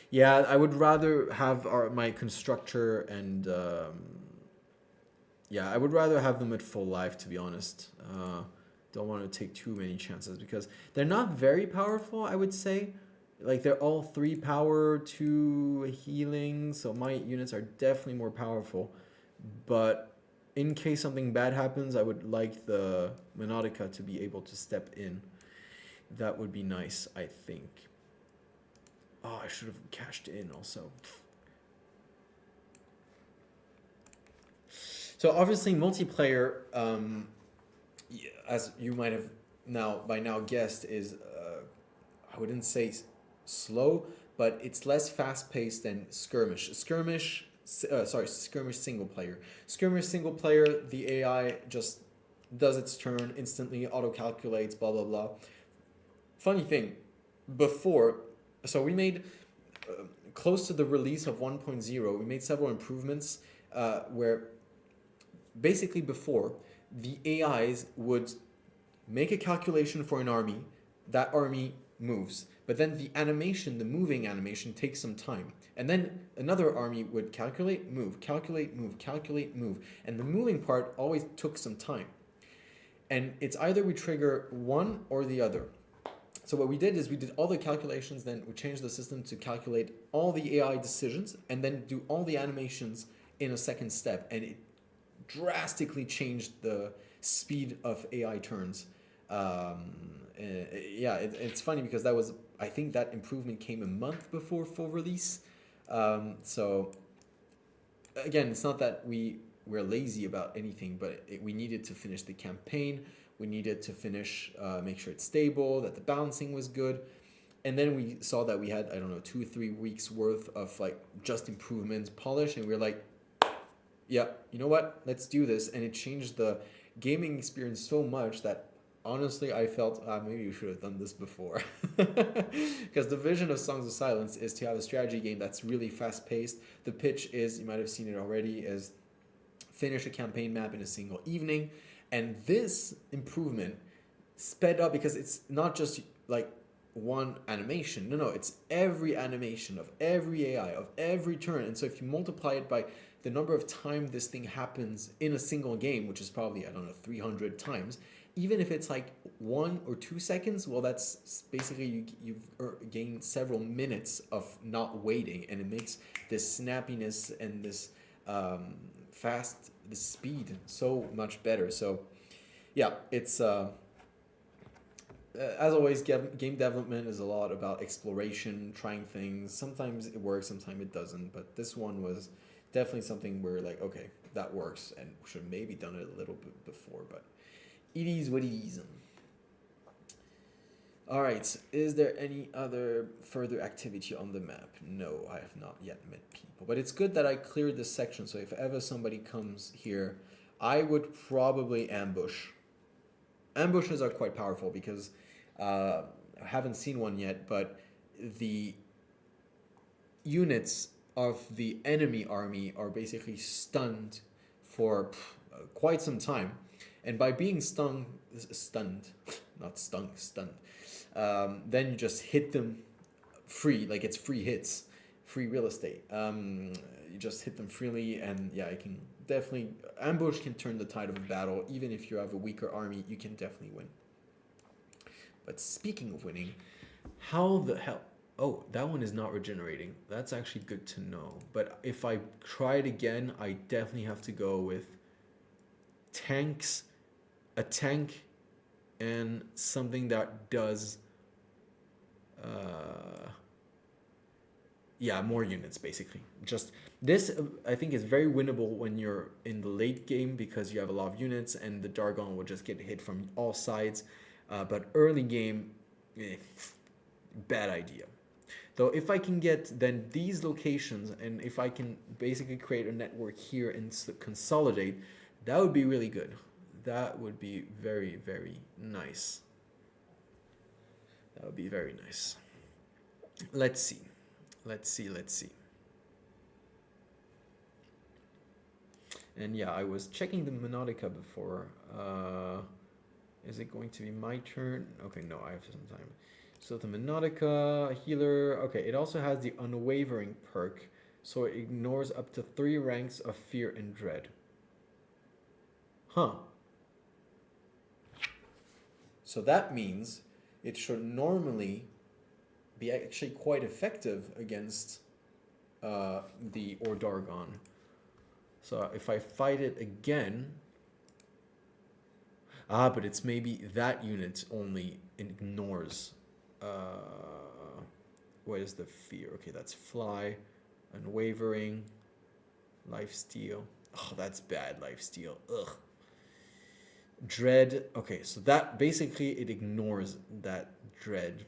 Yeah, I would rather have my constructor and... yeah, I would rather have them at full life, to be honest. Don't want to take too many chances because they're not very powerful, I would say. Like, they're all 3 power, 2 healing, so my units are definitely more powerful. But in case something bad happens, I would like the Monodica to be able to step in. That would be nice, I think. Oh, I should have cashed in also. So obviously multiplayer, as you might have by now guessed, is I wouldn't say slow, but it's less fast-paced than skirmish. Skirmish single player. Skirmish single player, the AI just does its turn instantly, auto-calculates, blah, blah, blah. Funny thing, so we made, close to the release of 1.0, we made several improvements where basically before, the AIs would make a calculation for an army, that army moves. But then the moving animation takes some time. And then another army would calculate, move, calculate, move, calculate, move. And the moving part always took some time. And it's either we trigger one or the other. So what we did is we did all the calculations, then we changed the system to calculate all the AI decisions and then do all the animations in a second step. And it drastically changed the speed of AI turns. Yeah, it's funny because I think that improvement came a month before full release. So again, it's not that we're lazy about anything, but we needed to finish the campaign. We needed to finish, make sure it's stable, that the balancing was good. And then we saw that we had, 2 or 3 weeks worth of like just improvements, polish, and we were like, yeah, you know what? Let's do this. And it changed the gaming experience so much that honestly, I felt maybe you should have done this before. Because the vision of Songs of Silence is to have a strategy game that's really fast-paced. The pitch is, you might have seen it already, is finish a campaign map in a single evening. And this improvement sped up because it's not just like one animation. No, it's every animation of every AI, of every turn. And so if you multiply it by the number of times this thing happens in a single game, which is probably, 300 times, even if it's like 1 or 2 seconds, well, that's basically you've gained several minutes of not waiting, and it makes this snappiness and this fast, the speed so much better. So yeah, it's as always, game development is a lot about exploration, trying things. Sometimes it works, sometimes it doesn't. But this one was definitely something where like, okay, that works, and should have maybe done it a little bit before. But it is what it is. All right. Is there any other further activity on the map? No, I have not yet met people. But it's good that I cleared this section. So if ever somebody comes here, I would probably ambush. Ambushes are quite powerful because I haven't seen one yet, but the units of the enemy army are basically stunned for quite some time. And by being stunned, not stung, stunned, then you just hit them free, like it's free hits, free real estate. You just hit them freely, and yeah, it can definitely, ambush can turn the tide of a battle. Even if you have a weaker army, you can definitely win. But speaking of winning, how the hell? Oh, that one is not regenerating. That's actually good to know. But if I try it again, I definitely have to go with tanks, a tank, and something that does yeah, more units basically. Just this I think is very winnable when you're in the late game because you have a lot of units and the Dargon will just get hit from all sides. But early game, bad idea. Though if I can get then these locations, and if I can basically create a network here and consolidate, that would be really good. That would be very, very nice. That would be very nice. Let's see. Let's see. And yeah, I was checking the Monodica before. Is it going to be my turn? Okay, no, I have some time. So the Monodica, healer. Okay, it also has the Unwavering perk. So it ignores up to 3 ranks of fear and dread. Huh. So that means it should normally be actually quite effective against the Ordargon. So if I fight it again... but it's maybe that unit only ignores... what is the fear? Okay, that's fly, unwavering, lifesteal. Oh, that's bad, lifesteal. Ugh. Dread. Okay, so that basically it ignores that dread.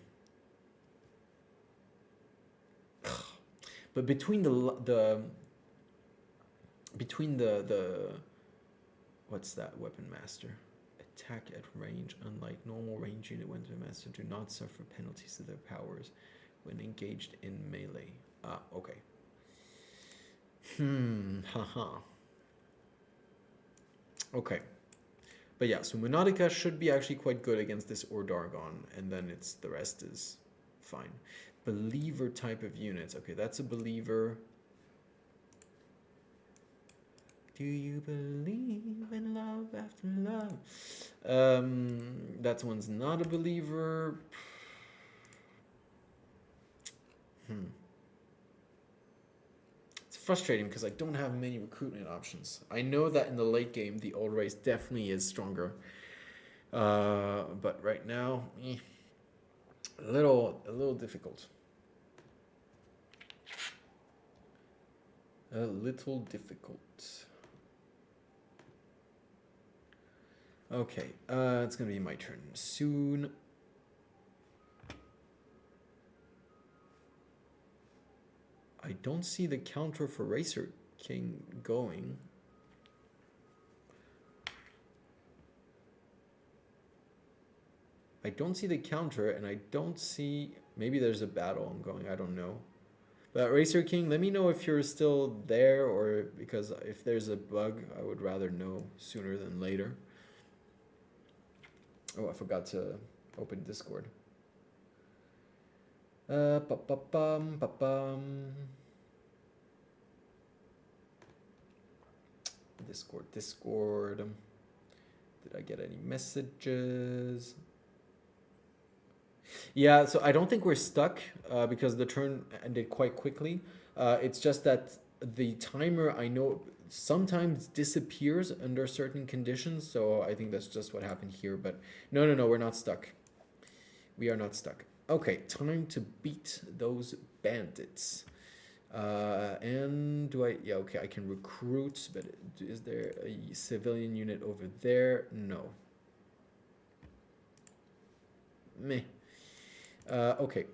But between the what's that weapon master? Attack at range, unlike normal range unit, weapon master do not suffer penalties to their powers when engaged in melee. Ah, okay. Haha. Okay. But yeah, so Monodica should be actually quite good against this Ordargon, and then the rest is fine. Believer type of units. Okay, that's a believer. Do you believe in love after love? That one's not a believer. It's frustrating because I don't have many recruitment options. I know that in the late game, the old race definitely is stronger. But right now, a little difficult. A little difficult. Okay, it's gonna be my turn soon. I don't see the counter for Racer King going. I don't see the counter, and I don't see... Maybe there's a battle ongoing, I don't know. But Racer King, let me know if you're still there, or because if there's a bug, I would rather know sooner than later. Oh, I forgot to open Discord. Discord. Did I get any messages? Yeah, so I don't think we're stuck because the turn ended quite quickly. It's just that the timer, I know, sometimes disappears under certain conditions. So I think that's just what happened here. But no, we're not stuck. We are not stuck. Okay, time to beat those bandits. And do I? Yeah, okay, I can recruit, but is there a civilian unit over there? No. Meh. Okay,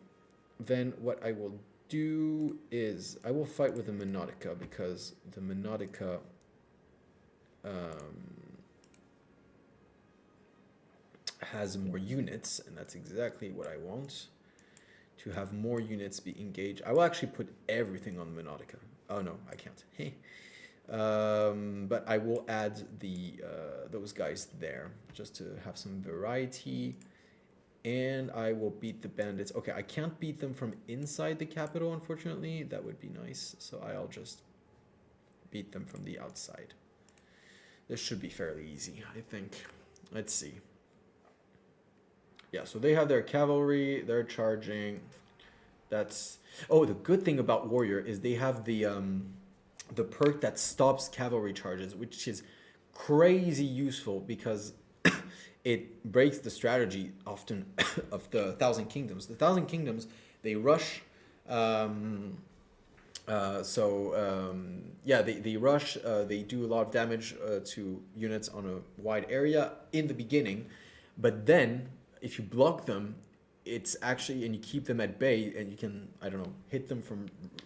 then what I will do is I will fight with the Monodica because the Monodica has more units, and that's exactly what I want. To have more units be engaged. I will actually put everything on Monodica. Oh no, I can't. But I will add the those guys there just to have some variety. And I will beat the bandits. Okay, I can't beat them from inside the capital, unfortunately. That would be nice. So I'll just beat them from the outside. This should be fairly easy, I think. Let's see. Yeah, so they have their cavalry. They're charging. That's... Oh, the good thing about warrior is they have the perk that stops cavalry charges, which is crazy useful because it breaks the strategy often of the Thousand Kingdoms. The Thousand Kingdoms, they rush. Yeah, they rush. They do a lot of damage to units on a wide area in the beginning, but then if you block them, it's actually, and you keep them at bay, and you can, I don't know, hit them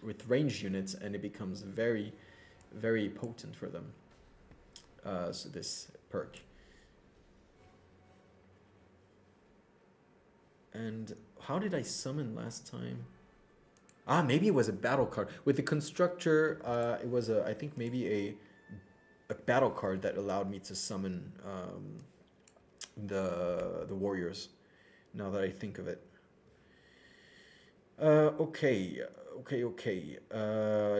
with ranged units, and it becomes very, very potent for them. So this perk. And how did I summon last time? Ah, maybe it was a battle card. With the constructor, it was I think maybe a battle card that allowed me to summon the warriors. Now that I think of it. Okay.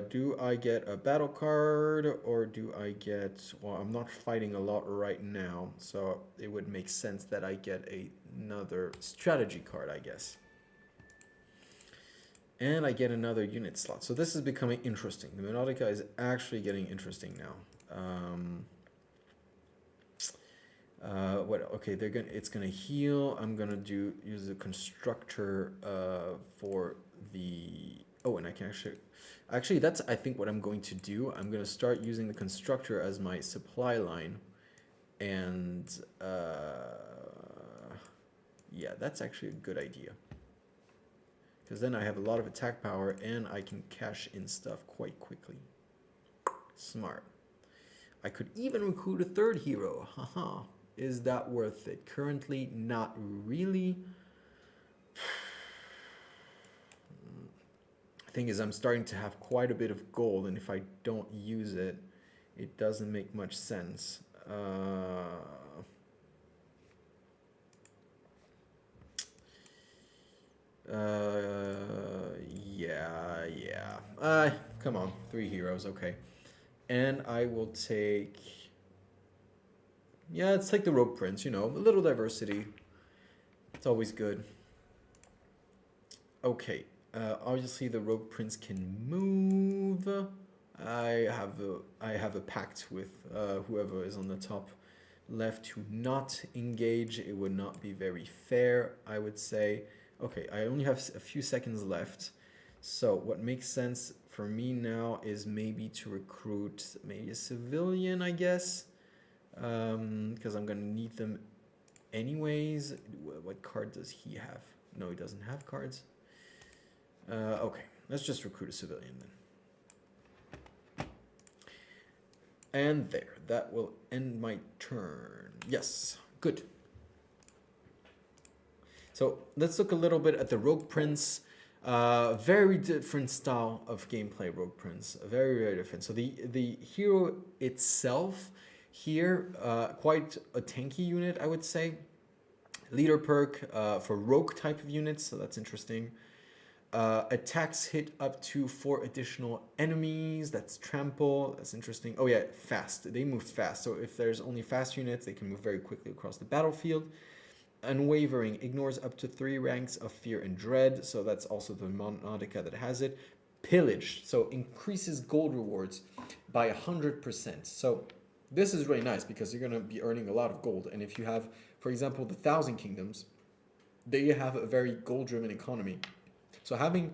Do I get a battle card or do I get... Well, I'm not fighting a lot right now, so it would make sense that I get another strategy card, I guess. And I get another unit slot. So this is becoming interesting. The Monodica is actually getting interesting now. Okay, it's gonna heal. I'm gonna use the constructor for the... Oh, and I can actually that's, I think, what I'm going to do. I'm gonna start using the constructor as my supply line, and yeah, that's actually a good idea because then I have a lot of attack power and I can cash in stuff quite quickly. Smart. I could even recruit a third hero. Haha. Is that worth it? Currently, not really. The thing is, I'm starting to have quite a bit of gold, and if I don't use it, it doesn't make much sense. Yeah. Come on, 3 heroes, okay. And I will take... Yeah, it's like the Rogue Prince, you know, a little diversity. It's always good. Okay, obviously the Rogue Prince can move. I have a pact with whoever is on the top left to not engage. It would not be very fair, I would say. Okay, I only have a few seconds left. So what makes sense for me now is maybe to recruit maybe a civilian, I guess. Because I'm gonna need them anyways. What card does he have? No, he doesn't have cards. Okay, let's just recruit a civilian then. And there, that will end my turn. Yes, good. So let's look a little bit at the Rogue Prince. Very different style of gameplay, Rogue Prince. Very, very different. So the hero itself here, quite a tanky unit, I would say. Leader perk for rogue type of units, so that's interesting. Attacks hit up to 4 additional enemies. That's trample. That's interesting. Oh yeah, fast. They move fast. So if there's only fast units, they can move very quickly across the battlefield. Unwavering ignores up to 3 ranks of fear and dread. So that's also the Monodica that has it. Pillage. So increases gold rewards by 100%. So this is really nice because you're going to be earning a lot of gold. And if you have, for example, the Thousand Kingdoms, they have a very gold-driven economy. So having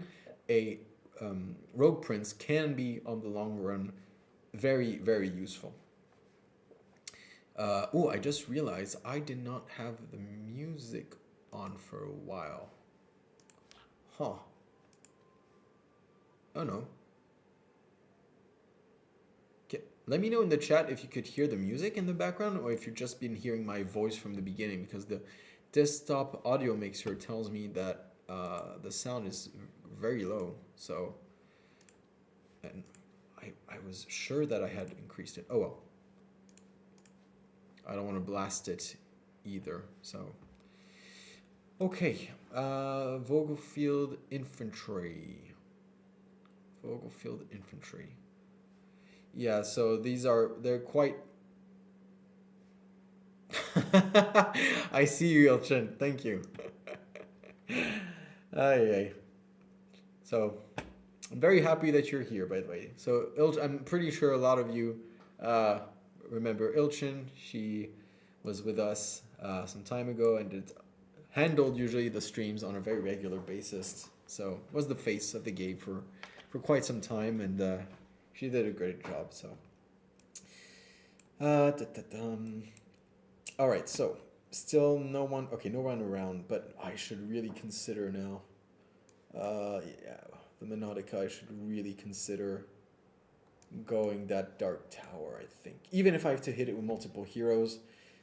a rogue prince can be, on the long run, very, very useful. Oh, I just realized I did not have the music on for a while. Huh. Oh no. Okay. Let me know in the chat if you could hear the music in the background or if you've just been hearing my voice from the beginning, because the desktop audio mixer tells me that the sound is very low. So, and I was sure that I had increased it. Oh well. I don't want to blast it either. So, okay. Vogelfield Infantry. Vogelfield Infantry. Yeah, so they're quite... I see you, Ilchin. Thank you. Aye. So, I'm very happy that you're here, by the way. So, I'm pretty sure a lot of you remember Ilchin. She was with us some time ago and handled usually the streams on a very regular basis. So, was the face of the game for quite some time, and she did a great job. So, all right. So, still no one. Okay, no one around, but I should really consider now. Yeah, the Monodica. I should really consider going that Dark Tower, I think. Even if I have to hit it with multiple heroes,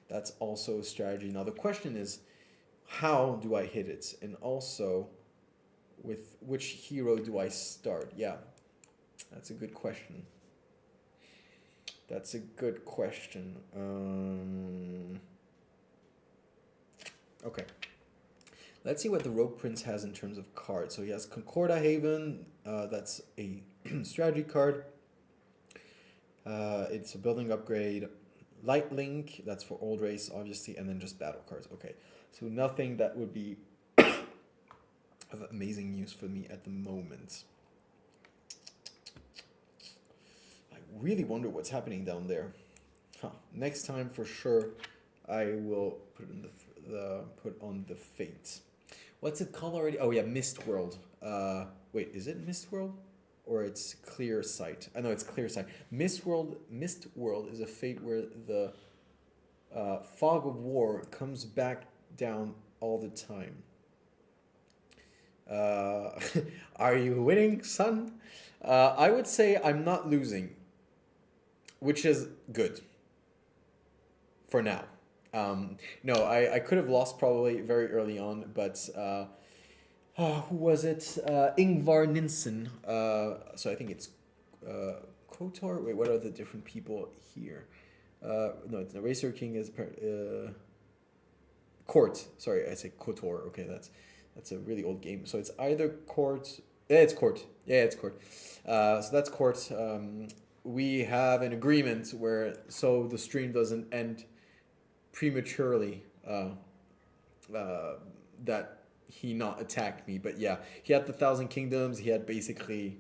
that's also a strategy. Now the question is, how do I hit it? And also, with which hero do I start? Yeah, that's a good question. That's a good question. Okay. Let's see what the Rogue Prince has in terms of cards. So he has Concorda Haven. That's a strategy card. It's a building upgrade. Light Link, that's for old race, obviously, and then just battle cards. Okay, so nothing that would be of amazing use for me at the moment. I really wonder what's happening down there. Next time, for sure, I will put on the fate. What's it called already? Oh yeah, Mist World. Wait, is it Mist World? Or it's Clear Sight. I know it's Clear Sight. Mist World is a fate where the fog of war comes back down all the time. Are you winning, son? I would say I'm not losing, which is good for now. No, I could have lost probably very early on, but who was it? Ingvar Ninsen. So I think it's Kotor. Wait, what are the different people here? No, it's the Racer King is Court. Sorry, I say Kotor. Okay, that's a really old game. So it's either Court. Yeah, it's Court. Yeah, it's Court. So that's Court. We have an agreement where so the stream doesn't end prematurely. That he not attacked me, but yeah, he had the Thousand Kingdoms. He had basically,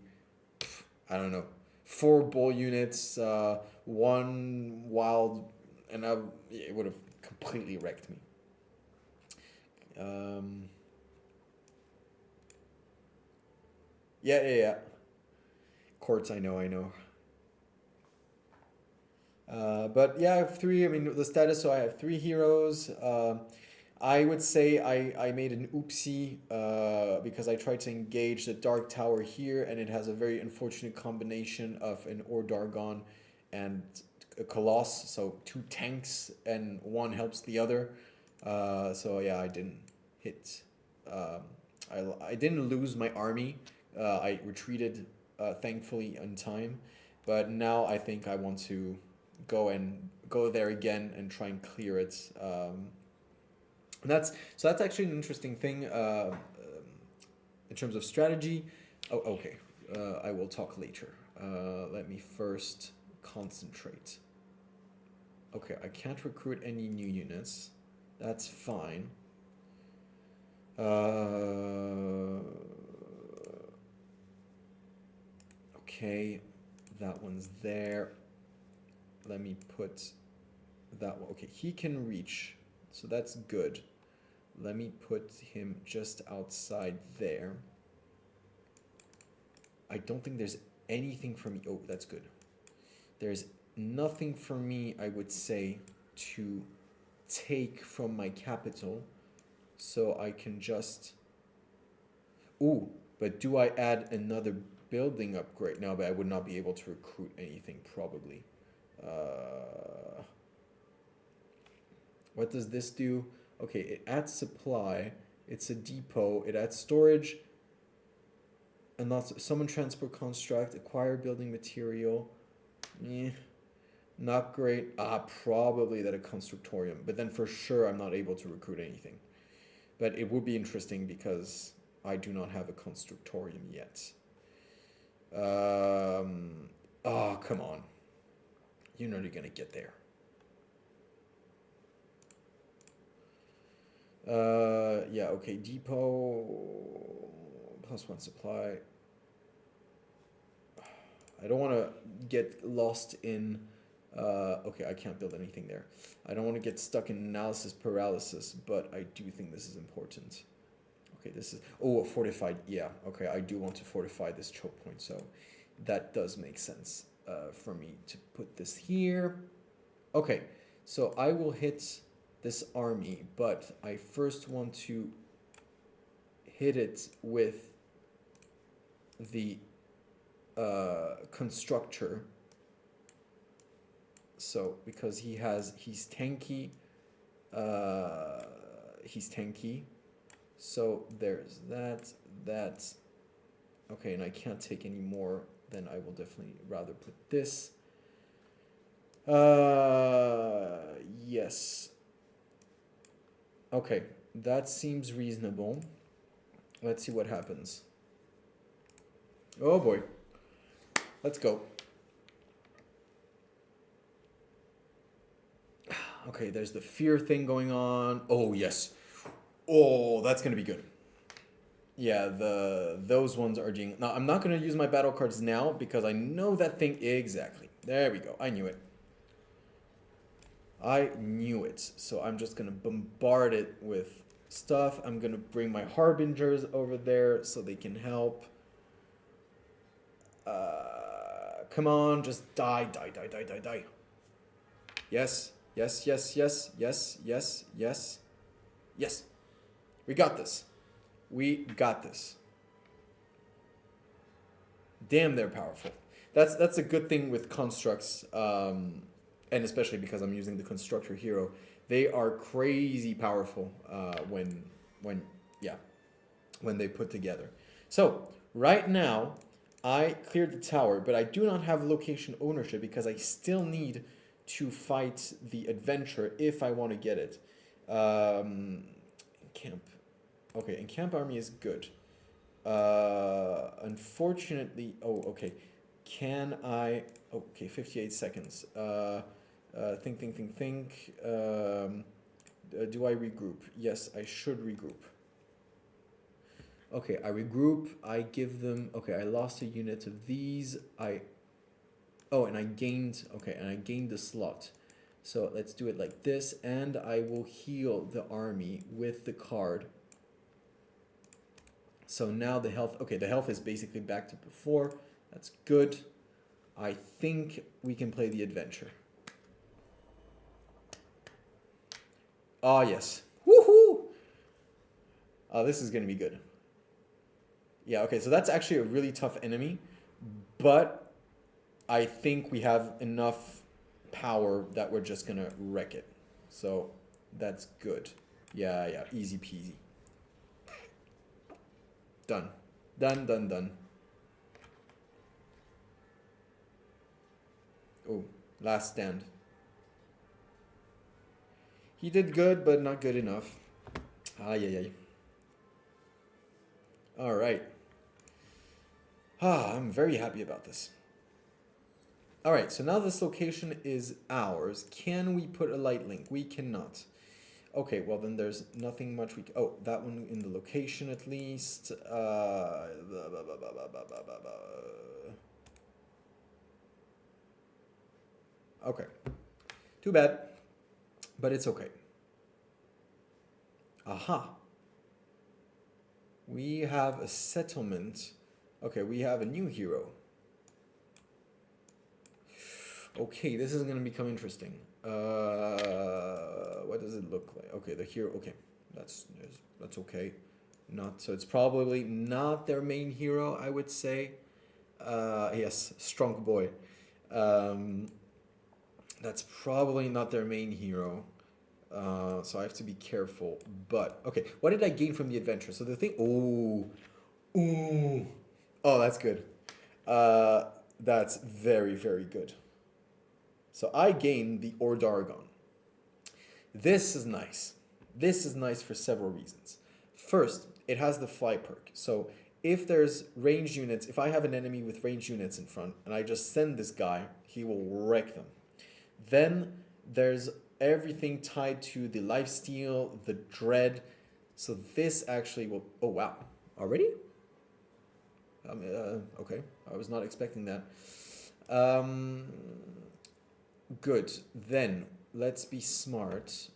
I don't know, 4 bull units, 1 wild, and it would have completely wrecked me. Yeah. Courts, I know. But yeah, I have 3. I mean, the status. So I have 3 heroes. I would say I made an oopsie because I tried to engage the Dark Tower here, and it has a very unfortunate combination of an Ordargon and a Colossus, so 2 tanks, and one helps the other. So yeah, I didn't hit. I didn't lose my army. I retreated, thankfully, in time. But now I think I want to go there again and try and clear it. And that's actually an interesting thing. in terms of strategy, oh, okay, I will talk later. Let me first concentrate. Okay, I can't recruit any new units. That's fine. Okay, that one's there. Let me put that one. Okay, he can reach, so that's good. Let me put him just outside there. I don't think there's anything for me. Oh, that's good. There's nothing for me, I would say, to take from my capital. So I can just... Ooh, but do I add another building upgrade? No, but I would not be able to recruit anything, probably. What does this do? Okay, it adds supply. It's a depot. It adds storage. And lots of summon transport construct, acquire building material. Not great. Probably that a constructorium. But then for sure I'm not able to recruit anything. But it would be interesting because I do not have a constructorium yet. Oh, come on. You know you're gonna get there. Yeah, okay, depot, +1 supply. I don't want to get lost in, okay, I can't build anything there. I don't want to get stuck in analysis paralysis, but I do think this is important. Okay, this is, oh, fortified, yeah, okay, I do want to fortify this choke point, so that does make sense for me to put this here. Okay, so I will hit this army, but I first want to hit it with the constructor. So because he's tanky, so there's that. Okay, and I can't take any more, then I will definitely rather put this. Yes. Okay, that seems reasonable. Let's see what happens. Oh boy. Let's go. Okay, there's the fear thing going on. Oh, yes. Oh, that's going to be good. Yeah, those ones are doing... Now, I'm not going to use my battle cards now because I know that thing exactly. There we go. I knew it. I knew it. So I'm just going to bombard it with stuff. I'm going to bring my harbingers over there so they can help. Come on, just die. Yes. Yes. We got this. Damn, they're powerful. That's a good thing with constructs, and especially because I'm using the constructor hero. They are crazy powerful when they put together. So right now, I cleared the tower, but I do not have location ownership because I still need to fight the adventure if I want to get it. Camp. Okay, and camp army is good. Unfortunately, okay. Can I... Okay, 58 seconds. Think. Do I regroup? Yes, I should regroup. Okay, I regroup. I give them... Okay, I lost a unit of these. And I gained... Okay, and I gained the slot. So let's do it like this. And I will heal the army with the card. So now the health... Okay, the health is basically back to before. That's good. I think we can play the adventure. Ah, yes. Woohoo! Oh, this is going to be good. Yeah, okay, so that's actually a really tough enemy. But I think we have enough power that we're just going to wreck it. So that's good. Yeah, easy peasy. Done. Oh, last stand. He did good, but not good enough. Ay. All right. Ah, I'm very happy about this. All right, so now this location is ours. Can we put a light link? We cannot. Okay, well then there's nothing much we... Oh, that one in the location at least. Okay. Too bad, but it's okay. Aha. We have a settlement. Okay, we have a new hero. Okay, this is going to become interesting. What does it look like? Okay, the hero. Okay, that's okay. Not so. It's probably not their main hero, I would say. Yes, strong boy. That's probably not their main hero. So I have to be careful. But okay, what did I gain from the adventure? So the thing. Oh, that's good. That's very, very good. So I gained the Ordargon. This is nice. This is nice for several reasons. First, it has the fly perk. So if there's ranged units, if I have an enemy with ranged units in front and I just send this guy, he will wreck them. Then there's everything tied to the lifesteal, the dread. So this actually will... Oh, wow. Already? Okay. I was not expecting that. Good. Then let's be smart.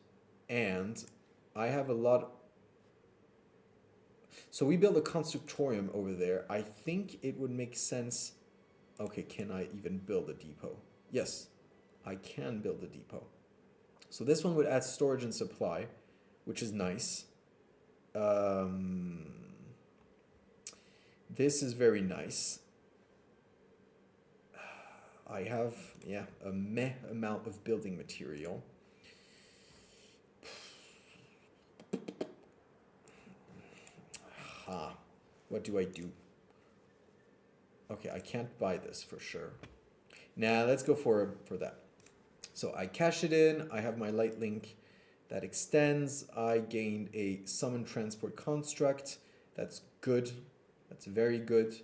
And I have a lot. So we build a constructorium over there. I think it would make sense. Okay, can I even build a depot? Yes, I can build a depot. So this one would add storage and supply, which is nice. This is very nice. I have, yeah, a meh amount of building material. What do I do? Okay, I can't buy this for sure. Now let's go for that. So I cash it in. I have my light link that extends. I gained a summon transport construct. That's good. That's very good.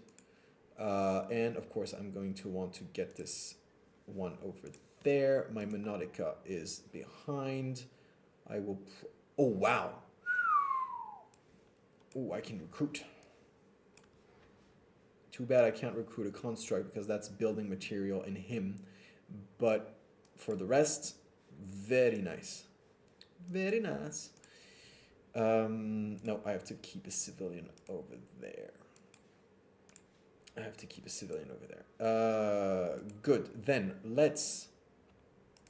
And of course, I'm going to want to get this one over there. My Monodica is behind. I will... Oh, wow. Oh, I can recruit. Too bad I can't recruit a construct because that's building material in him. But for the rest, very nice. Very nice. No, I have to keep a civilian over there. I have to keep a civilian over there. Good. Then let's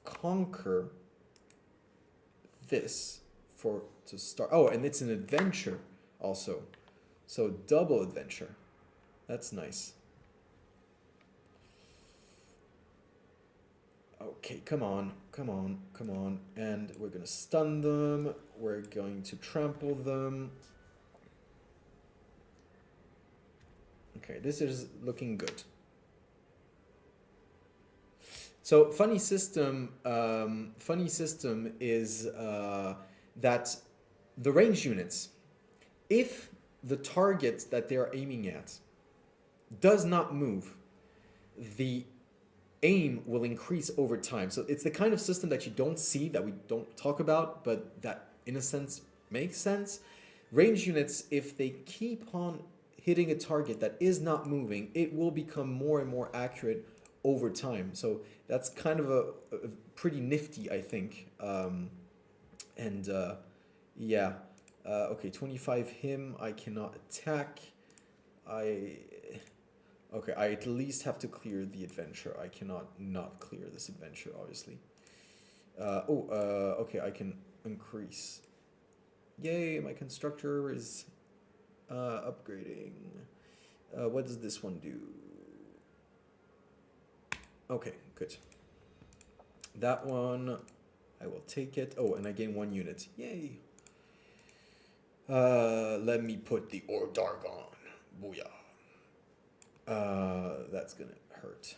conquer this to start. Oh, and it's an adventure also. So double adventure. That's nice. Okay, come on, come on, come on. And we're going to stun them. We're going to trample them. Okay, this is looking good. So funny system is that the range units, if the target that they are aiming at does not move, the aim will increase over time. So it's the kind of system that you don't see, that we don't talk about, but that in a sense makes sense. Range units, if they keep on hitting a target that is not moving, it will become more and more accurate over time. So that's kind of a pretty nifty, I think. Yeah. Okay, 25 him. I cannot attack. Okay, I at least have to clear the adventure. I cannot not clear this adventure, obviously. Okay, I can increase. Yay, my constructor is upgrading. What does this one do? Okay, good. That one, I will take it. Oh, and I gain 1 unit. Yay. Let me put the Ordargon. Booyah. That's gonna hurt.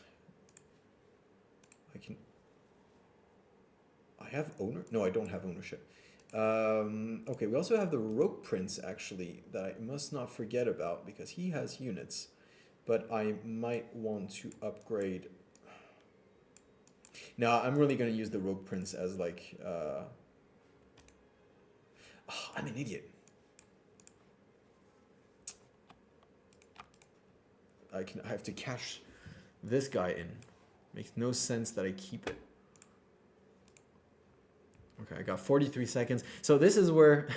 I have owner? No, I don't have ownership. Okay, we also have the Rogue Prince, actually, that I must not forget about because he has units. But I might want to upgrade. No, I'm really going to use the Rogue Prince as like... Oh, I'm an idiot. I have to cash this guy in. Makes no sense that I keep it. Okay, I got 43 seconds. So this is where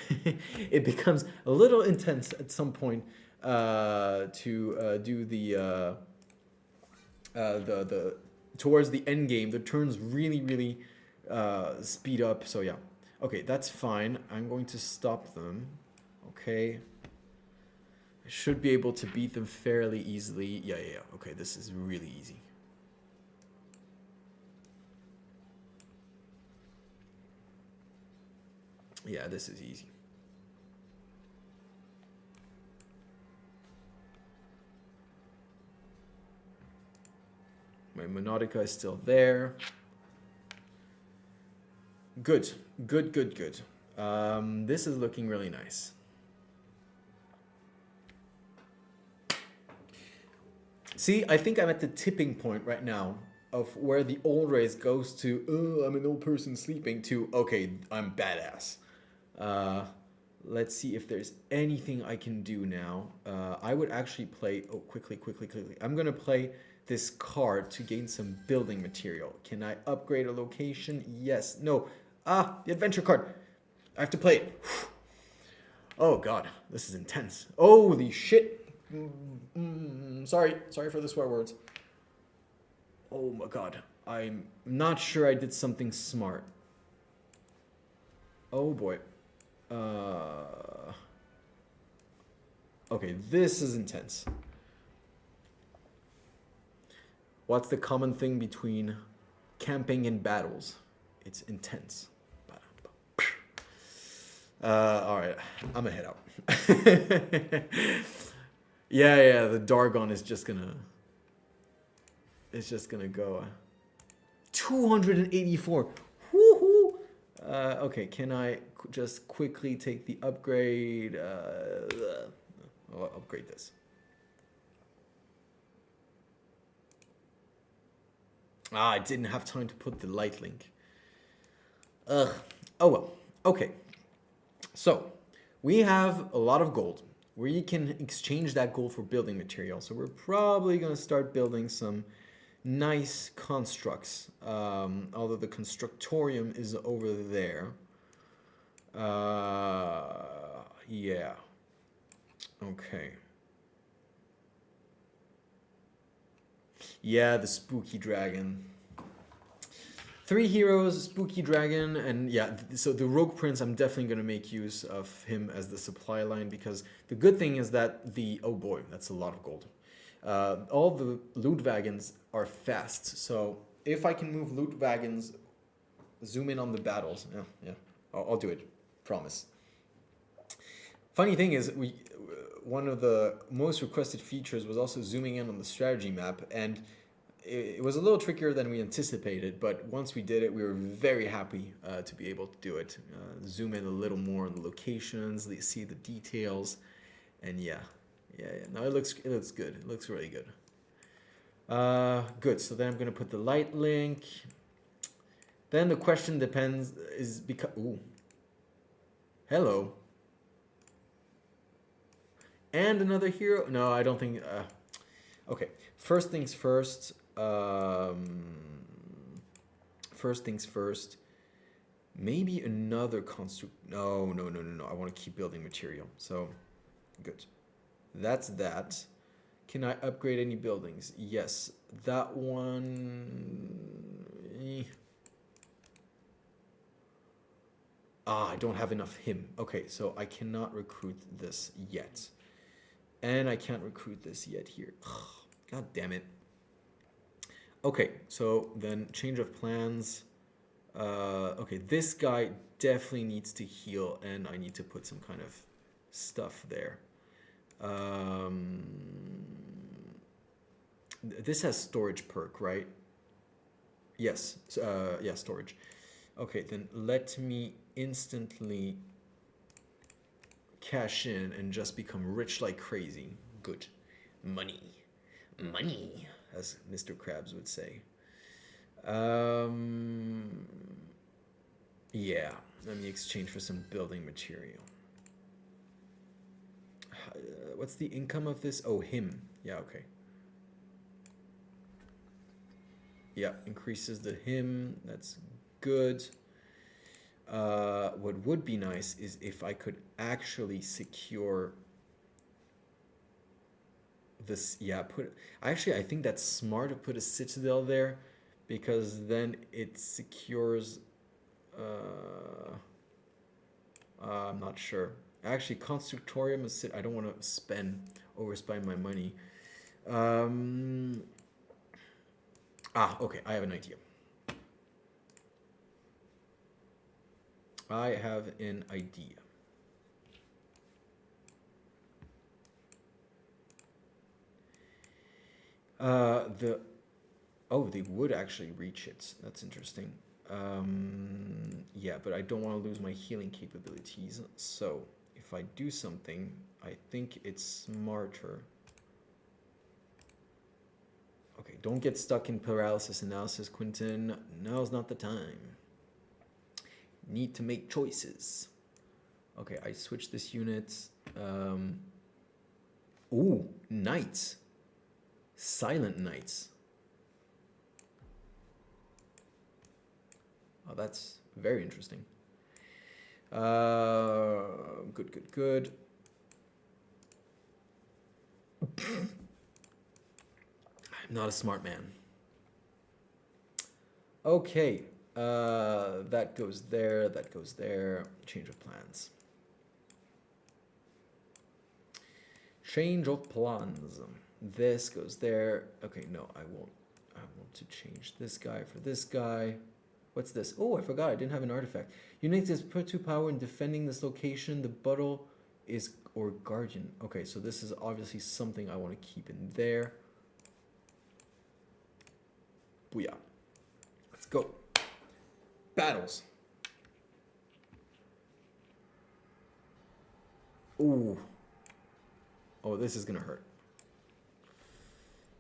it becomes a little intense at some point to do the towards the end game. The turns really speed up. So yeah, okay, that's fine. I'm going to stop them. Okay, I should be able to beat them fairly easily. Yeah. Okay, this is really easy. Yeah, this is easy. My Monodica is still there. Good. This is looking really nice. See, I think I'm at the tipping point right now of where the old race goes to, oh, I'm an old person sleeping, to, okay, I'm badass. Let's see if there's anything I can do now. I would actually play, oh, quickly. I'm gonna play this card to gain some building material. Can I upgrade a location? Yes, no. Ah, the adventure card. I have to play it. Oh God, this is intense. Holy shit. Sorry for the swear words. Oh my God, I'm not sure I did something smart. Oh boy. Okay, this is intense. What's the common thing between camping and battles? It's intense. All right, I'm gonna head out. Yeah, the Dargon is just gonna... It's just gonna go... 284! Woohoo! Okay, can I just quickly take the upgrade? I'll upgrade this. Ah, I didn't have time to put the light link. Ugh. Oh well. Okay. So, we have a lot of gold. We can exchange that gold for building material. So we're probably going to start building some nice constructs. Although the constructorium is over there. Yeah. Okay. Yeah, the spooky dragon. 3 heroes, spooky dragon, and yeah, so the Rogue Prince, I'm definitely going to make use of him as the supply line, because the good thing is that the... Oh boy, that's a lot of gold. All the loot wagons are fast, so if I can move loot wagons, zoom in on the battles, yeah, I'll do it, promise. Funny thing is, one of the most requested features was also zooming in on the strategy map, and it was a little trickier than we anticipated, but once we did it, we were very happy to be able to do it. Zoom in a little more on the locations, see the details, and yeah. No, it looks good. It looks really good. Good. So then I'm gonna put the light link. Then the question is because... Ooh. Hello. And another hero? No, I don't think... Okay. First things first. First things first. Maybe another construct... No. I want to keep building material. So, good. That's that. Can I upgrade any buildings? Yes. That one... I don't have enough him. Okay, so I cannot recruit this yet. And I can't recruit this yet here. God damn it. Okay, so then change of plans. Okay, this guy definitely needs to heal, and I need to put some kind of stuff there. This has storage perk, right? Yes, yeah, storage. Okay, then let me instantly cash in and just become rich like crazy. Good. Money. Money, as Mr. Krabs would say. Yeah, let me exchange for some building material. What's the income of this? Oh, him. Yeah, okay. Yeah, increases the him. That's good. What would be nice is if I could actually secure this. Yeah, I think that's smart to put a citadel there, because then it secures. I'm not sure. Actually, constructorium is. I don't want to overspend my money. Okay. I have an idea. They would actually reach it. That's interesting. Yeah, but I don't want to lose my healing capabilities. So if I do something, I think it's smarter. Okay, don't get stuck in paralysis analysis, Quentin. Now's not the time. Need to make choices. Okay, I switched this unit. Ooh, knights. Silent knights. Oh, that's very interesting. Good. I'm not a smart man. Okay. That goes there. That goes there. Change of plans. Change of plans. This goes there. Okay, no, I won't. I want to change this guy for this guy. What's this? Oh, I forgot. I didn't have an artifact. Units is put to power in defending this location. The bottle is or guardian. Okay, so this is obviously something I want to keep in there. Booyah. Let's go. Battles. Ooh. Oh, this is gonna hurt.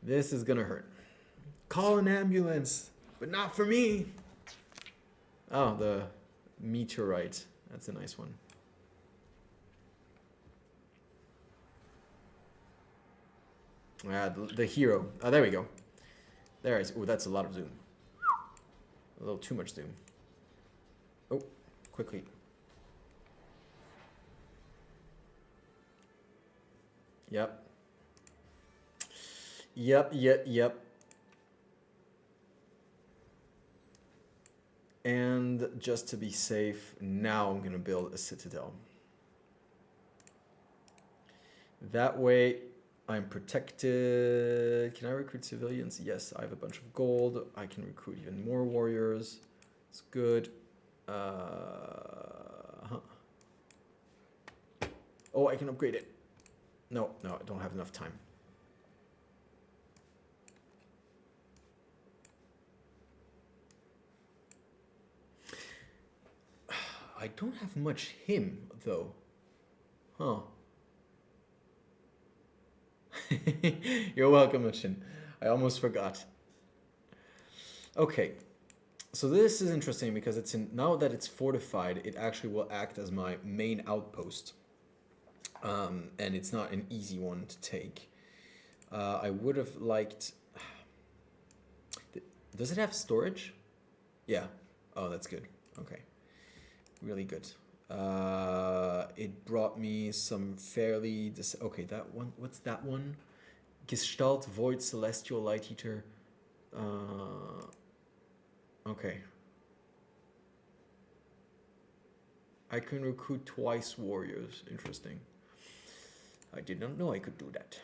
This is gonna hurt. Call an ambulance, but not for me. Oh, the meteorite. That's a nice one. The hero. Oh, there we go. There is. Oh, that's a lot of zoom. A little too much zoom. Oh, quickly. Yep. And just to be safe, now I'm gonna build a citadel. That way I'm protected. Can I recruit civilians? Yes, I have a bunch of gold. I can recruit even more warriors. It's good. Oh, I can upgrade it. No, I don't have enough time. I don't have much him, though. Huh. You're welcome, Machin. I almost forgot. Okay. So this is interesting because it's now that it's fortified, it actually will act as my main outpost. And it's not an easy one to take. I would have liked... Does it have storage? Yeah. Oh, that's good. Okay. Really good. It brought me some fairly... Okay, that one. What's that one? Gestalt, Void, Celestial, Light Eater. Okay. I can recruit twice warriors. Interesting. I did not know I could do that.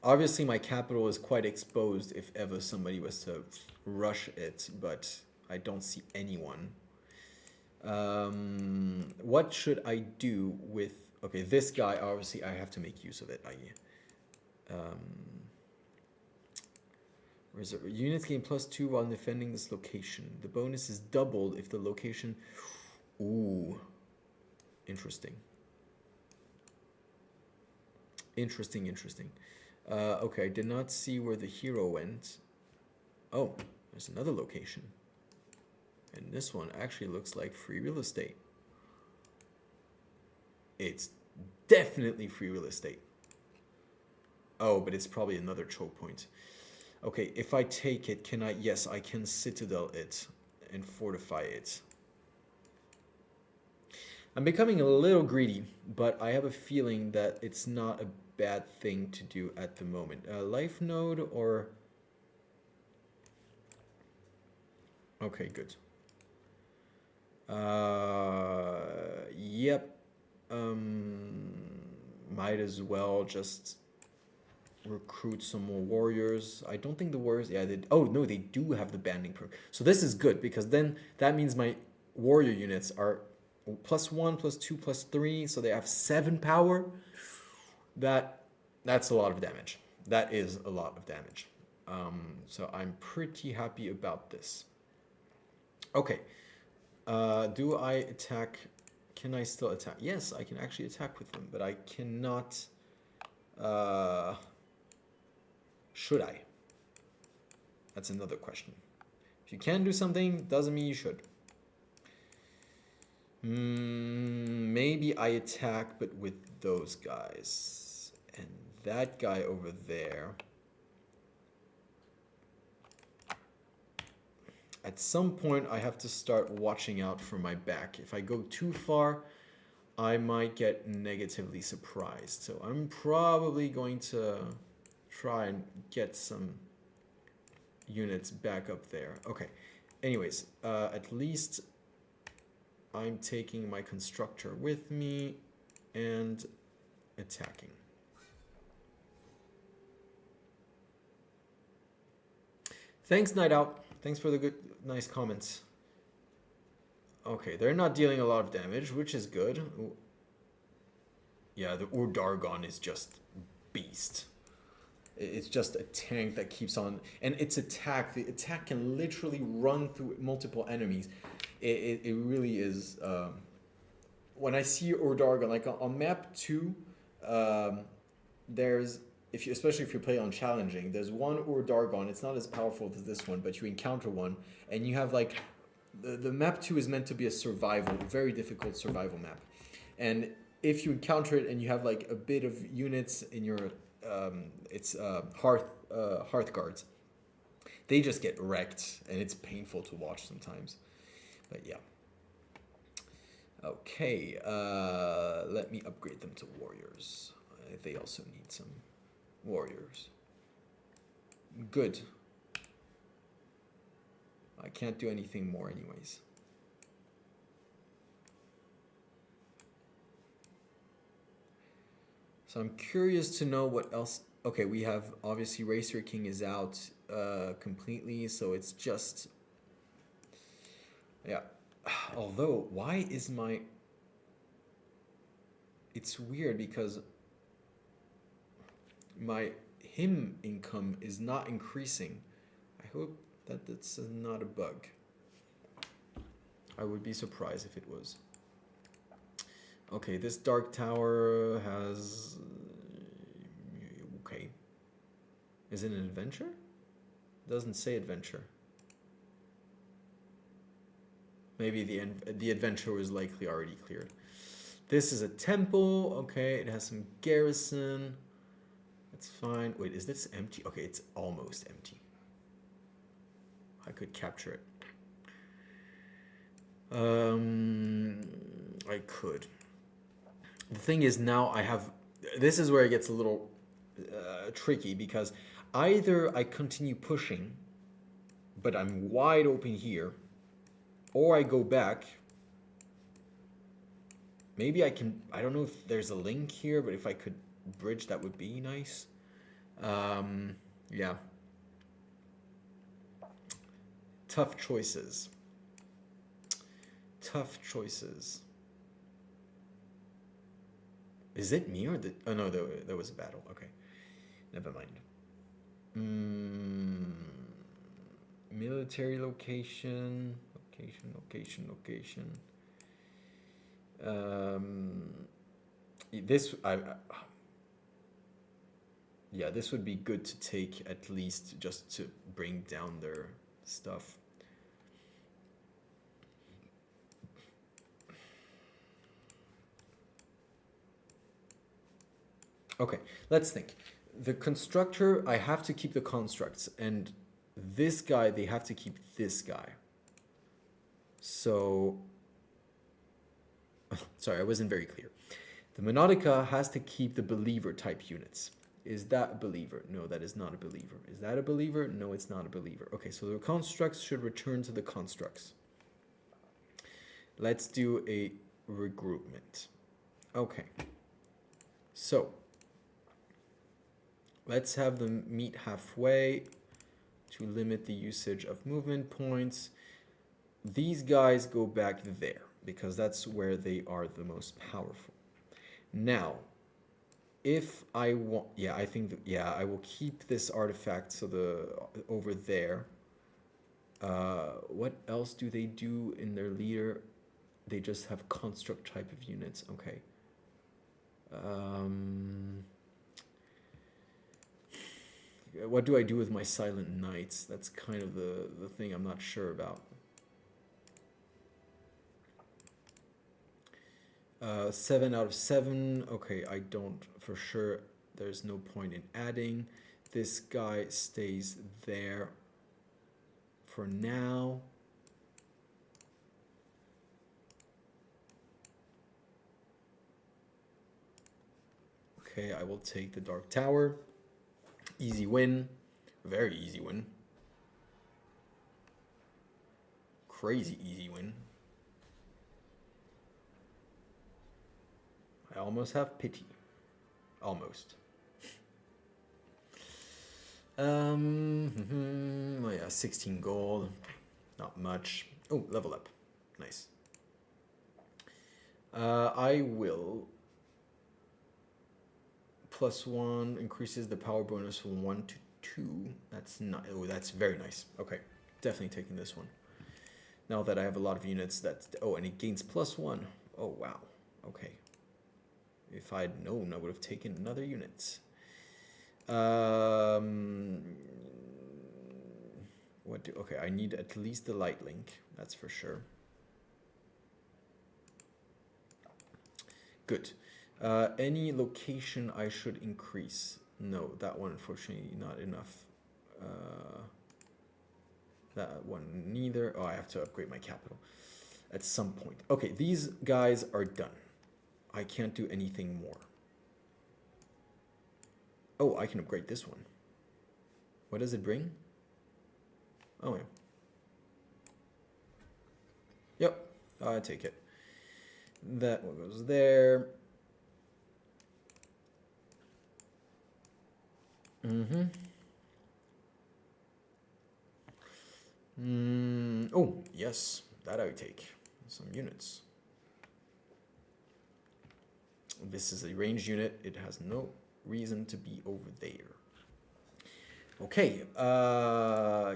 Obviously, my capital is quite exposed if ever somebody was to rush it, but I don't see anyone. What should I do with... Okay, this guy, obviously, I have to make use of it. Reserve. Units gain +2 while defending this location. The bonus is doubled if the location... Ooh. Interesting. Interesting. Okay, I did not see where the hero went. Oh, there's another location. And this one actually looks like free real estate. It's definitely free real estate. Oh, but it's probably another choke point. Okay, if I take it, can I... Yes, I can citadel it and fortify it. I'm becoming a little greedy, but I have a feeling that it's not a bad thing to do at the moment. Life node or... Okay, good. Yep. Might as well just recruit some more warriors. I don't think the warriors... Yeah, they... Oh, no, they do have the banding perk. So this is good, because then that means my warrior units are +1, +2, +3, so they have 7 power. That's a lot of damage. That is a lot of damage. So I'm pretty happy about this. Okay. Do I attack? Can I still attack? Yes, I can actually attack with them, but I cannot... should I? That's another question. If you can do something, doesn't mean you should. Maybe I attack, but with those guys. And that guy over there. At some point, I have to start watching out for my back. If I go too far, I might get negatively surprised. So I'm probably going to try and get some units back up there. Okay. Anyways, at least I'm taking my constructor with me and attacking. Thanks, Night Out. Thanks for the good, nice comments. Okay, they're not dealing a lot of damage, which is good. Yeah, the Urdargon is just beast. It's just a tank that keeps on... And its attack, the attack can literally run through multiple enemies. It really is... when I see Urdargon, like on map 2, there's... especially if you play on challenging, there's one Urdargon. It's not as powerful as this one, but you encounter one, and you have like... The map 2 is meant to be a survival, very difficult survival map. And if you encounter it and you have like a bit of units in your... hearth guards, they just get wrecked, and it's painful to watch sometimes. But yeah. Okay, let me upgrade them to warriors. They also need some warriors. Good. I can't do anything more anyways. So I'm curious to know what else. Okay, we have obviously Racer King is out completely, so it's just... Yeah. Although, why is my... It's weird because my hymn income is not increasing. I hope that that's not a bug. I would be surprised if it was. Okay, this Dark Tower has... Okay. Is it an adventure? It doesn't say adventure. Maybe the adventure was likely already cleared. This is a temple. Okay, it has some garrison. That's fine. Wait, is this empty? Okay, it's almost empty. I could capture it. I could. The thing is, now I have... This is where it gets a little tricky, because either I continue pushing, but I'm wide open here, or I go back. Maybe I can... I don't know if there's a link here, but if I could bridge, that would be nice. Yeah. Tough choices. Tough choices. Is it me or the... Oh, no, there was a battle. Okay. Never mind. military location. Location. This yeah, this would be good to take at least just to bring down their stuff. Okay, let's think. The constructor, I have to keep the constructs, and this guy, they have to keep this guy. So, sorry, I wasn't very clear. The Monodica has to keep the believer type units. Is that a believer? No, that is not a believer. Is that a believer? No, it's not a believer. Okay, so the constructs should return to the constructs. Let's do a regroupment. Okay. So, let's have them meet halfway to limit the usage of movement points. These guys go back there because that's where they are the most powerful. Now, if I want, yeah, I think that, yeah, I will keep this artifact so over there. What else do they do in their leader? They just have construct type of units. Okay. What do I do with my silent knights? That's kind of the thing I'm not sure about. 7 out of 7. Okay, I don't for sure. There's no point in adding. This guy stays there for now. Okay, I will take the Dark Tower. Easy win. Very easy win. Crazy easy win. I almost have pity. Almost. Oh yeah, 16 gold. Not much. Oh, level up. Nice. I will... +1 increases the power bonus from 1 to 2. That's not... Oh, that's very nice. Okay, definitely taking this one. Now that I have a lot of units that... Oh, and it gains +1. Oh, wow. Okay. If I'd known, I would have taken another unit. Okay, I need at least the light link. That's for sure. Good. Any location I should increase? No, that one unfortunately not enough. That one neither. Oh, I have to upgrade my capital at some point. Okay, these guys are done. I can't do anything more. Oh, I can upgrade this one. What does it bring? Oh, yeah. Yep, I take it. That one goes there. Oh, yes, that I would take. Some units. This is a ranged unit. It has no reason to be over there. Okay,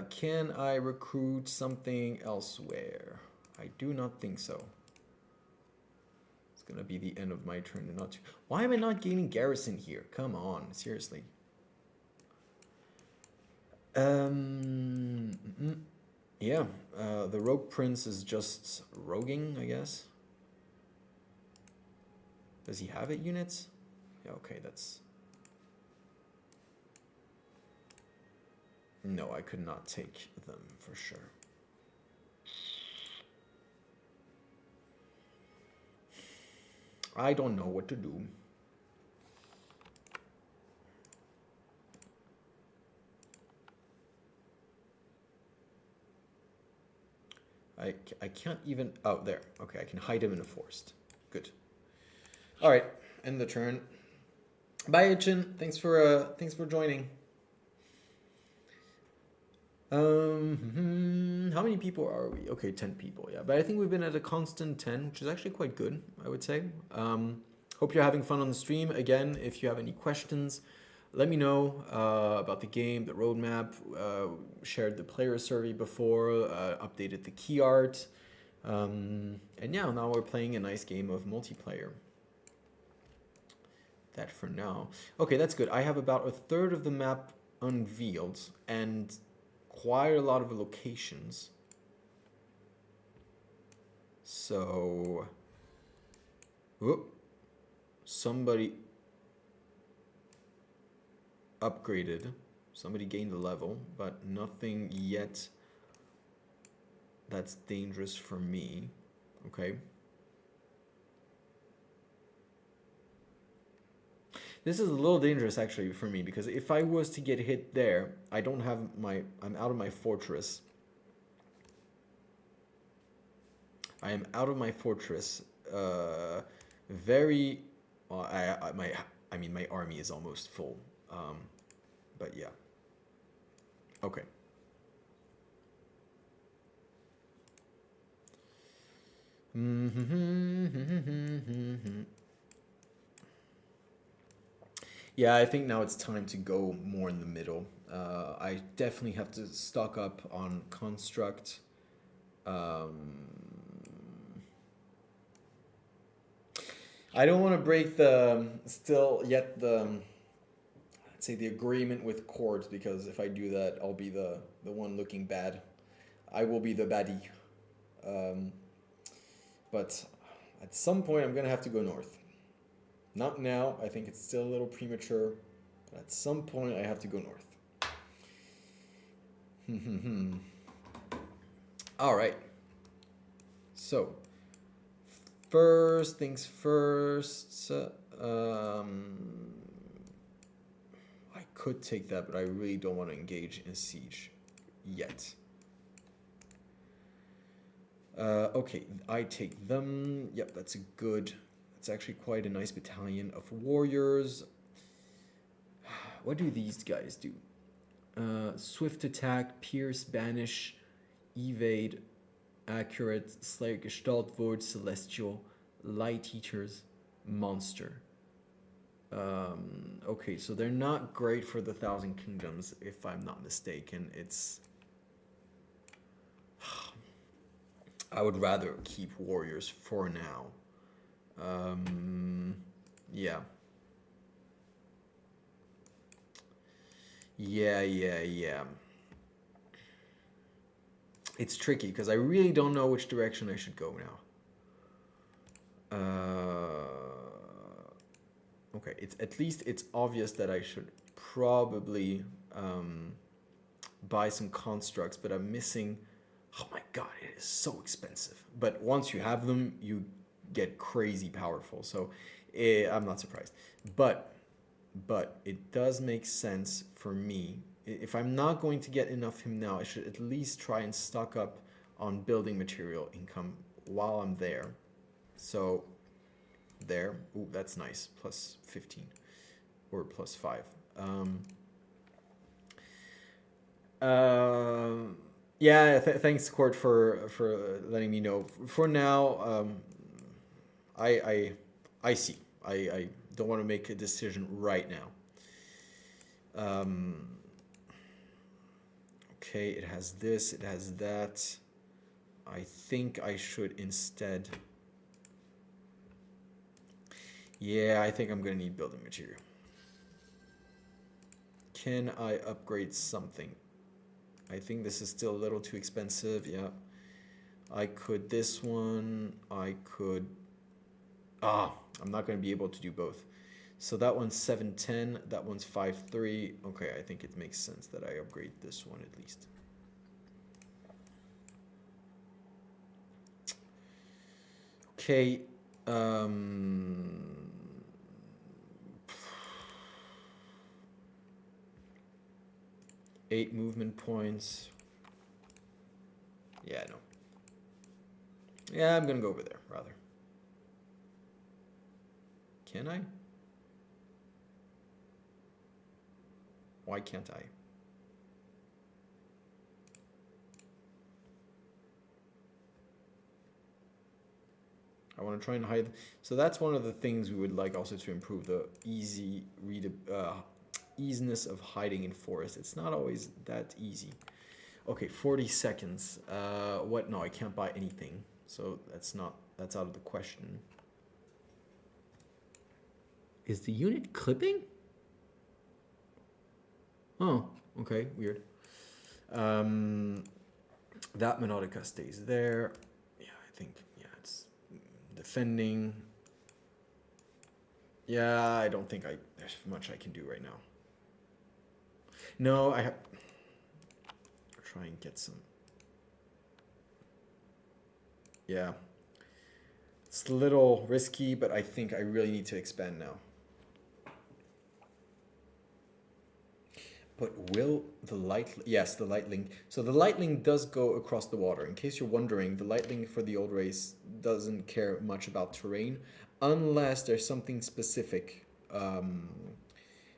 can I recruit something elsewhere? I do not think so. It's gonna be the end of my turn and not to. Why am I not gaining garrison here? Come on, seriously. Yeah, the Rogue Prince is just roguing, I guess. Does he have 8 units? Yeah, okay, that's... No, I could not take them for sure. I don't know what to do. I can't even... Oh, there. Okay, I can hide him in a forest. Good. All right, end the turn. Bye, Itchin. Thanks for joining. How many people are we? Okay, 10 people. Yeah, but I think we've been at a constant 10, which is actually quite good, I would say. Hope you're having fun on the stream. Again, if you have any questions, let me know about the game, the roadmap. Shared the player survey before. Updated the key art. And yeah, now we're playing a nice game of multiplayer. That for now. Okay, that's good. I have about a third of the map unveiled and quite a lot of locations. So, whoop, somebody upgraded. Somebody gained a level, but nothing yet that's dangerous for me. Okay. This is a little dangerous actually for me because if I was to get hit there, I don't have my, I'm out of my fortress. I am out of my fortress. Very, I mean, my army is almost full. But yeah. Okay. Yeah, I think now it's time to go more in the middle. I definitely have to stock up on construct. I don't want to break the let's say the agreement with court, because if I do that, I'll be the one looking bad. I will be the baddie. But at some point, I'm gonna have to go north. Not now. I think it's still a little premature. But at some point, I have to go north. All right. So, first things first. I could take that, but I really don't want to engage in a siege yet. Okay, I take them. Yep, that's a good. It's actually quite a nice battalion of warriors. What do these guys do? Swift attack, pierce, banish, evade, accurate, slayer, gestalt, void, celestial, light eaters, monster. Okay, so they're not great for the Thousand Kingdoms, if I'm not mistaken. It's... I would rather keep warriors for now. Yeah. Yeah. It's tricky because I really don't know which direction I should go now. Okay, at least it's obvious that I should probably buy some constructs, but I'm missing. Oh my god, it is so expensive. But once you have them, you get crazy powerful. So I'm not surprised. But it does make sense for me. If I'm not going to get enough him now, I should at least try and stock up on building material income while I'm there. So there. Ooh, that's nice. Plus 15 or plus 5. Yeah, thanks, Court, for letting me know. For now, I see. I don't want to make a decision right now. Okay, it has this, it has that. I think I should instead... Yeah, I think I'm going to need building material. Can I upgrade something? I think this is still a little too expensive. Yeah. I could this one. I could... I'm not going to be able to do both. So that one's 710. That one's 5.3. Okay, I think it makes sense that I upgrade this one at least. Okay. 8 movement points. Yeah, no. Yeah, I'm gonna go over there, rather. Can I? Why can't I? I want to try and hide. So that's one of the things we would like also to improve, the easy easiness of hiding in forest. It's not always that easy. Okay, 40 seconds. What? No, I can't buy anything. So that's out of the question. Is the unit clipping? Oh, okay, weird. That Melodica stays there. Yeah, I think, yeah, it's defending. Yeah, I don't think there's much I can do right now. No, I have... Try and get some... Yeah. It's a little risky, but I think I really need to expand now. But will the light... Yes, the lightling. So the lightling does go across the water. In case you're wondering, the lightling for the old race doesn't care much about terrain unless there's something specific.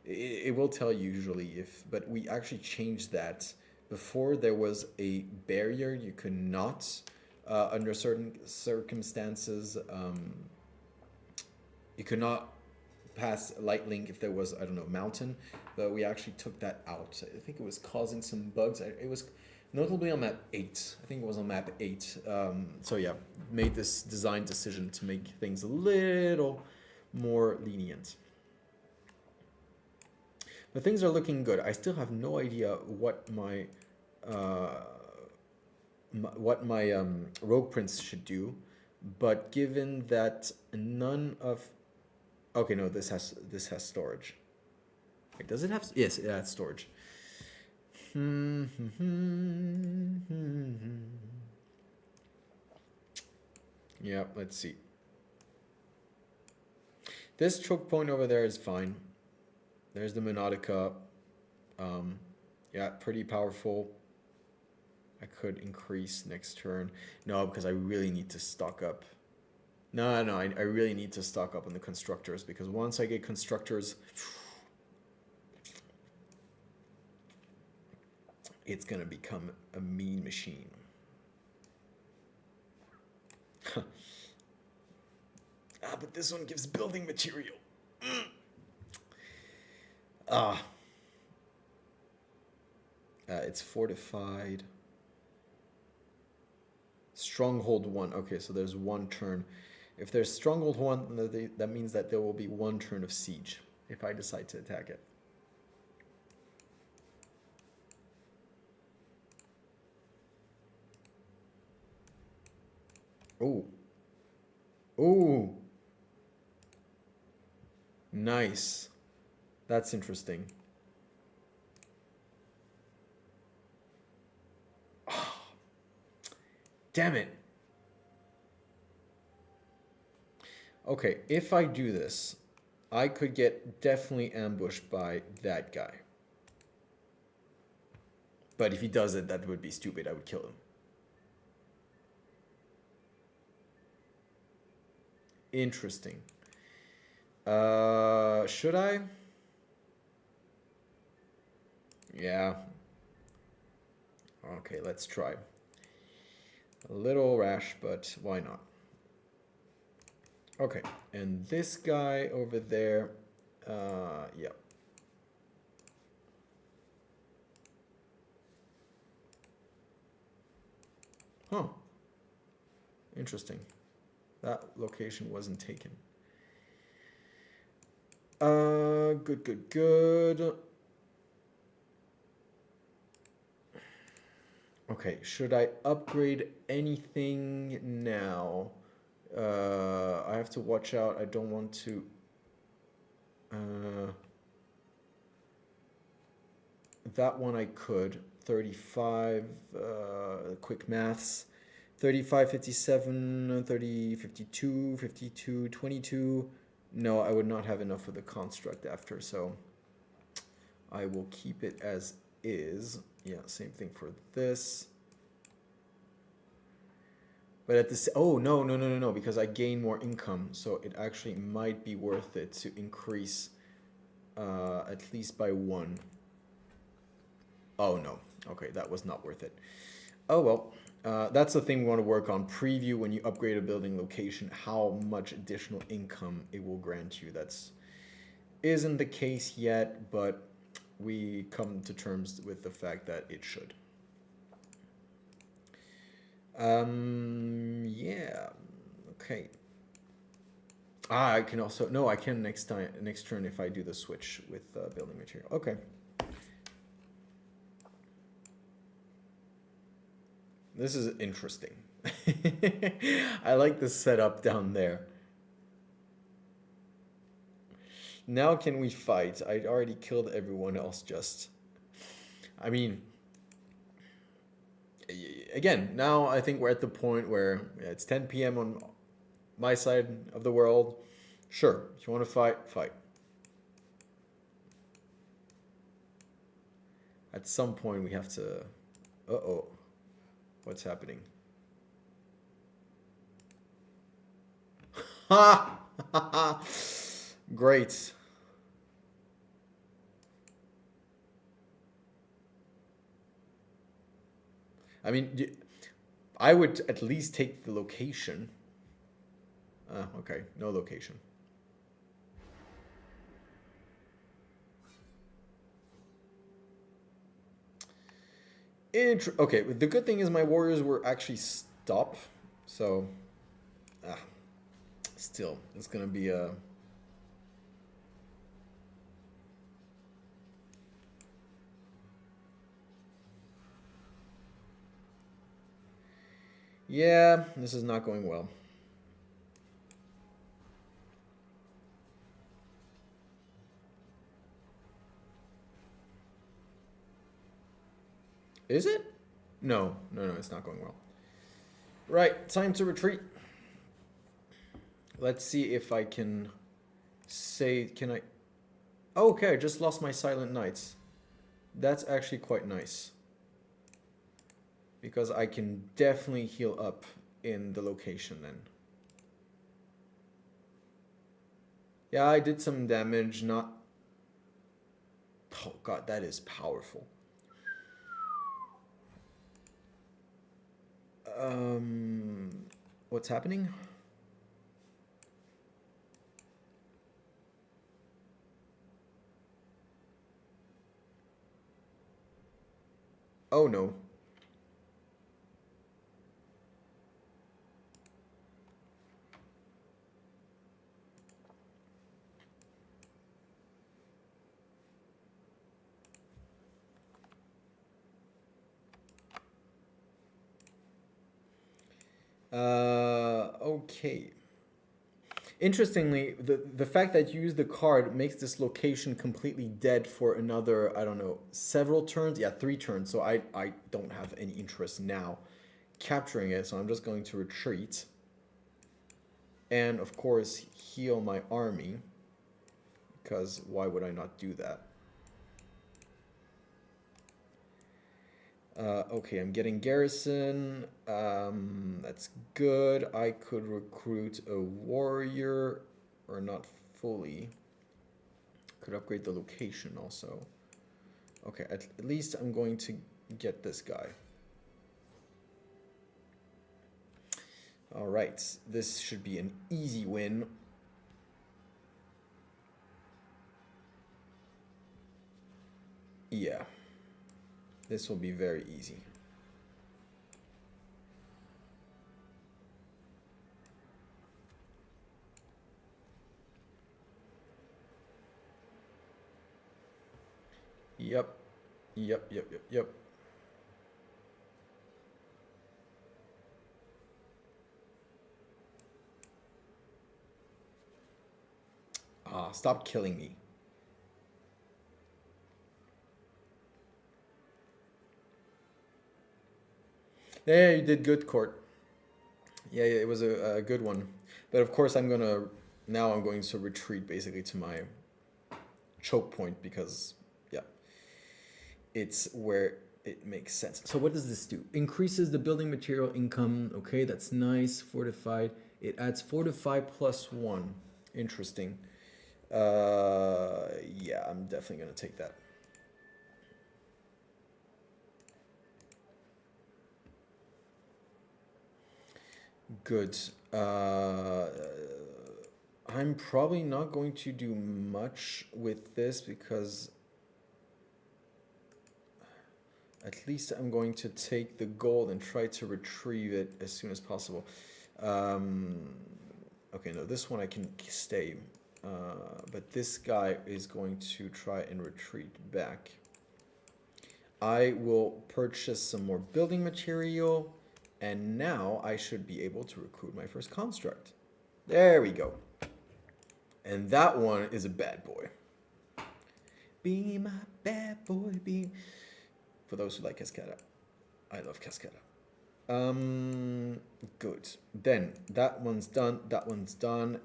It will tell you usually if... But we actually changed that. Before there was a barrier. You could not, under certain circumstances, you could not pass lightning if there was, I don't know, mountain. But we actually took that out. I think it was causing some bugs. It was notably on map 8. I think it was on map 8. So yeah, made this design decision to make things a little more lenient. But things are looking good. I still have no idea what my rogue prince should do, but given that none of... Okay, no, this has storage. Wait, does it have... Yes, it has storage. Yeah, let's see. This choke point over there is fine. There's the Melodica. Yeah, pretty powerful. I could increase next turn. No, because I really need to stock up. No, I really need to stock up on the constructors, because once I get constructors, it's going to become a mean machine. But this one gives building material. It's fortified. Stronghold 1. Okay, so there's one turn. If there's Stronghold 1, that means that there will be one turn of siege if I decide to attack it. Oh. Oh. Nice. That's interesting. Oh, damn it. Okay, if I do this, I could get definitely ambushed by that guy. But if he does it, that would be stupid. I would kill him. Interesting. Should I? Yeah. Okay, let's try. A little rash, but why not? Okay, and this guy over there, yeah. Huh. Interesting. That location wasn't taken. Good. Okay, should I upgrade anything now? I have to watch out. I don't want to... that one I could. 35, quick maths. 35, 57, 30, 52, 52, 22. No, I would not have enough for the construct after, so I will keep it as is. Yeah, same thing for this. But at this, oh, no, because I gain more income, so it actually might be worth it to increase at least by 1. Oh, no. Okay, that was not worth it. Oh, well. That's the thing we want to work on. Preview when you upgrade a building location, how much additional income it will grant you. That's isn't the case yet, but we come to terms with the fact that it should. Yeah. Okay. I can also no. I can next turn if I do the switch with building material. Okay. This is interesting. I like the setup down there. Now can we fight? I'd already killed everyone else just. I mean, again, now I think we're at the point where it's 10 p.m. on my side of the world. Sure, if you want to fight, fight. At some point we have to... Uh-oh. What's happening? Ha! Great. I mean, I would at least take the location. Okay, no location. Okay, the good thing is my warriors were actually stopped, so still, it's gonna be a... Yeah, this is not going well. Is it? No, it's not going well. Right, time to retreat. Let's see if I can say, can I... Okay, I just lost my silent knights. That's actually quite nice. Because I can definitely heal up in the location then. Yeah, I did some damage, not... Oh god, that is powerful. What's happening? Oh no. Okay. Interestingly, the fact that you use the card makes this location completely dead for another, I don't know, several turns? Yeah, 3 turns. So I don't have any interest now capturing it. So I'm just going to retreat. And of course, heal my army. Because why would I not do that? Okay, I'm getting garrison. That's good. I could recruit a warrior, or not fully. Could upgrade the location also. Okay, at least I'm going to get this guy. All right, this should be an easy win. Yeah. This will be very easy. Yep. Ah, stop killing me. Yeah, you did good, Court. Yeah, it was a good one. But of course, I'm going to retreat basically to my choke point because, yeah, it's where it makes sense. So what does this do? Increases the building material income. Okay, that's nice. Fortified. It adds fortified +1. Interesting. Yeah, I'm definitely going to take that. Good. I'm probably not going to do much with this because At least I'm going to take the gold and try to retrieve it as soon as possible. Okay, no, this one I can stay. But this guy is going to try and retreat back. I will purchase some more building material. And now I should be able to recruit my first construct. There we go. And that one is a bad boy. Be my bad boy, be... For those who like Cascada. I love Cascada. Good. Then, that one's done,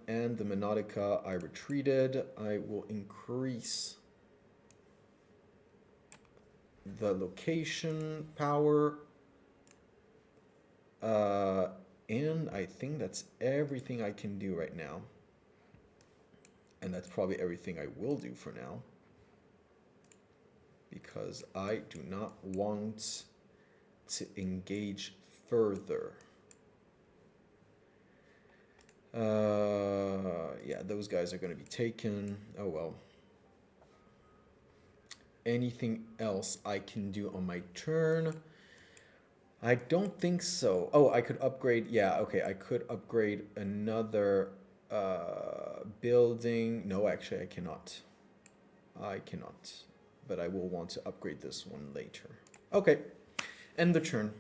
and the Menotica, I retreated. I will increase the location power. And I think that's everything I can do right now. And that's probably everything I will do for now. Because I do not want to engage further. Yeah, those guys are going to be taken. Oh well. Anything else I can do on my turn? I don't think so. Oh, I could upgrade. Yeah, okay. I could upgrade another building. No, actually, I cannot. I cannot. But I will want to upgrade this one later. Okay. End the turn.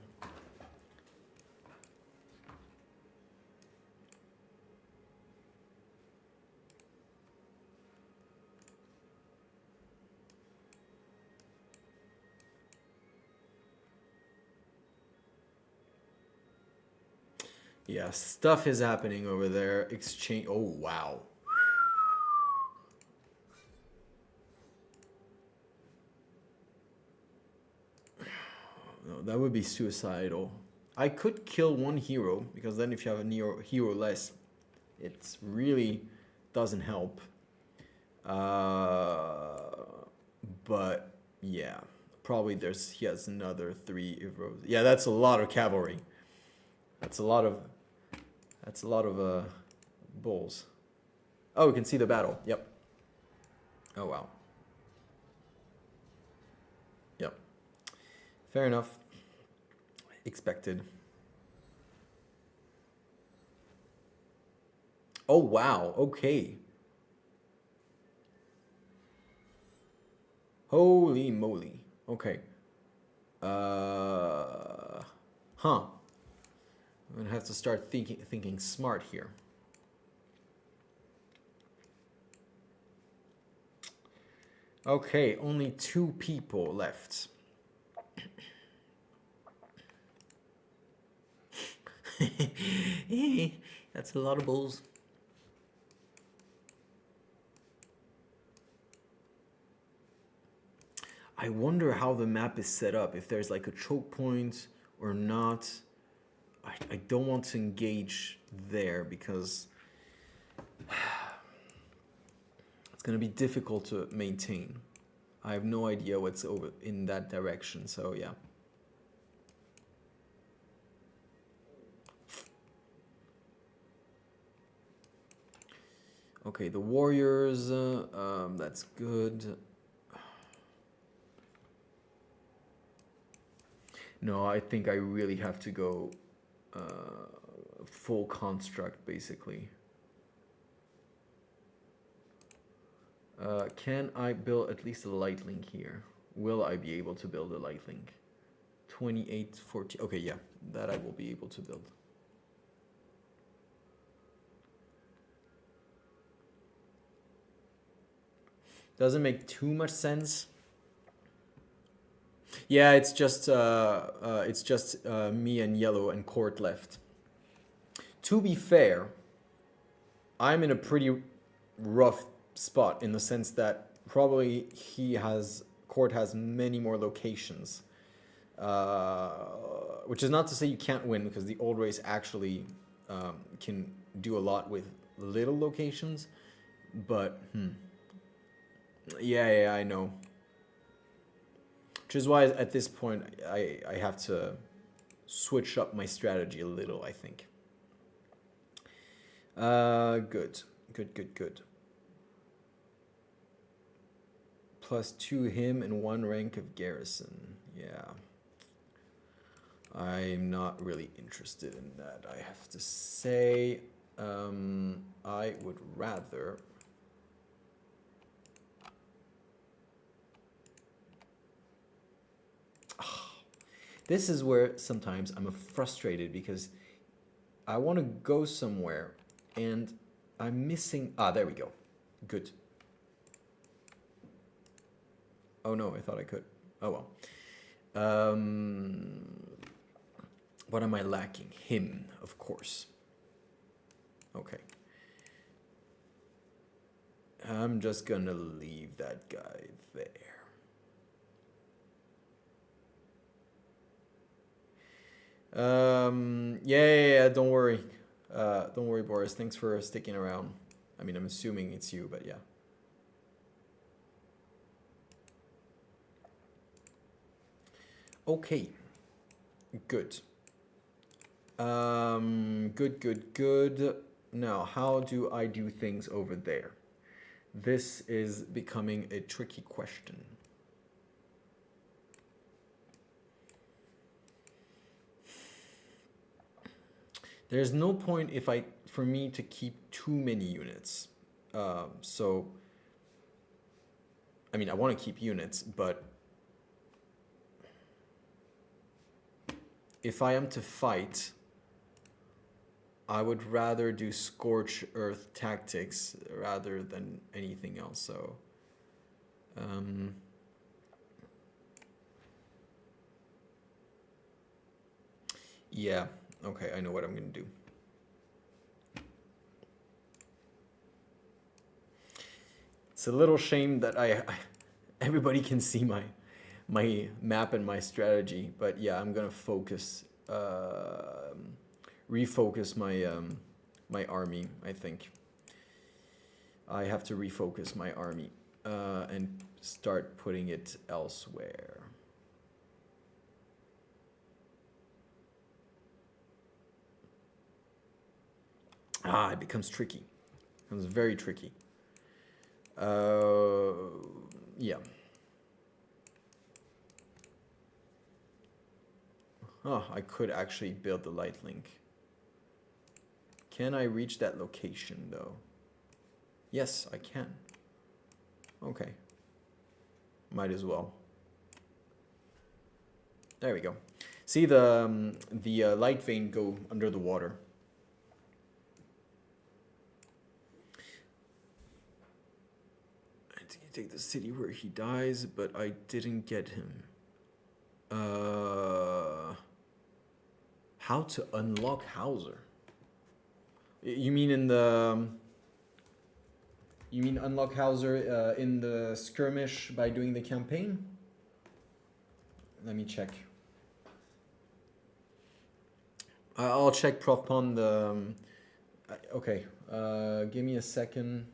Yeah, stuff is happening over there. Exchange. Oh, wow. No, that would be suicidal. I could kill one hero, because then if you have a hero less, it really doesn't help. But yeah, probably he has another 3 heroes. Yeah, that's a lot of cavalry. That's a lot of bulls. Oh, we can see the battle. Yep. Oh, wow. Yep. Fair enough. Expected. Oh, wow. Okay. Holy moly. Okay. Huh. I'm gonna have to start thinking smart here. Okay, only 2 people left. That's a lot of bulls. I wonder how the map is set up, if there's like a choke point or not. I don't want to engage there because it's going to be difficult to maintain. I have no idea what's over in that direction, so yeah. Okay, the warriors, that's good. No, I think I really have to go full construct, basically. Can I build at least a light link here? Will I be able to build a light link? 28, 40. Okay, yeah, that I will be able to build. Doesn't make too much sense. Yeah, it's just me and yellow and court left. To be fair, I'm in a pretty rough spot in the sense that probably court has many more locations, which is not to say you can't win, because the old race actually can do a lot with little locations, but yeah, I know. Which is why at this point I have to switch up my strategy a little, I think. Good. +2 him and 1 rank of garrison. Yeah. I'm not really interested in that, I have to say. I would rather... This is where sometimes I'm frustrated because I want to go somewhere and I'm missing... Ah, there we go. Good. Oh no, I thought I could. Oh well. What am I lacking? Him, of course. Okay. I'm just gonna leave that guy there. Yeah, don't worry. Don't worry, Boris. Thanks for sticking around. I mean, I'm assuming it's you, but yeah. Okay. Good. Good. Now, how do I do things over there? This is becoming a tricky question. There's no point for me to keep too many units. So, I mean, I want to keep units, but if I am to fight, I would rather do Scorch Earth tactics rather than anything else. So, yeah, okay, I know what I'm gonna do. It's a little shame that everybody can see my map and my strategy, but yeah, I'm gonna refocus my army. I think I have to refocus my army and start putting it elsewhere. It becomes tricky. It becomes very tricky. Yeah. Oh, I could actually build the light link. Can I reach that location though? Yes, I can. Okay. Might as well. There we go. See the light vein go under the water. I think you take the city where he dies, but I didn't get him. How to unlock Hauser? You mean in the... You mean unlock Hauser in the skirmish by doing the campaign? Let me check. I'll check Prof Pon the... okay, give me a second.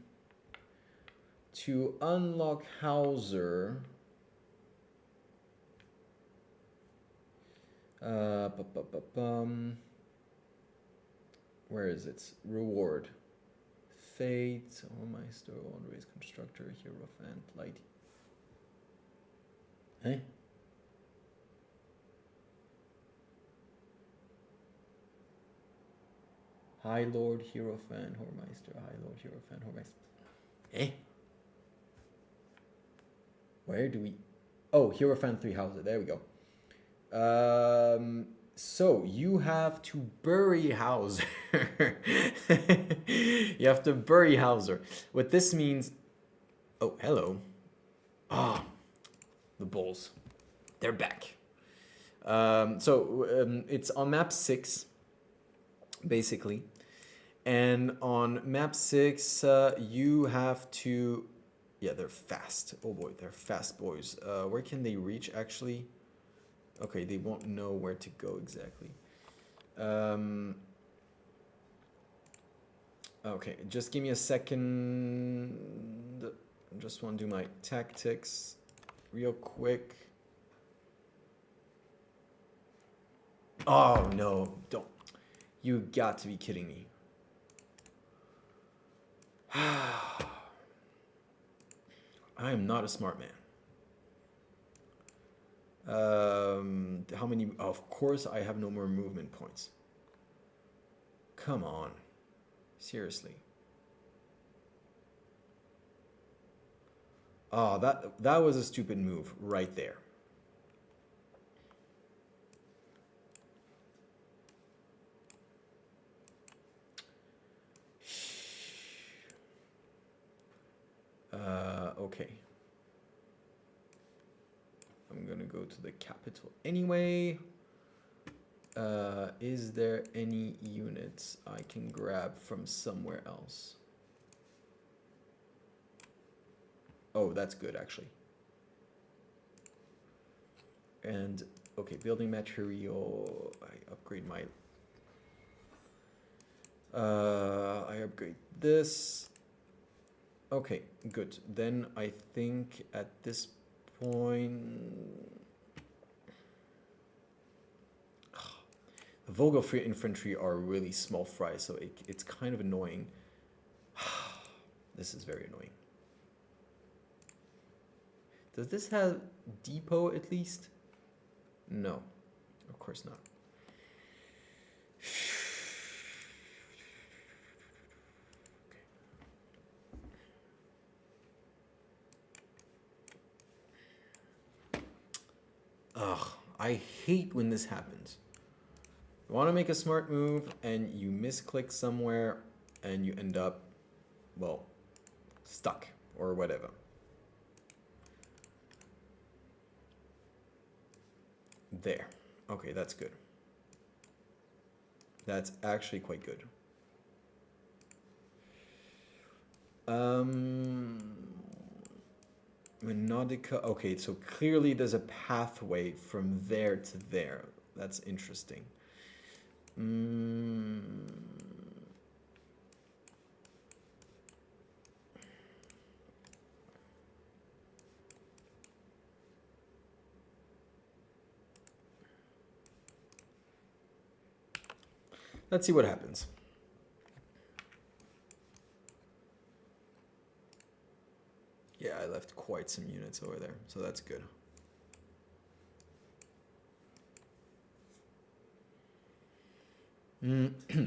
To unlock Hauser... where is it? Reward. Fate, Meister, Race Constructor, Hierophant, Light. Hey? High Lord, Hierophant, Hormeister, High Lord, Hierophant, Hormeister. Eh? Where do we... Oh, Hierophant 3 Hauser, there we go. So you have to bury Hauser. You have to bury Hauser. What this means... Oh, hello. Ah, the bulls. They're back. It's on map 6, basically. And on map 6, you have to... Yeah, they're fast. Oh boy, they're fast boys. Where can they reach, actually? Okay, they won't know where to go exactly. Okay, just give me a second. I just want to do my tactics real quick. Oh no, don't. You got to be kidding me. I am not a smart man. How many? Of course, I have no more movement points. Come on. Seriously. Oh, that was a stupid move right there. Okay. I'm gonna go to the capital anyway. Is there any units I can grab from somewhere else? Oh, that's good actually. And okay, building material. I upgrade my. I upgrade this. Okay, good. Then I think at this point, the Vogelfree infantry are really small fry, so it's kind of annoying. This is very annoying. Does this have depot at least? No, of course not. Ugh, I hate when this happens. You want to make a smart move and you misclick somewhere and you end up, well, stuck or whatever. There. Okay, that's good. That's actually quite good. Menodica. Okay, so clearly there's a pathway from there to there. That's interesting. Let's see what happens. Yeah, I left quite some units over there, so that's good.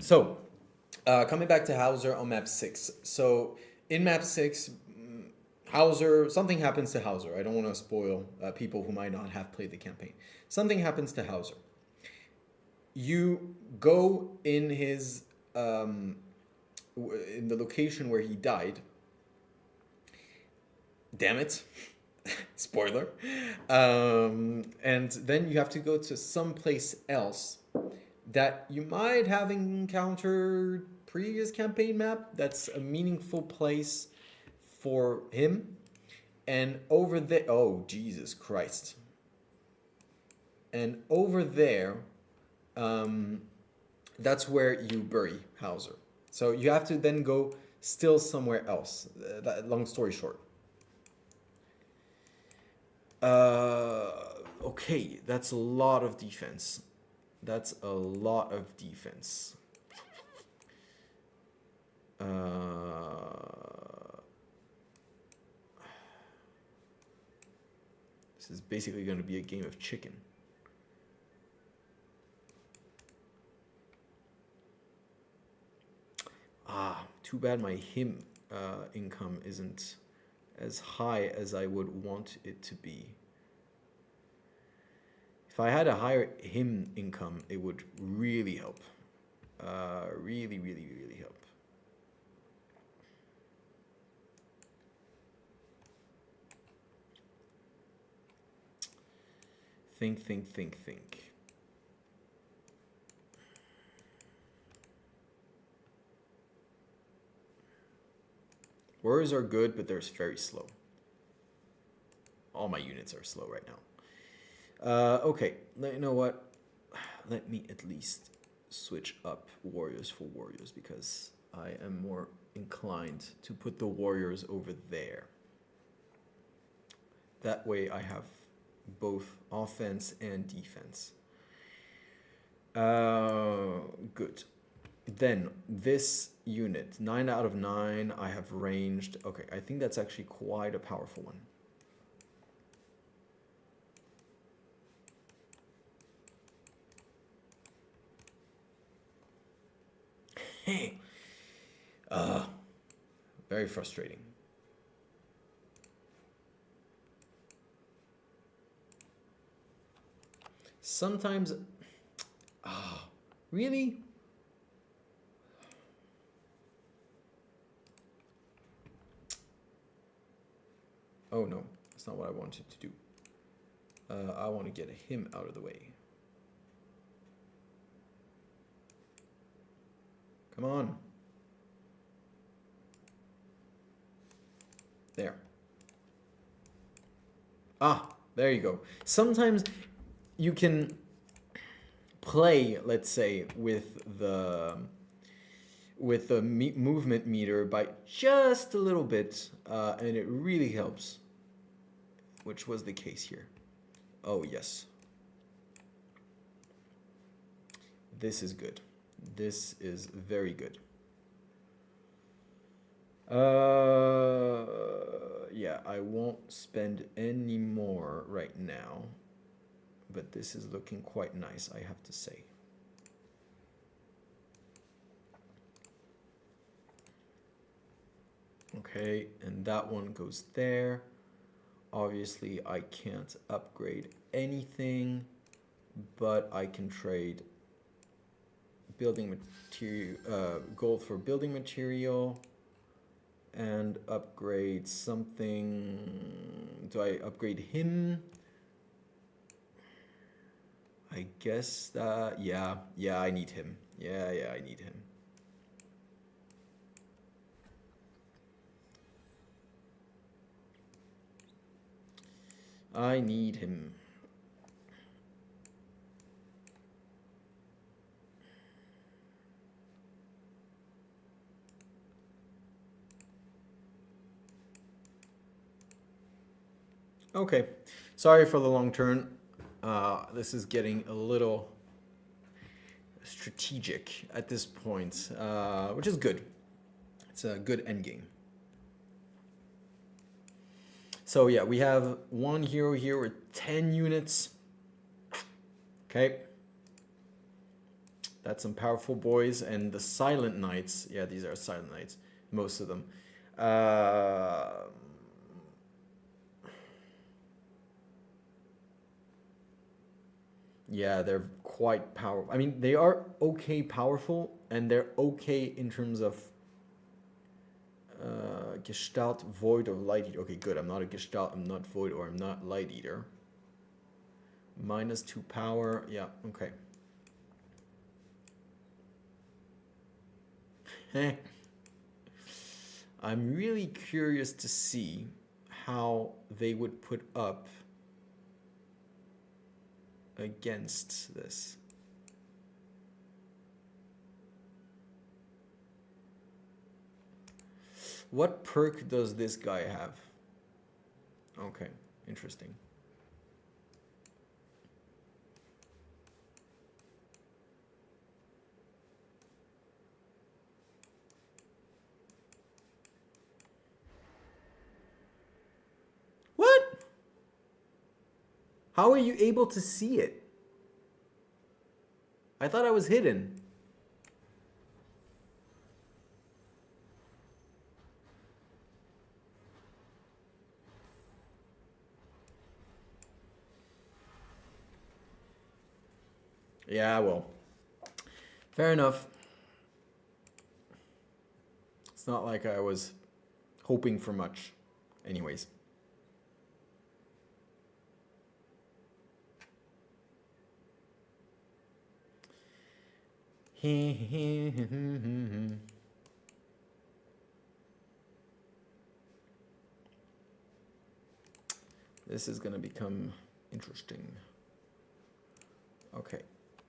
So, coming back to Hauser on map 6. So, in map 6, Hauser, something happens to Hauser. I don't want to spoil people who might not have played the campaign. Something happens to Hauser. You go in his, in the location where he died. Damn it. Spoiler. And then you have to go to someplace else that you might have encountered previous campaign map. That's a meaningful place for him. And over there, oh, Jesus Christ. And over there, that's where you bury Hauser. So you have to then go still somewhere else. Long story short. Okay, that's a lot of defense. That's a lot of defense. This is basically going to be a game of chicken. Too bad my him income isn't as high as I would want it to be. If I had a higher him income, it would really help. Really, really, really help. Think. Warriors are good, but they're very slow. All my units are slow right now. Okay, you know what? Let me at least switch up warriors for warriors because I am more inclined to put the warriors over there. That way I have both offense and defense. Good. Then this unit, 9 out of 9, I have ranged. Okay, I think that's actually quite a powerful one. Very frustrating. Sometimes, really? Oh no, that's not what I wanted to do. I want to get him out of the way. Come on. There. There you go. Sometimes you can play, let's say, with the movement meter by just a little bit, and it really helps, which was the case here. Oh, yes. This is good. This is very good. Yeah, I won't spend any more right now, but this is looking quite nice, I have to say. Okay, and that one goes there. Obviously, I can't upgrade anything, but I can trade building material, gold for building material, and upgrade something. Do I upgrade him? I guess that, yeah, I need him. Yeah, I need him. I need him. Okay, sorry for the long turn. This is getting a little strategic at this point, which is good. It's a good endgame. So yeah, we have one hero here with 10 units. Okay. That's some powerful boys. And the Silent Knights, yeah, these are Silent Knights, most of them. Yeah, they're quite powerful. I mean, they are okay powerful, and they're okay in terms of Gestalt, Void, or Light Eater. Okay, good. I'm not a Gestalt, I'm not Void, or I'm not Light Eater. -2 power. Yeah, okay. I'm really curious to see how they would put up against this. What perk does this guy have? Okay, interesting. What? How are you able to see it? I thought I was hidden. Yeah, well, fair enough. It's not like I was hoping for much. Anyways. This is going to become interesting. Okay.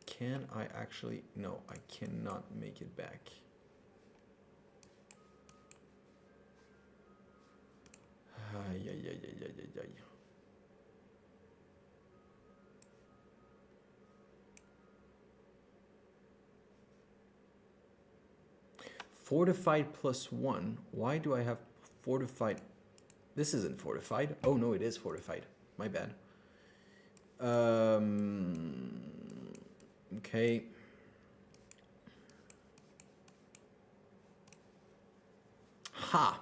Can I actually... No, I cannot make it back. Yeah. 'Fortified+1. Why do I have fortified? This isn't fortified. Oh no, it is fortified. My bad. Okay. ha.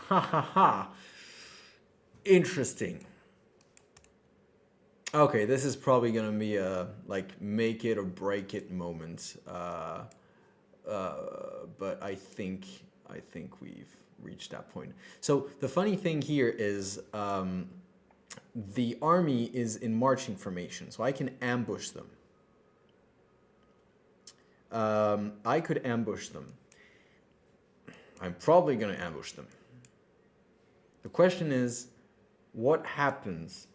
Ha ha ha. Interesting. Okay, this is probably gonna be a like make it or break it moment. But I think we've reached that point. So the funny thing here is the army is in marching formation, so I can ambush them. I could ambush them. I'm probably gonna ambush them. The question is, what happens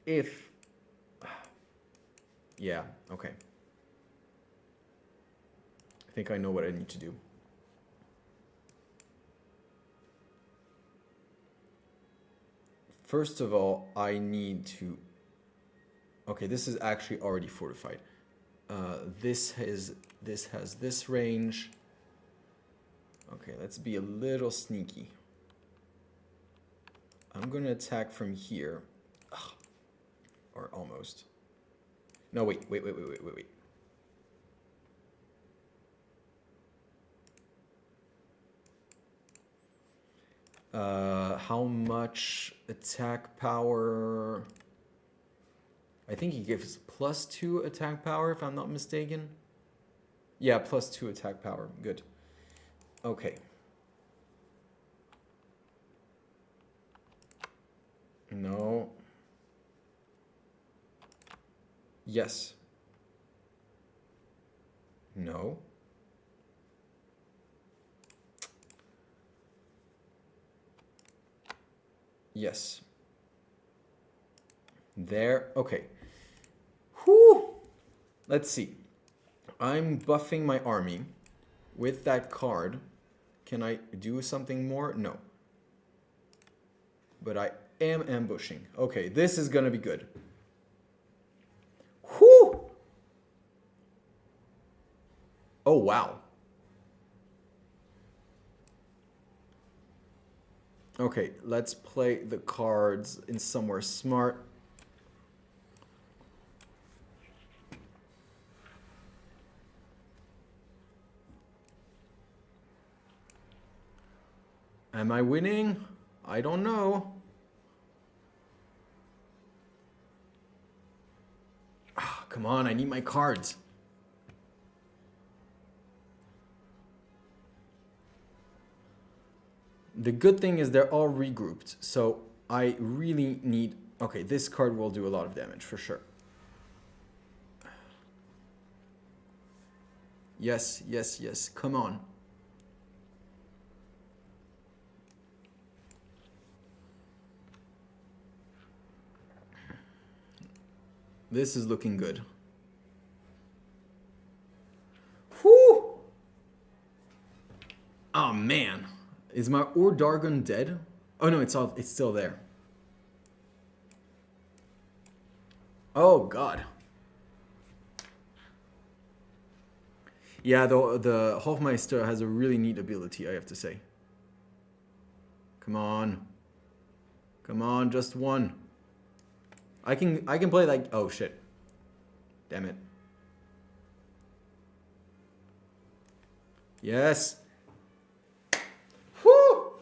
if... Yeah, okay. I think I know what I need to do. First of all, I need to... Okay, this is actually already fortified. This has this range. Okay, let's be a little sneaky. I'm gonna attack from here. Ugh. Or almost. No, wait. How much attack power? I think he gives +2 attack power, if I'm not mistaken. Yeah, +2 attack power. Good. Okay. No. Yes. No. Yes. There. Okay. Whew. Let's see. I'm buffing my army with that card. Can I do something more? No. But I am ambushing. Okay, this is gonna be good. Whew! Oh, wow. Okay, let's play the cards in somewhere smart. Am I winning? I don't know. Ah, come on, I need my cards. The good thing is they're all regrouped, so I really need... Okay, this card will do a lot of damage, for sure. Yes, yes, yes, come on. This is looking good. Whew! Oh, man. Is my Dargon dead? Oh no, it's still there. Oh god. Yeah, the Hofmeister has a really neat ability, I have to say. Come on. Come on, just one. I can play like... Oh shit. Damn it. Yes. Whew.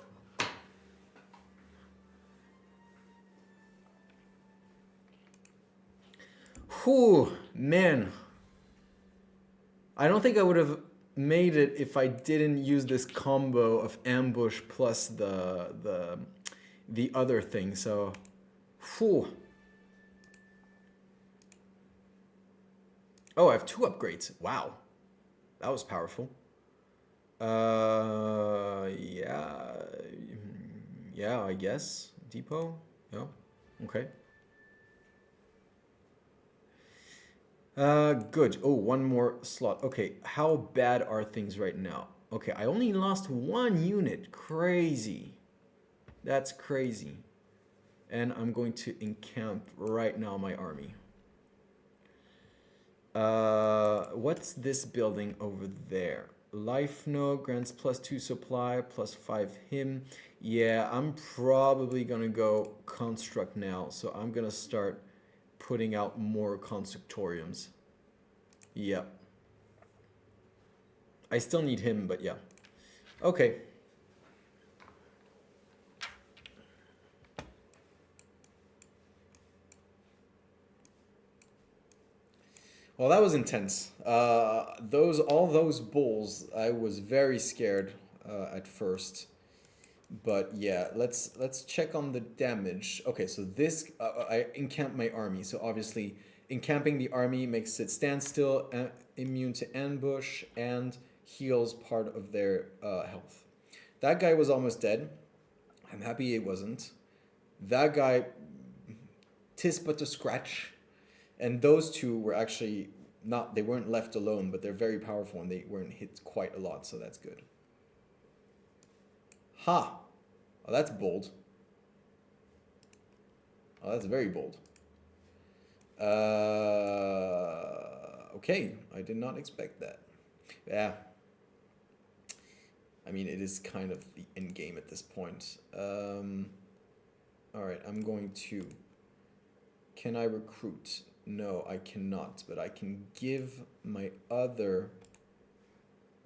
Whew, man. I don't think I would have made it if I didn't use this combo of ambush plus the other thing. So, whew. Oh, I have 2 upgrades. Wow. That was powerful. Yeah. Yeah, I guess. Depot? Yeah. Okay. Good. Oh, one more slot. Okay, how bad are things right now? Okay, I only lost 1 unit. Crazy. That's crazy. And I'm going to encamp right now my army. What's this building over there? Life node grants +2 supply, +5 him. Yeah, I'm probably gonna go construct now. So I'm gonna start putting out more constructoriums. Yep. I still need him, but yeah. Okay. Well, that was intense. All those bulls, I was very scared at first. But yeah, let's check on the damage. Okay, so this I encamp my army. So obviously, encamping the army makes it stand still, immune to ambush, and heals part of their health. That guy was almost dead. I'm happy it wasn't. That guy, tis but a scratch. And those two were actually not, they weren't left alone, but they're very powerful and they weren't hit quite a lot, so that's good. Ha! Oh, that's bold. Oh, that's very bold. Okay, I did not expect that. Yeah. I mean, it is kind of the end game at this point. All right, I'm going to. Can I recruit? No, I cannot, but I can give my other.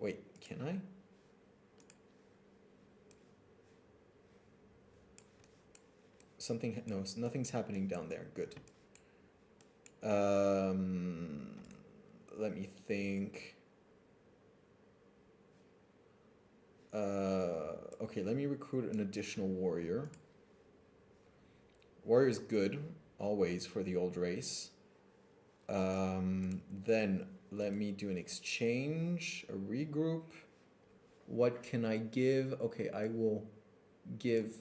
Wait, can I? Something, no, nothing's happening down there. Good. Let me think. Okay, let me recruit an additional warrior. Warrior's good, always, for the old race. Then let me do an exchange, a regroup. What can I give? Okay, I will give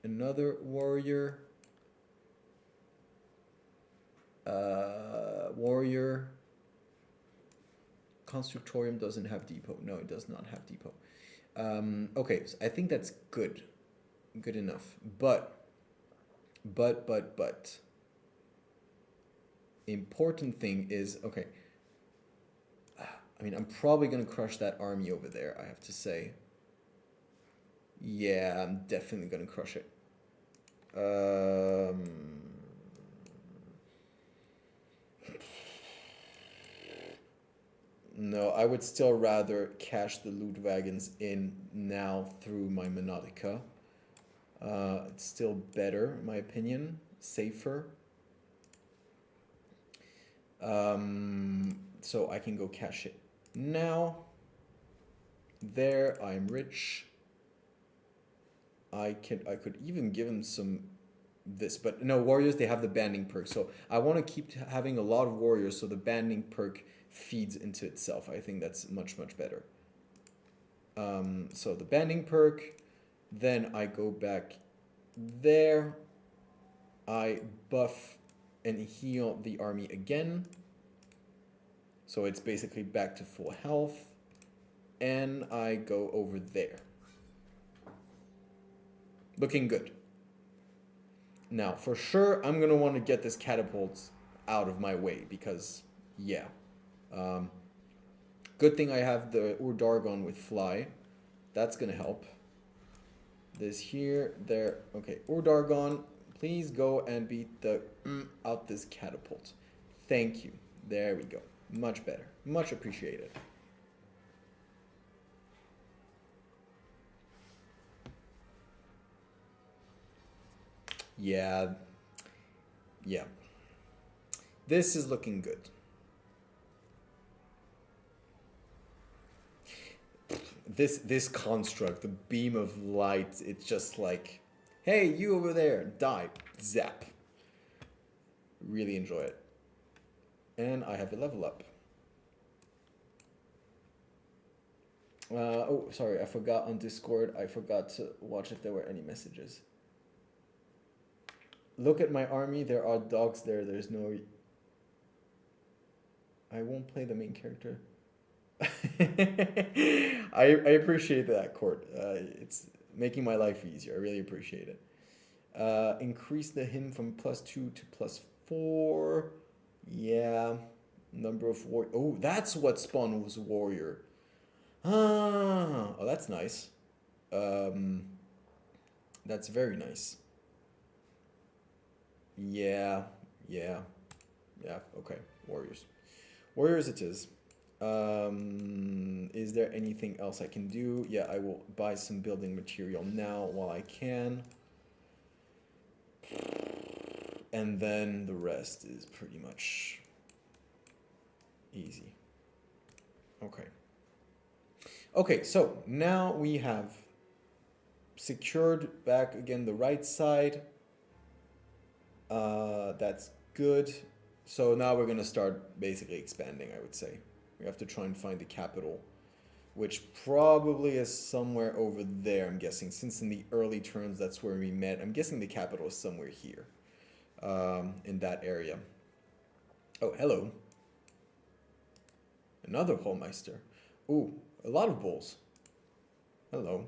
another warrior. Warrior. Constructorium doesn't have depot. No, it does not have depot. Okay, so I think that's good. Good enough. But. Important thing is, okay. I mean, I'm probably going to crush that army over there, I have to say. Yeah, I'm definitely going to crush it. No, I would still rather cash the loot wagons in now through my Monodica. It's still better, in my opinion. Safer. So I can go cash it now. There, I'm rich. I could even give him some this, but no, warriors, they have the banding perk. So I want to keep having a lot of warriors so the banding perk feeds into itself. I think that's much better. So the banding perk, then I go back there. I buff and heal the army again. So it's basically back to full health. And I go over there. Looking good. Now, for sure, I'm going to want to get this catapult out of my way because, yeah. Good thing I have the Urdargon with fly. That's going to help. This here, there. Okay, Urdargon, please go and beat the out this catapult. Thank you. There we go. Much better. Much appreciated. Yeah. This is looking good. This construct, the beam of light, it's just like, hey, you over there, die. Zap. Really enjoy it. And I have a level up. Oh, sorry, I forgot on Discord. I forgot to watch if there were any messages. Look at my army. There are dogs there. There's no... I won't play the main character. I appreciate that, Court. It's making my life easier. I really appreciate it. Increase the him from +2 to +4. Yeah. Number of war... Oh, that's what spawn was warrior. Ah, oh, that's nice. That's very nice. Yeah. Okay, warriors. Warriors it is. Is there anything else I can do? Yeah, I will buy some building material now while I can. And then the rest is pretty much Easy. Okay. Okay, so now we have secured back again the right side. That's good. So now we're gonna start basically expanding, I would say. We have to try and find the capital, which probably is somewhere over there, I'm guessing. Since in the early turns, that's where we met. I'm guessing the capital is somewhere here, in that area. Oh, hello. Another Hallmeister. Ooh, a lot of bulls. Hello.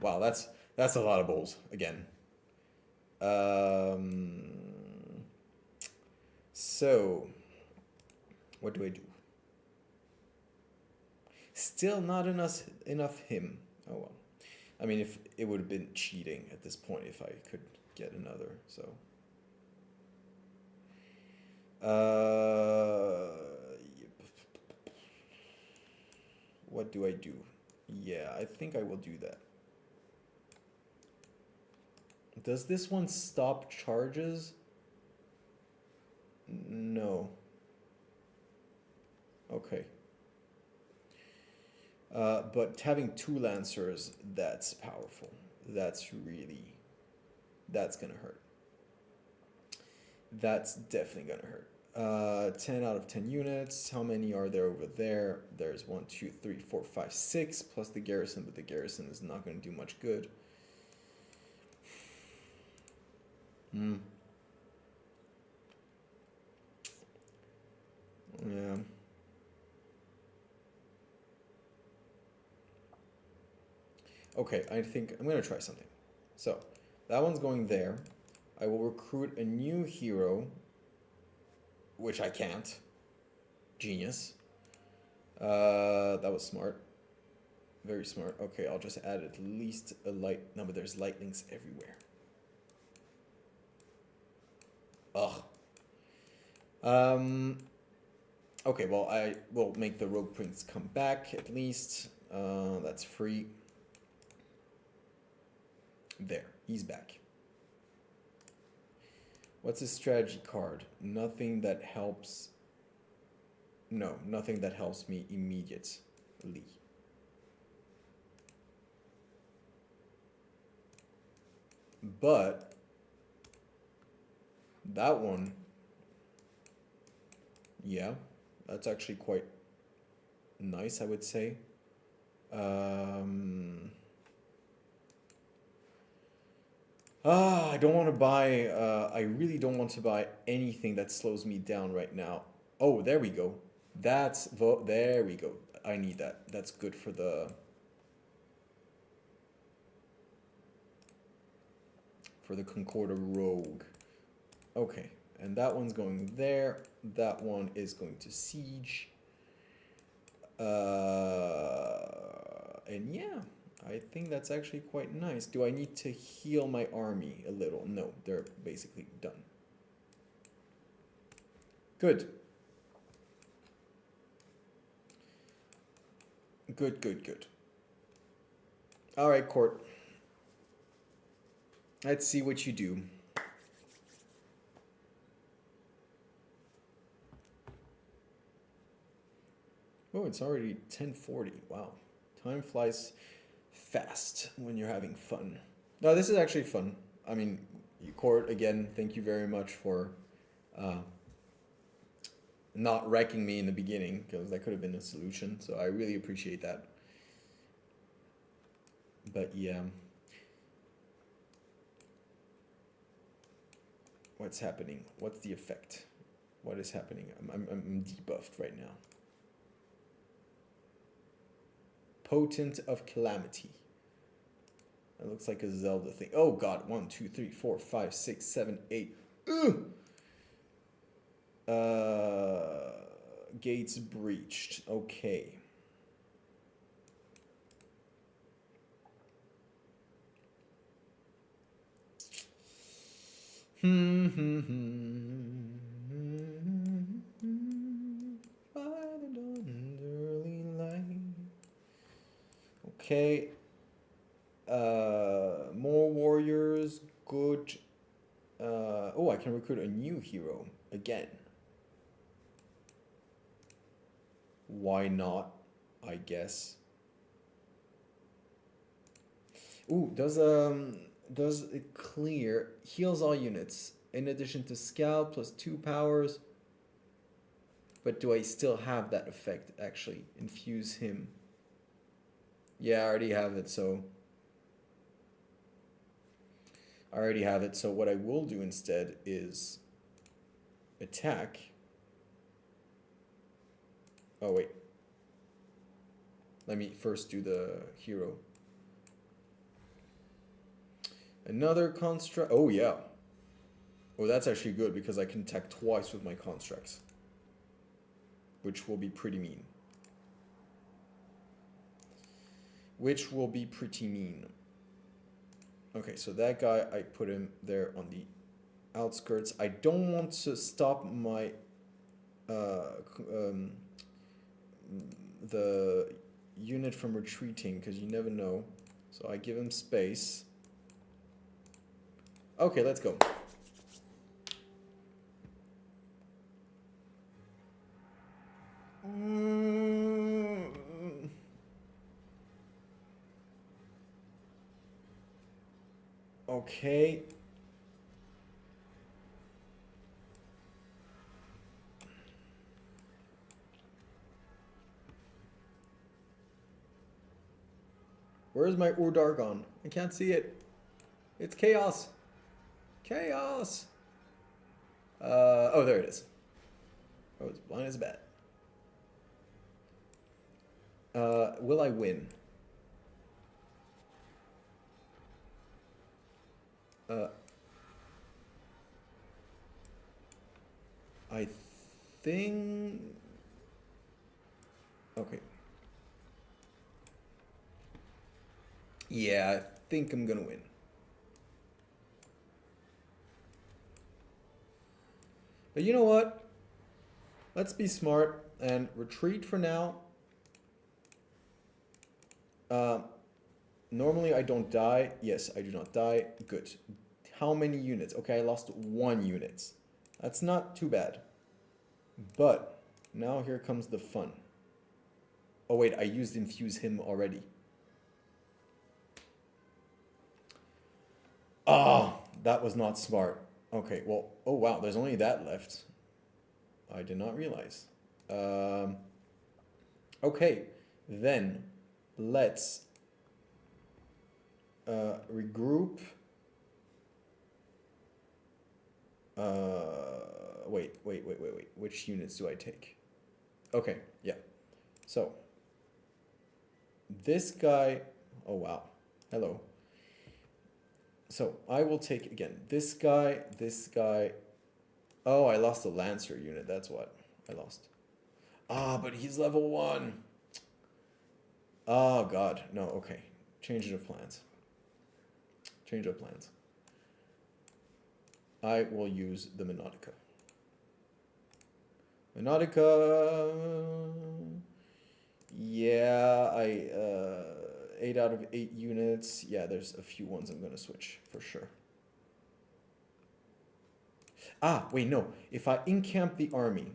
Wow, that's a lot of bulls again. So what do I do? Still not enough him. Oh well. I mean, if it would have been cheating at this point if I could get another. So. What do I do? Yeah, I think I will do that. Does this one stop charges? No. Okay. But having two Lancers, that's powerful. That's gonna hurt. That's definitely gonna hurt. 10 out of 10 units. How many are there over there? There's 1, 2, 3, 4, 5, 6, plus the garrison, but the garrison is not gonna do much good. Yeah. Okay, I think I'm gonna try something. So, that one's going there. I will recruit a new hero, which I can't. Genius. That was smart. Very smart. Okay, I'll just add at least a light. No, but there's lightnings everywhere. Ugh. Okay, well, I will make the Rogue Prince come back at least. That's free. There, he's back. What's his strategy card? Nothing that helps. No, nothing that helps me immediately. But that one, yeah, that's actually quite nice, I would say. I don't want to buy, I really don't want to buy anything that slows me down right now. Oh, there we go. There we go. I need that. That's good for the Concorda Rogue. Okay, and that one's going there. That one is going to siege. And yeah, I think that's actually quite nice. Do I need to heal my army a little? No, they're basically done. Good. Good. All right, court. Let's see what you do. Oh, it's already 10:40. Wow. Time flies fast when you're having fun. No, this is actually fun. I mean, court, again, thank you very much for not wrecking me in the beginning, because that could have been a solution. So I really appreciate that. But yeah. What's happening? What's the effect? What is happening? I'm debuffed right now. Potent of Calamity. That looks like a Zelda thing. Oh god, 1, 2, 3, 4, 5, 6, 7, 8. Gates breached. Okay. By the dawn's early light. Okay. More warriors. Good. Oh, I can recruit a new hero again. Why not? I guess. Ooh, does it clear heals all units in addition to scalp plus 2 powers? But do I still have that effect actually? Infuse him. Yeah, I already have it, so what I will do instead is attack. Oh wait. Let me first do the hero. Another construct. Oh yeah. Oh, that's actually good because I can attack twice with my constructs, which will be pretty mean. Okay, so that guy, I put him there on the outskirts. I don't want to stop my the unit from retreating because you never know. So I give him space. Okay, let's go. Okay. Where's my Urdargon? I can't see it. It's chaos. Chaos. Oh, there it is. Oh, it's blind as a bat. Will I win? I think... Okay. Yeah, I think I'm gonna win. But you know what? Let's be smart and retreat for now. Normally I don't die. Yes, I do not die. Good. How many units? Okay, I lost 1 unit. That's not too bad. But now here comes the fun. Oh wait, I used infuse him already. Ah, that was not smart. Okay, well, oh wow, there's only that left. I did not realize. Okay, then let's regroup. Wait. Which units do I take? Okay, yeah. So, this guy, oh wow, hello. So, I will take, again, this guy. Oh, I lost a Lancer unit, that's what I lost. Ah, but he's level 1. Oh god, no, okay. Change of plans. I will use the Menodica. Yeah, 8 out of 8 units. Yeah, there's a few ones I'm gonna switch for sure. Ah, wait, no. If I encamp the army,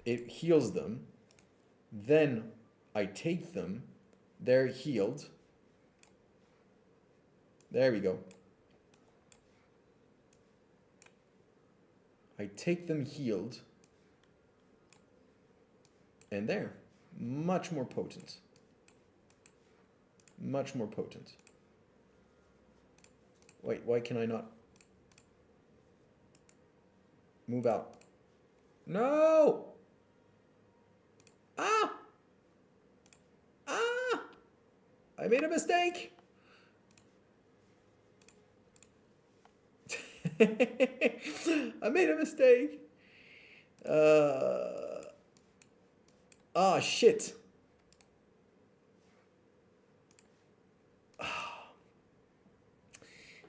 it heals them. Then I take them. They're healed. There we go. I take them healed. And there. Much more potent. Much more potent. Wait, why can I not move out? No! Ah! Ah! I made a mistake! I made a mistake. Ah, shit.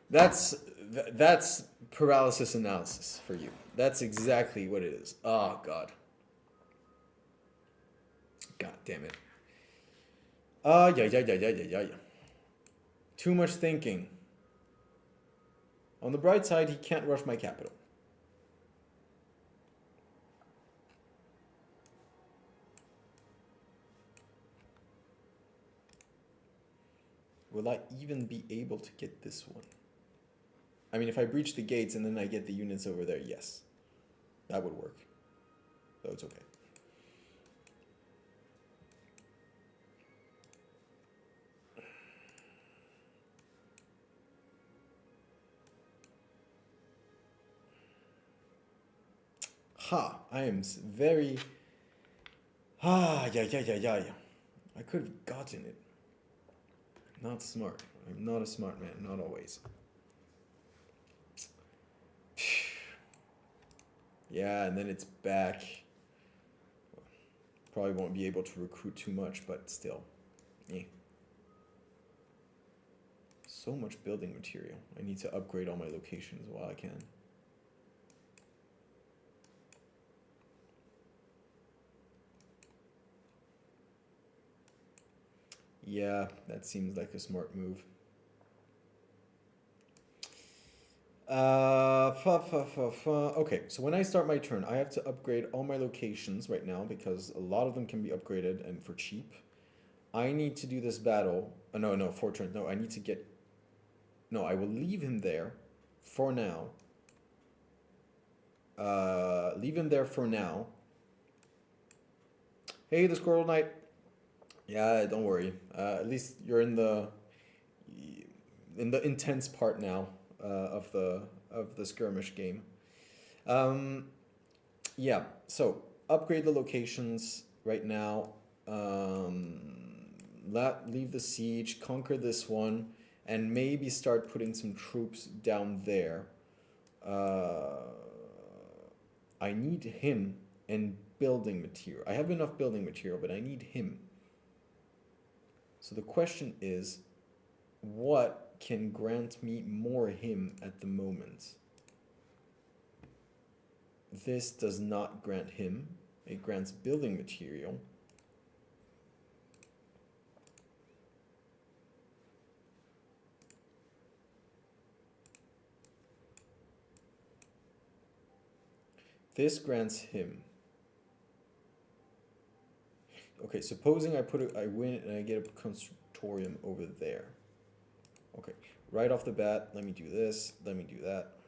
That's paralysis analysis for you. That's exactly what it is. Oh, God. God damn it. Yeah. Too much thinking. On the bright side, he can't rush my capital. Will I even be able to get this one? I mean, if I breach the gates and then I get the units over there, yes. That would work. Though it's okay. Ha! I am very... yeah. I could have gotten it. Not smart. I'm not a smart man. Not always. Yeah, and then it's back. Probably won't be able to recruit too much, but still. Yeah. So much building material. I need to upgrade all my locations while I can. Yeah, that seems like a smart move. Okay, so when I start my turn, I have to upgrade all my locations right now because a lot of them can be upgraded and for cheap. I need to do this battle. Oh, no, 4 turns. No, I need to get... No, I will leave him there for now. Leave him there for now. Hey, the Squirrel Knight. Yeah, don't worry. At least you're in the intense part now of the skirmish game. Yeah. So upgrade the locations right now. Leave the siege, conquer this one, and maybe start putting some troops down there. I need him and building material. I have enough building material, but I need him. So the question is, what can grant me more him at the moment? This does not grant him. It grants building material. This grants him. Okay, supposing I win and I get a constructorium over there. Okay, right off the bat, let me do this, let me do that.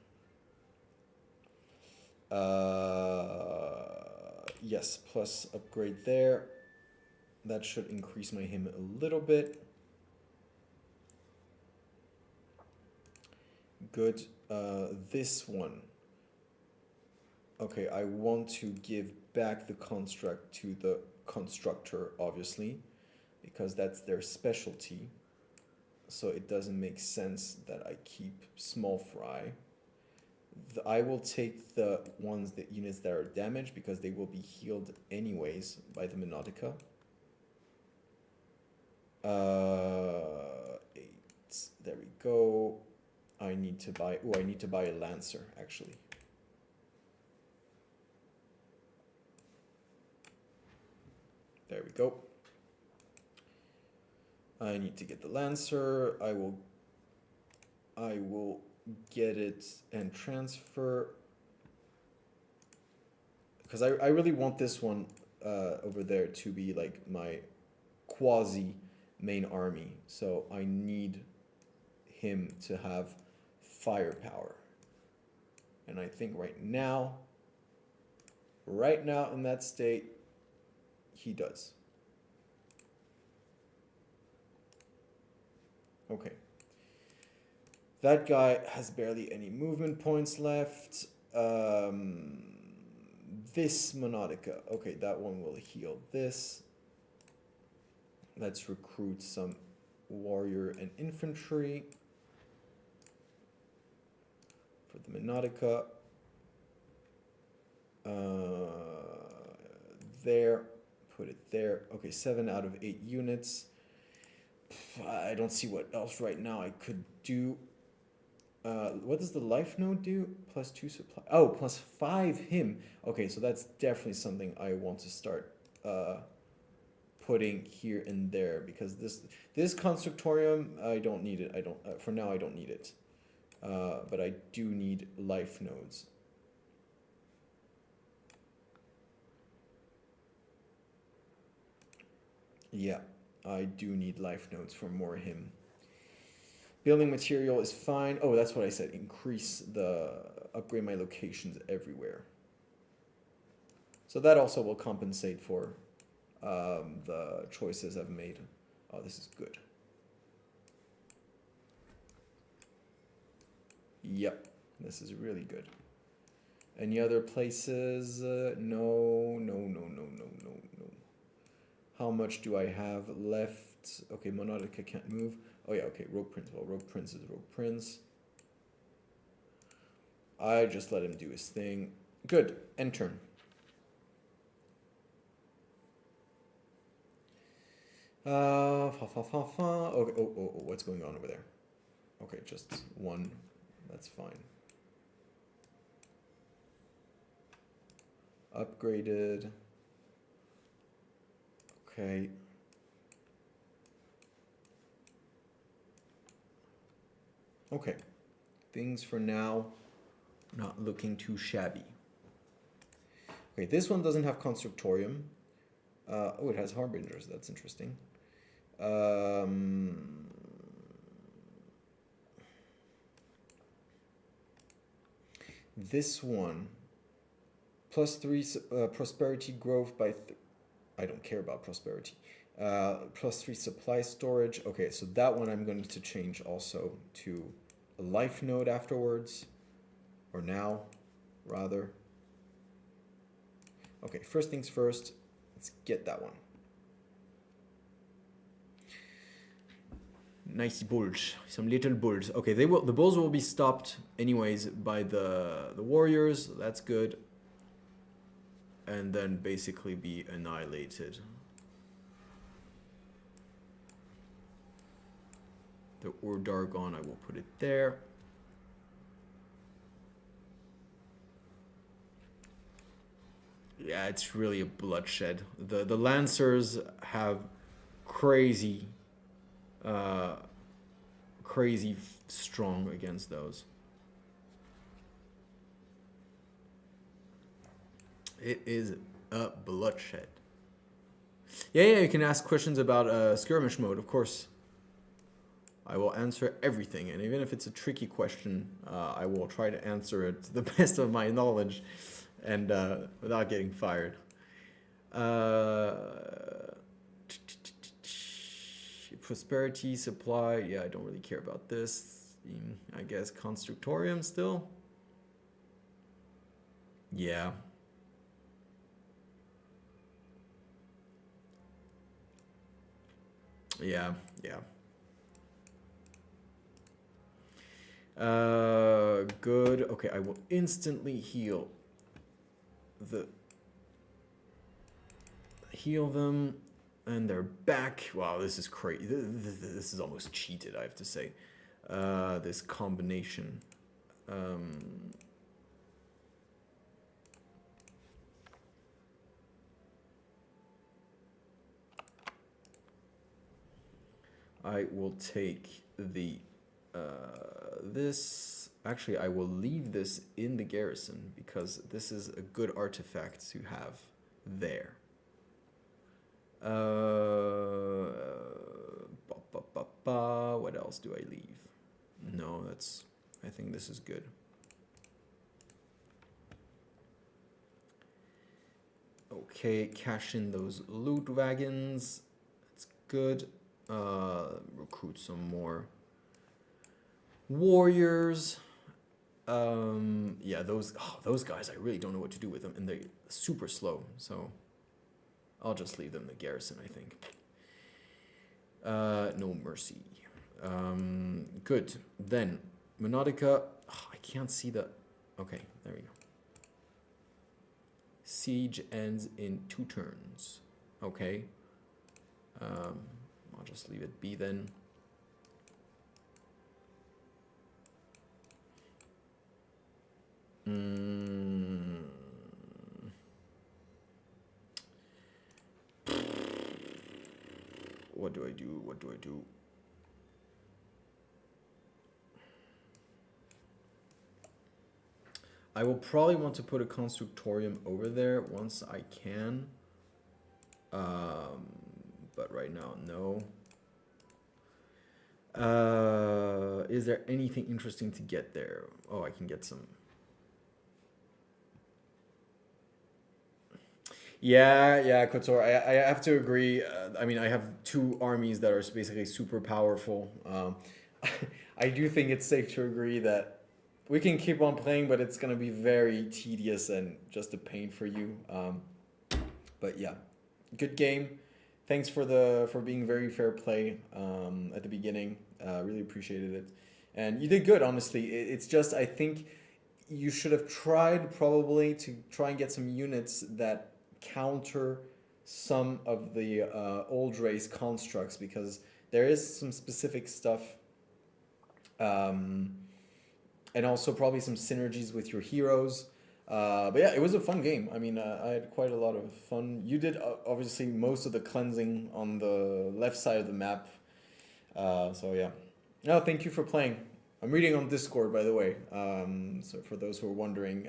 Yes, plus upgrade there. That should increase my him a little bit. Good. This one. Okay, I want to give back the construct to the constructor, obviously, because that's their specialty. So it doesn't make sense that I keep small fry. I will take the units that are damaged because they will be healed anyways by the Menotica. 8. There we go. I need to buy a Lancer actually. There we go. I need to get the Lancer. I will get it and transfer. Because I really want this one over there to be like my quasi main army. So I need him to have firepower. And I think right now in that state, he does. Okay. That guy has barely any movement points left. This Monotica. Okay, that one will heal this. Let's recruit some warrior and infantry for the Monotica. There. Put it there. Okay, 7 out of 8 units. I don't see what else right now I could do. What does the life node do? +2 supply. Oh, +5 him. Okay, so that's definitely something I want to start putting here and there because this constructorium I don't need it. For now I don't need it. but I do need life nodes. Yeah, I do need life nodes for more him. Building material is fine. Oh, that's what I said. Upgrade my locations everywhere. So that also will compensate for the choices I've made. Oh, this is good. Yep, this is really good. Any other places? No. How much do I have left? Okay, Monodica can't move. Oh yeah, okay, Rogue Prince. Well, Rogue Prince is Rogue Prince. I just let him do his thing. Good, end turn. Okay, what's going on over there? Okay, just one. That's fine. Upgraded. Okay. Okay. Things for now not looking too shabby. Okay, this one doesn't have Constructorium. Oh, it has Harbingers. That's interesting. This one, +3 prosperity growth by... I don't care about prosperity. +3 supply storage. Okay, so that one I'm going to change also to a life node afterwards. Or now, rather. Okay, first things first. Let's get that one. Nice bulls, some little bulls. Okay, the bulls will be stopped anyways by the warriors. That's good. And then basically be annihilated. The Urdargon, I will put it there. Yeah, it's really a bloodshed. The Lancers have crazy strong against those. It is a bloodshed. Yeah, you can ask questions about skirmish mode, of course. I will answer everything, and even if it's a tricky question, I will try to answer it to the best of my knowledge and without getting fired. Prosperity, supply, yeah, I don't really care about this. I guess Constructorium still? Yeah. Yeah. Good. Okay, I will instantly heal them, and they're back. Wow, this is crazy. This is almost cheated, I have to say. This combination. I will take the this. Actually, I will leave this in the garrison because this is a good artifact to have there. What else do I leave? No, I think this is good. Okay, cash in those loot wagons. That's good. Recruit some more warriors. Yeah, those guys, I really don't know what to do with them, and they're super slow, so I'll just leave them in the garrison, I think. No mercy. Good. Then Monodica. Oh, I can't see the... Okay, there we go. Siege ends in 2 turns. Okay. I'll just leave it be then. What do I do? I will probably want to put a constructorium over there once I can. But right now, no. Is there anything interesting to get there? Oh, I can get some. Yeah, Kotor. I have to agree. I mean, I have two armies that are basically super powerful. I do think it's safe to agree that we can keep on playing, but it's gonna be very tedious and just a pain for you. But yeah, good game. Thanks for being very fair play at the beginning. Really appreciated it, and you did good. Honestly, it's just I think you should have tried probably to try and get some units that counter some of the old race constructs, because there is some specific stuff, and also probably some synergies with your heroes. But yeah, it was a fun game. I mean, I had quite a lot of fun. You did obviously most of the cleansing on the left side of the map. So yeah. No, thank you for playing. I'm reading on Discord, by the way. So for those who are wondering,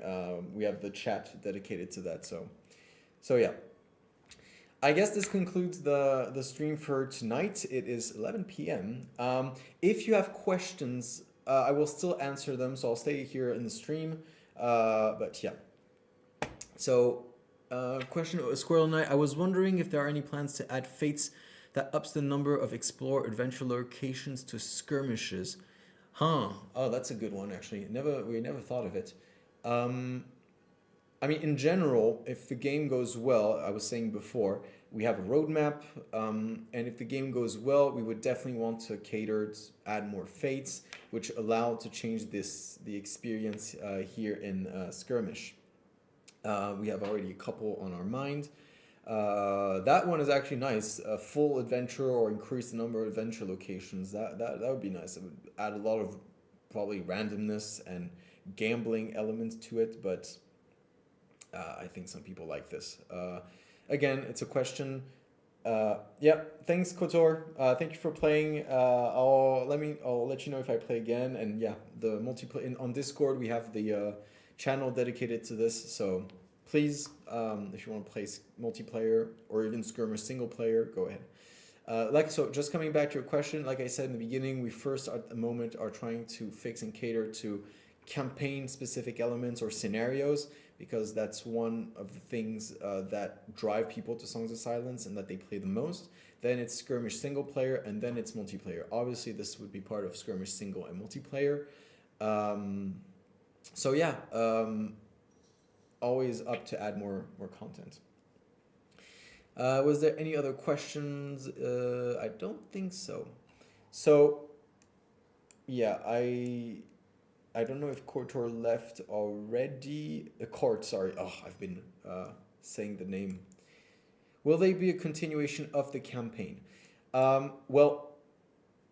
we have the chat dedicated to that. So yeah. I guess this concludes the stream for tonight. It is 11 p.m. If you have questions, I will still answer them. So I'll stay here in the stream. But yeah. So, question Squirrel Knight. I was wondering if there are any plans to add fates that ups the number of explore adventure locations to skirmishes. Huh. Oh, that's a good one actually. We never thought of it. I mean, in general, if the game goes well, I was saying before, we have a roadmap, and if the game goes well, we would definitely want to cater to add more fates, which allow to change the experience here in Skirmish. We have already a couple on our mind. That one is actually nice. A full adventure or increase the number of adventure locations. That would be nice. It would add a lot of probably randomness and gambling elements to it, but I think some people like this. Again, it's a question. Yeah, thanks Kotor. Thank you for playing. I'll let you know if I play again. And yeah, the multiplayer on Discord we have the channel dedicated to this. So please, if you want to play multiplayer or even skirmish single player, go ahead. So just coming back to your question, like I said in the beginning, we first at the moment are trying to fix and cater to campaign specific elements or scenarios, because that's one of the things that drive people to Songs of Silence and that they play the most. Then it's skirmish single player, and then it's multiplayer. Obviously, this would be part of skirmish single and multiplayer. So yeah, always up to add more content. Was there any other questions? I don't think so. So yeah, I don't know if Kortor left already. Kort, sorry. Oh, I've been saying the name. Will they be a continuation of the campaign? Well,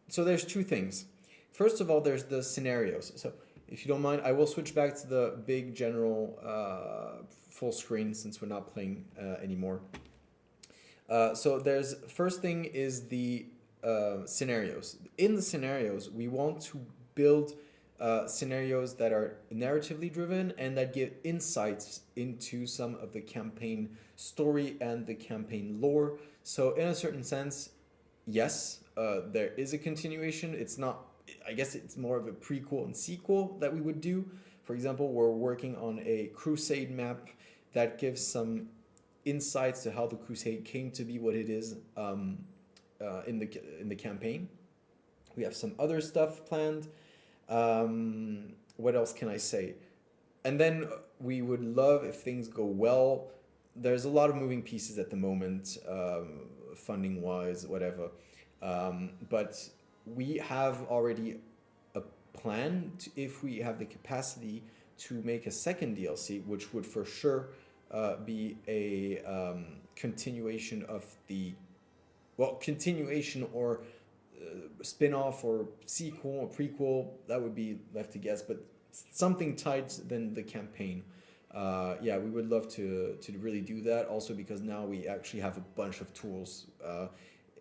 so there's two things. First of all, there's the scenarios. So if you don't mind, I will switch back to the big general full screen since we're not playing anymore. So there's first thing is the scenarios. In the scenarios, we want to build scenarios that are narratively driven and that give insights into some of the campaign story and the campaign lore. So in a certain sense, yes, there is a continuation. It's not, I guess it's more of a prequel and sequel that we would do. For example, we're working on a crusade map that gives some insights to how the crusade came to be what it is in the campaign. We have some other stuff planned. What else can I say? And then we would love if things go well. There's a lot of moving pieces at the moment, funding wise, whatever. But we have already a plan if we have the capacity to make a second DLC, which would for sure be a continuation of continuation or spin-off or sequel or prequel. That would be left to guess, but something tied than the campaign. Yeah, we would love to really do that, also because now we actually have a bunch of tools.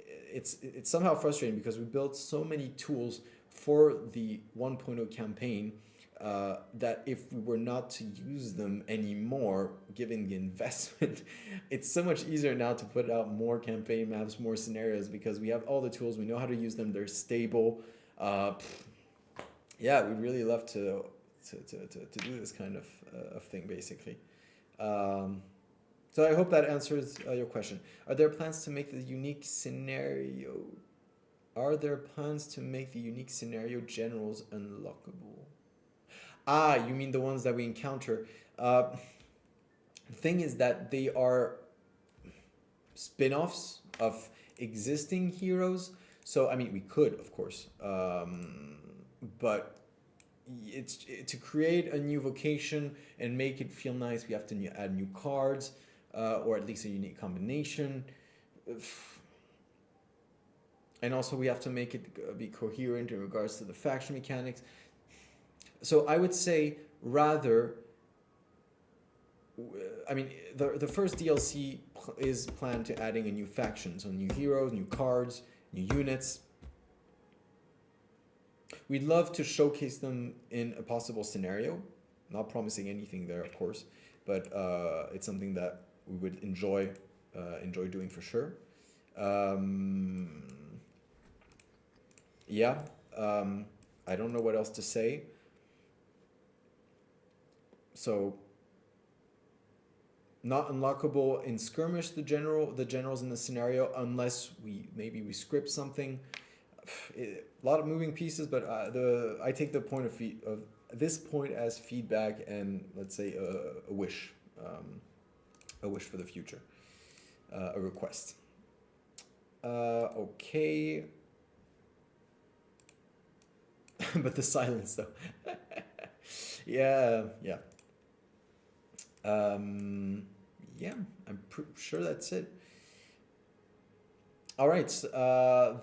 It's somehow frustrating because we built so many tools for the 1.0 campaign, that if we were not to use them anymore, given the investment, it's so much easier now to put out more campaign maps, more scenarios, because we have all the tools, we know how to use them, they're stable. Yeah, we'd really love to do this kind of thing, basically. So I hope that answers your question. Are there plans to make the unique scenario? Are there plans to make the unique scenario generals unlockable? Ah, you mean the ones that we encounter. The thing is that they are spin-offs of existing heroes. So, I mean, we could, of course. But to create a new vocation and make it feel nice, we have to add new cards, or at least a unique combination. And also we have to make it be coherent in regards to the faction mechanics. So I would say rather, I mean, the first DLC is planned to adding a new faction, so new heroes, new cards, new units. We'd love to showcase them in a possible scenario. Not promising anything there, of course, but it's something that we would enjoy doing for sure. Yeah, I don't know what else to say. So, not unlockable in skirmish, the generals in the scenario, unless we script something. A lot of moving pieces, but I take the point of this point as feedback and, let's say, a wish for the future, a request. Okay. But the silence, though. Yeah. Yeah, I'm sure that's it. All right,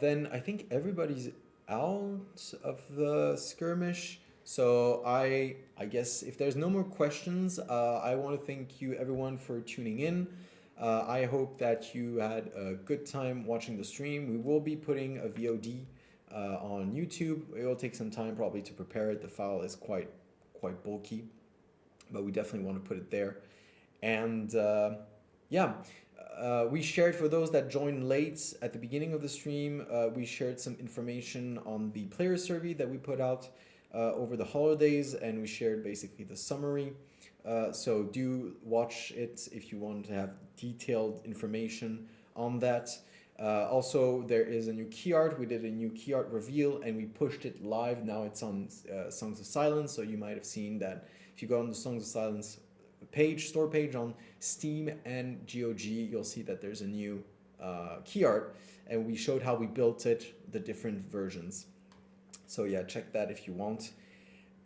then I think everybody's out of the skirmish. So I guess if there's no more questions, I want to thank you everyone for tuning in. I hope that you had a good time watching the stream. We will be putting a VOD on YouTube. It will take some time probably to prepare it. The file is quite bulky, but we definitely want to put it there. And we shared, for those that joined late at the beginning of the stream, we shared some information on the player survey that we put out over the holidays, and we shared basically the summary. So do watch it if you want to have detailed information on that. Also, there is a new key art. We did a new key art reveal and we pushed it live. Now it's on Songs of Silence. So you might have seen that if you go on the Songs of Silence store page on Steam and GOG, you'll see that there's a new key art, and we showed how we built it, the different versions. So yeah, check that if you want.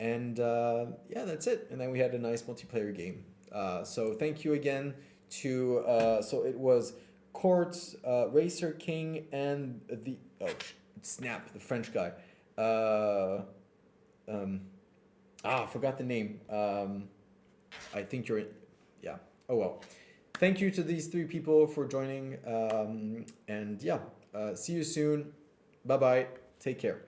And that's it. And then we had a nice multiplayer game. So thank you again to, so it was Court, Racer King, and the the French guy. I forgot the name. I think you're, yeah. Oh well. Thank you to these three people for joining. See you soon. Bye bye. Take care.